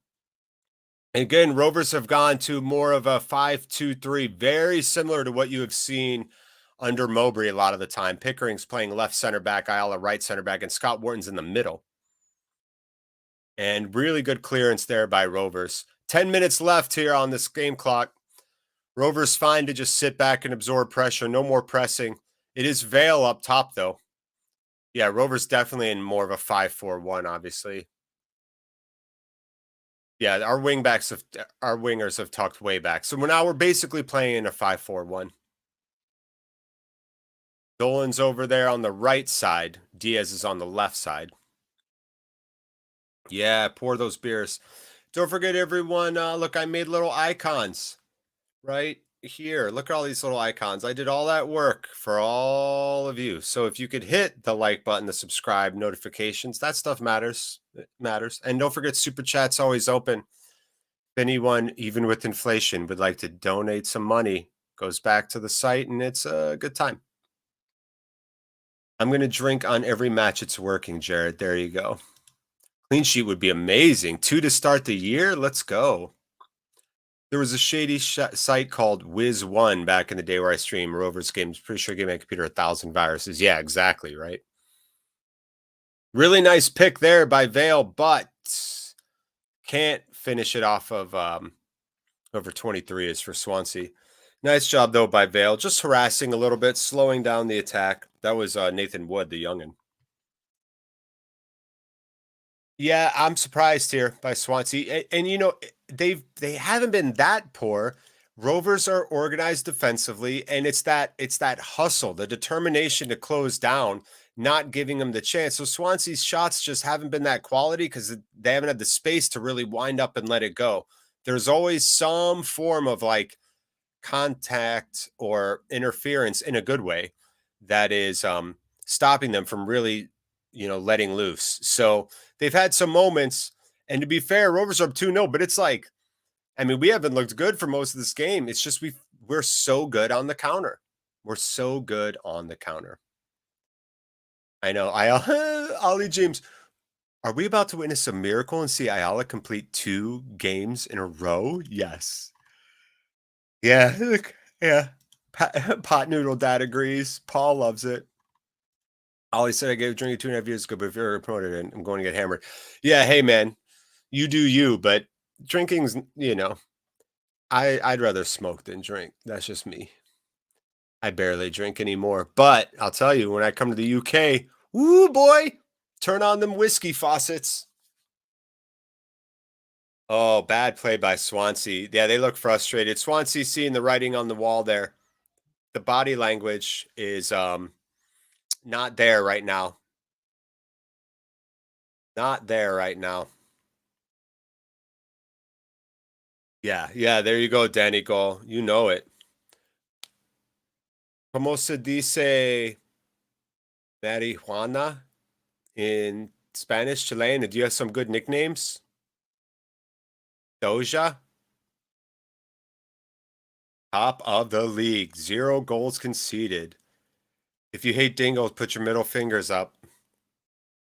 And again, Rovers have gone to more of a 5-2-3, very similar to what you have seen under Mowbray a lot of the time. Pickering's playing left center back, Ayala right center back, and Scott Wharton's in the middle. And really good clearance there by Rovers. 10 minutes left here on this game clock. Rovers fine to just sit back and absorb pressure. No more pressing. It is Vale up top, though. Yeah, Rovers definitely in more of a 5-4-1, obviously. Yeah, our wingers have tucked way back. So we're basically playing in a 5-4-1. Dolan's over there on the right side. Diaz is on the left side. Yeah, pour those beers. Don't forget, everyone, look, I made little icons right here. Look at all these little icons. I did all that work for all of you. So if you could hit the like button, the subscribe, notifications, that stuff matters. It matters. And don't forget, Super Chat's always open. If anyone, even with inflation, would like to donate some money, goes back to the site, and it's a good time. I'm going to drink on every match it's working, Jared. There you go. Clean sheet would be amazing. 2 to start the year. Let's go. There was a shady site called Wiz1 back in the day where I streamed Rovers games. Pretty sure I gave my computer 1,000 viruses. Yeah, exactly, right? Really nice pick there by Vale, but can't finish it off of over 23 is for Swansea. Nice job, though, by Vale. Just harassing a little bit, slowing down the attack. That was Nathan Wood, the youngin'. Yeah, I'm surprised here by Swansea. And you know, they haven't been that poor. Rovers are organized defensively, and it's that hustle, the determination to close down, not giving them the chance. So Swansea's shots just haven't been that quality because they haven't had the space to really wind up and let it go. There's always some form of like contact or interference in a good way that is stopping them from really, letting loose. So they've had some moments, and to be fair, Rovers are up 2-0, but it's like, I mean, we haven't looked good for most of this game. It's just we're so good on the counter. We're so good on the counter. I know. Ollie James, are we about to witness a miracle and see Ayala complete 2 games in a row? Yes. Yeah. Yeah. Pot Noodle Dad agrees. Paul loves it. Ollie said I gave a drink 2.5 years ago, but if you're promoted and I'm going to get hammered. Yeah, hey man, you do you, but drinking's, I'd rather smoke than drink. That's just me. I barely drink anymore. But I'll tell you, when I come to the UK, woo boy, turn on them whiskey faucets. Oh, bad play by Swansea. Yeah, they look frustrated. Swansea seeing the writing on the wall there. The body language is not there right now. Not there right now. Yeah, there you go, Danny Goal. You know it. Como se dice marijuana in Spanish, Chilean? Do you have some good nicknames? Doja? Top of the league. 0 goals conceded. If you hate dingoes, put your middle fingers up.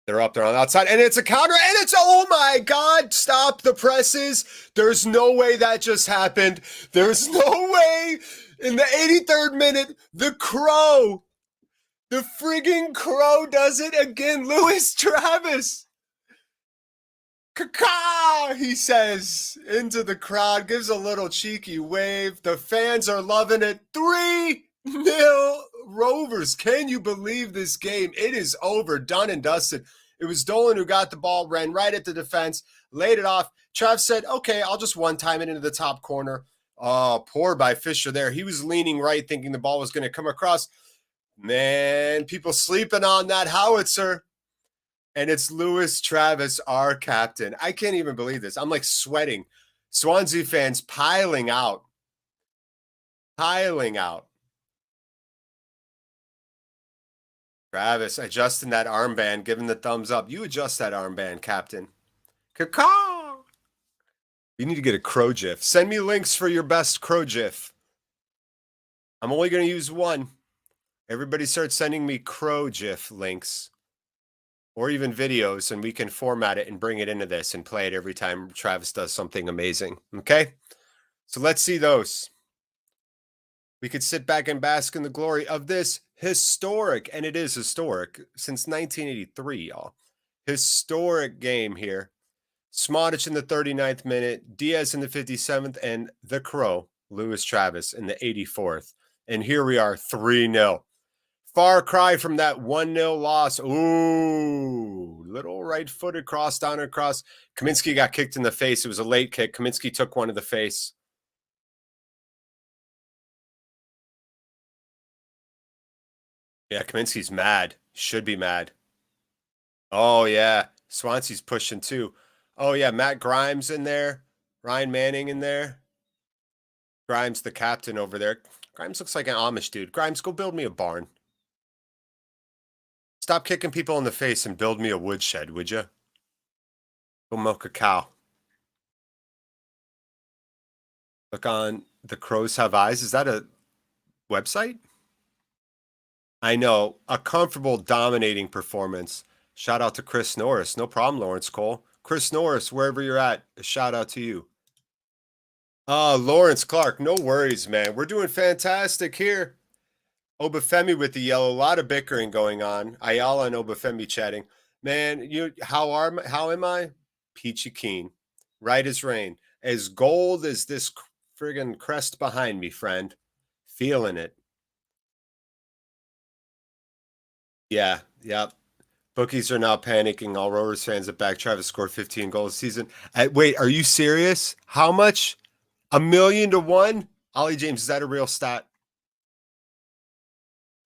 They're up there on the outside, and it's a counter, and it's, oh my God, stop the presses. There's no way that just happened. There's no way. In the 83rd minute, the frigging Crow does it again. Lewis Travis. Caca, he says into the crowd, gives a little cheeky wave. The fans are loving it. 3-0 Rovers. Can you believe this game? It is over, done and dusted. It was Dolan who got the ball, ran right at the defense, laid it off. Trav said, okay, I'll just one-time it into the top corner. Oh, poor by Fisher there. He was leaning right, thinking the ball was going to come across. Man, people sleeping on that howitzer. And it's Lewis Travis, our captain. I can't even believe this. I'm like sweating. Swansea fans piling out piling out. Travis, adjusting that armband, giving the thumbs up. You adjust that armband, Captain. Caw. You need to get a crow gif. Send me links for your best crow gif. I'm only going to use one. Everybody start sending me crow gif links or even videos, and we can format it and bring it into this and play it every time Travis does something amazing. Okay? So let's see those. We could sit back and bask in the glory of this historic, and it is historic, since 1983, y'all. Historic game here. Smodic in the 39th minute, Diaz in the 57th, and the Crow, Lewis Travis, in the 84th. And here we are, 3-0. Far cry from that 1-0 loss. Ooh, little right-footed cross down across. Kaminsky got kicked in the face. It was a late kick. Kaminsky took one to the face. Yeah, Kaminsky's mad. Should be mad. Oh, yeah. Swansea's pushing too. Oh, yeah. Matt Grimes in there. Ryan Manning in there. Grimes, the captain over there. Grimes looks like an Amish dude. Grimes, go build me a barn. Stop kicking people in the face and build me a woodshed, would you? Go milk a cow. Look on The Crows Have Eyes. Is that a website? I know. A comfortable, dominating performance. Shout out to Chris Norris. No problem, Lawrence Cole. Chris Norris, wherever you're at, a shout out to you. Lawrence Clark, no worries, man. We're doing fantastic here. Obafemi with the yellow. A lot of bickering going on. Ayala and Obafemi chatting. Man, how am I? Peachy keen. Right as rain. As gold as this friggin' crest behind me, friend. Feeling it. Yeah, yep. Bookies are now panicking. All Rovers fans at back. Travis scored 15 goals this season. Wait, are you serious? How much? 1,000,000 to 1? Ollie James, is that a real stat?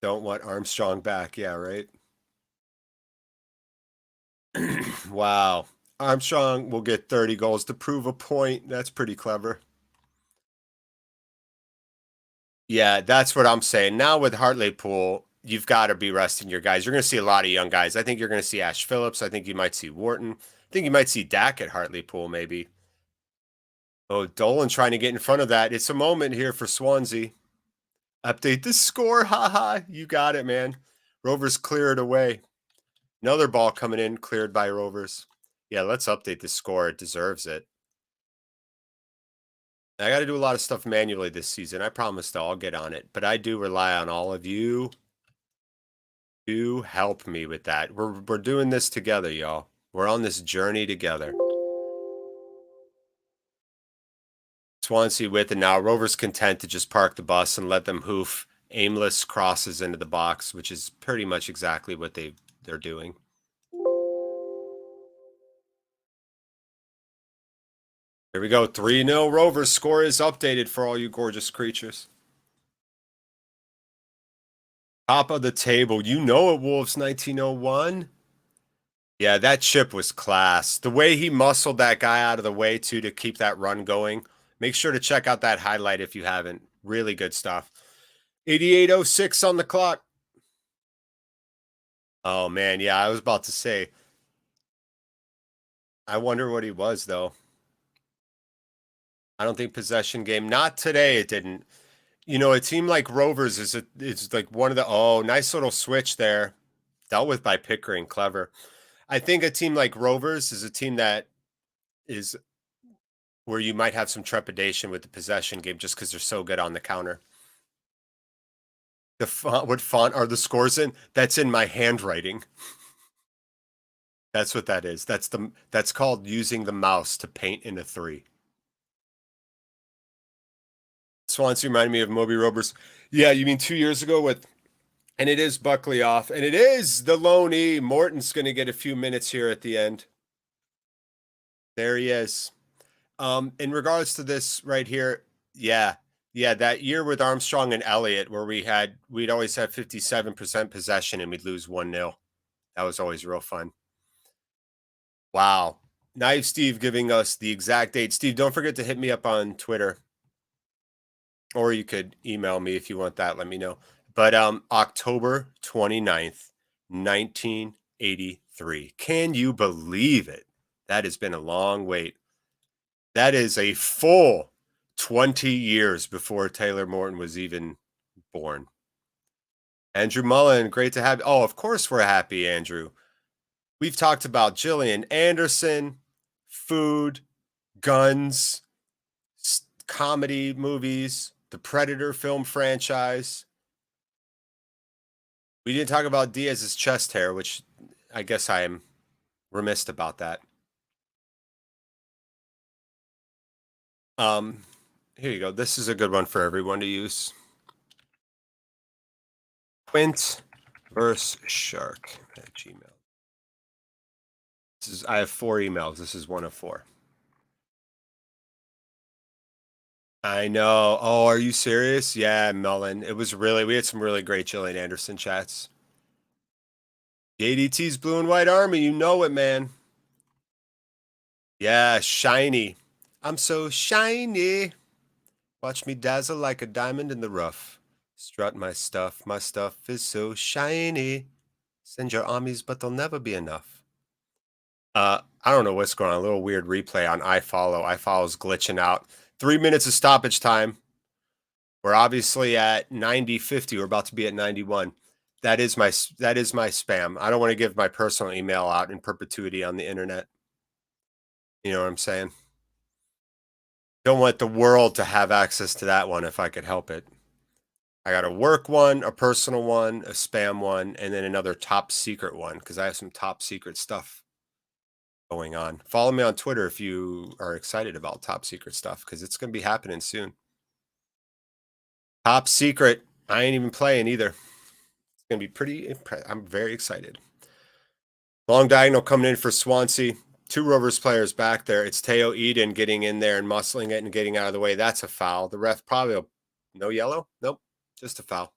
Don't want Armstrong back. Yeah, right. Wow. Armstrong will get 30 goals to prove a point. That's pretty clever. Yeah, that's what I'm saying. Now with Hartlepool, you've got to be resting your guys. You're going to see a lot of young guys. I think you're going to see Ash Phillips. I think you might see Wharton. I think you might see Dak at Hartlepool, maybe. Oh, Dolan trying to get in front of that. It's a moment here for Swansea. Update the score. Haha. You got it, man. Rovers clear it away. Another ball coming in, cleared by Rovers. Yeah, let's update the score. It deserves it. I got to do a lot of stuff manually this season. I promise, though, I'll get on it. But I do rely on all of you to help me with that. We're doing this together, y'all. We're on this journey together. Swansea with it now. Rovers content to just park the bus and let them hoof aimless crosses into the box, which is pretty much exactly what they're doing. Here we go. 3-0 Rovers. Score is updated for all you gorgeous creatures. Top of the table. You know it, Wolves 1901. Yeah, that chip was class. The way he muscled that guy out of the way, too, to keep that run going. Make sure to check out that highlight if you haven't. Really good stuff. 88:06 on the clock. Oh, man. Yeah, I was about to say. I wonder what he was, though. I don't think possession game. Not today, it didn't. You know, a team like Rovers is like one of the... Oh, nice little switch there. Dealt with by Pickering. Clever. I think a team like Rovers is a team that is where you might have some trepidation with the possession game just because they're so good on the counter. The font, what font are the scores in? That's in my handwriting. That's what that is. That's called using the mouse to paint in a 3. Swansea reminded me of Moby Rovers. Yeah, you mean 2 years ago with, and it is Buckley off, and it is the lone E. Morton's going to get a few minutes here at the end. There he is. In regards to this right here, yeah, that year with Armstrong and Elliott where we'd always have 57% possession and we'd lose 1-0. That was always real fun. Wow. Knife Steve giving us the exact date. Steve, don't forget to hit me up on Twitter. or you could email me if you want that. Let me know. But October 29th, 1983. Can you believe it? That has been a long wait. That is a full 20 years before Taylor Morton was even born. Andrew Mullen, great to have you. Oh, of course we're happy, Andrew. We've talked about Gillian Anderson, food, guns, comedy movies, the Predator film franchise. We didn't talk about Diaz's chest hair, which I guess I am remiss about that. Here you go. This is a good one for everyone to use. Quint versus Shark at Gmail. I have 4 emails. This is one of 4. I know. Oh, are you serious? Yeah, Melon. It was we had some really great Gillian Anderson chats. ADT's Blue and White Army. You know it, man. Yeah, shiny. I'm so shiny. Watch me dazzle like a diamond in the rough. Strut my stuff is so shiny. Send your armies, but they'll never be enough. I don't know what's going on. A little weird replay on iFollow. iFollow's glitching out. 3 minutes of stoppage time. We're obviously at 90:50. We're about to be at 91. That is my spam. I don't want to give my personal email out in perpetuity on the internet. You know what I'm saying? Don't want the world to have access to that one if I could help it. I got a work one, a personal one, a spam one, and then another top secret one because I have some top secret stuff going on. Follow me on Twitter if you are excited about top secret stuff because it's going to be happening soon. Top secret. I ain't even playing either. It's going to be pretty I'm very excited. Long diagonal coming in for Swansea. 2 Rovers players back there. It's Teo Eden getting in there and muscling it and getting out of the way. That's a foul. The ref probably no yellow. Nope. Just a foul.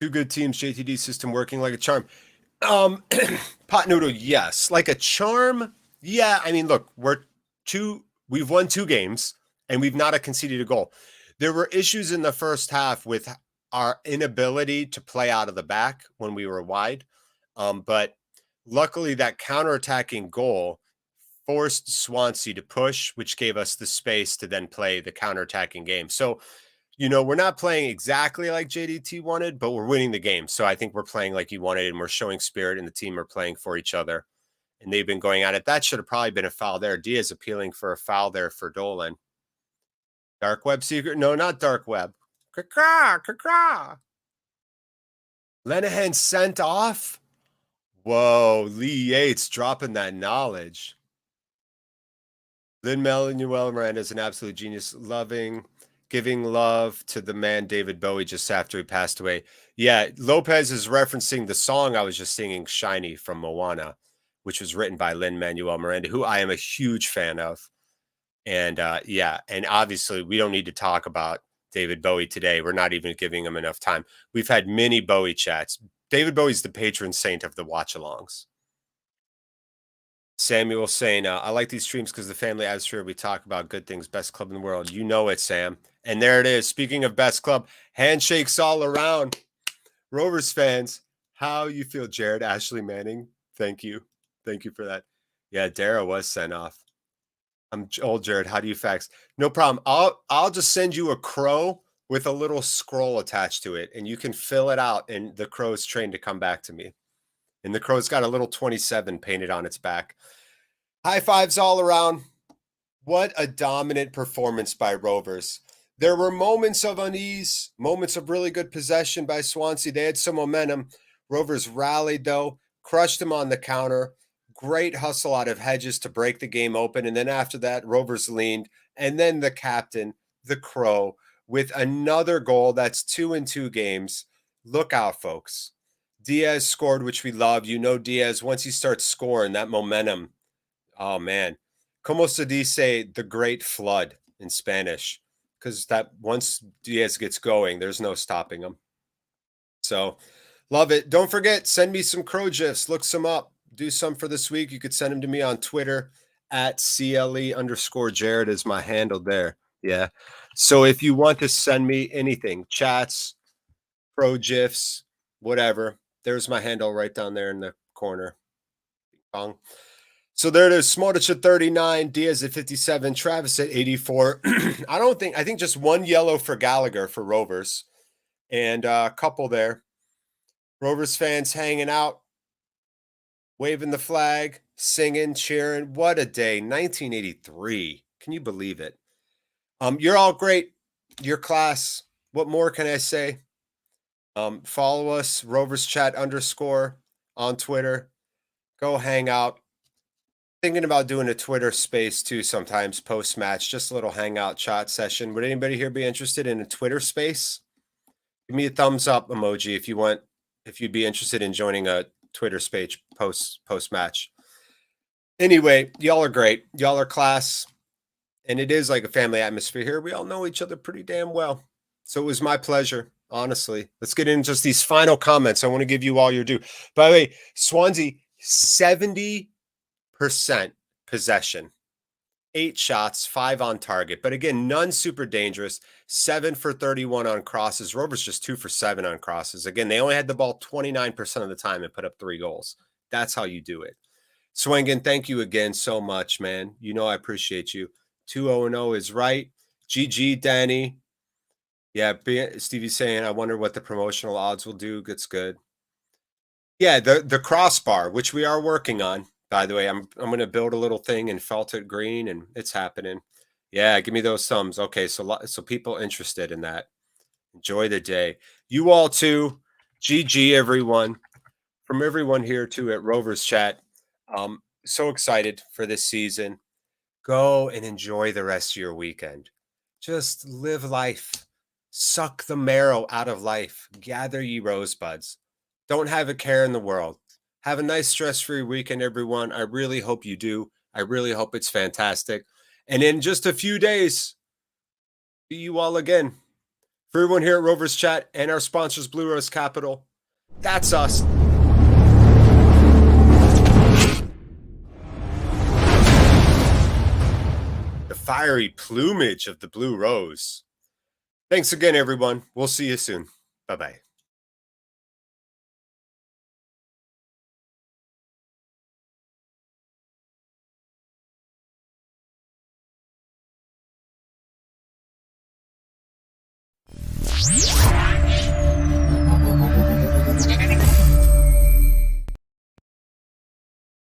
2 good teams. JTD system working like a charm. Pot noodle, yes. Like a charm, yeah. I mean, look, we've won 2 games and we've not conceded a goal. There were issues in the first half with our inability to play out of the back when we were wide. But luckily that counterattacking goal forced Swansea to push, which gave us the space to then play the counterattacking game. So, you know, we're not playing exactly like JDT wanted, but we're winning the game. So I think we're playing like he wanted, and we're showing spirit, and the team are playing for each other. And they've been going at it. That should have probably been a foul there. Diaz appealing for a foul there for Dolan. Dark web secret? No, not dark web. Caw. Lenehan sent off? Whoa, Lee Yates dropping that knowledge. Lin-Manuel Miranda is an absolute genius. Giving love to the man David Bowie just after he passed away. Yeah, Lopez is referencing the song I was just singing, Shiny from Moana, which was written by Lin-Manuel Miranda, who I am a huge fan of. And yeah, and obviously we don't need to talk about David Bowie today. We're not even giving him enough time. We've had many Bowie chats. David Bowie's the patron saint of the watch-alongs. Samuel saying, I like these streams because the family atmosphere, we talk about good things, best club in the world. You know it, Sam. And there it is. Speaking of best club, handshakes all around. Rovers fans, how you feel, Jared Ashley Manning? Thank you. Thank you for that. Yeah, Dara was sent off. I'm old, Jared. How do you fax? No problem. I'll just send you a crow with a little scroll attached to it, and you can fill it out, and the crow's trained to come back to me. And the crow's got a little 27 painted on its back. High fives all around. What a dominant performance by Rovers. There were moments of unease, moments of really good possession by Swansea. They had some momentum. Rovers rallied, though, crushed them on the counter. Great hustle out of Hedges to break the game open. And then after that, Rovers leaned. And then the captain, the Crow, with another goal. That's 2 in 2 games. Look out, folks. Diaz scored, which we love. You know Diaz, once he starts scoring, that momentum. Oh, man. Como se dice the great flood in Spanish? Because that once Diaz gets going, there's no stopping him. So, love it. Don't forget, send me some crow gifs. Look some up. Do some for this week. You could send them to me on Twitter at CLE_Jared is my handle there. Yeah. So if you want to send me anything, chats, pro gifs, whatever, there's my handle right down there in the corner. So there it is. Smartich at 39, Diaz at 57, Travis at 84. I think just one yellow for Gallagher for Rovers and a couple there. Rovers fans hanging out, waving the flag, singing, cheering. What a day. 1983. Can you believe it? You're all great. Your class. What more can I say? Follow us, Rovers Chat _ on Twitter. Go hang out. Thinking about doing a Twitter space too sometimes post-match, just a little hangout chat session. Would anybody here be interested in a Twitter space? Give me a thumbs up emoji if you'd be interested in joining a Twitter space post-match. Anyway, y'all are great. Y'all are class. And it is like a family atmosphere here. We all know each other pretty damn well. So it was my pleasure, honestly. Let's get into just these final comments. I want to give you all your due. By the way, Swansea, 70% possession. 8 shots, 5 on target. But again, none super dangerous. 7 for 31 on crosses. Rovers just 2 for 7 on crosses. Again, they only had the ball 29% of the time and put up 3 goals. That's how you do it. Swingen, thank you again so much, man. You know I appreciate you. 2-0-0 is right. GG, Danny. Yeah, Stevie's saying, I wonder what the promotional odds will do. Gets good. Yeah, the crossbar, which we are working on. By the way, I'm going to build a little thing in felted green, and it's happening. Yeah, give me those thumbs. Okay, so people interested in that. Enjoy the day. You all too. GG, everyone. From everyone here too at Rovers Chat. So excited for this season. Go and enjoy the rest of your weekend. Just live life. Suck the marrow out of life. Gather ye rosebuds. Don't have a care in the world. Have a nice stress-free weekend, everyone. I really hope you do. I really hope it's fantastic. And in just a few days, see you all again. For everyone here at Rovers Chat and our sponsors, Blue Rose Capital, that's us. The fiery plumage of the Blue Rose. Thanks again, everyone. We'll see you soon. Bye-bye.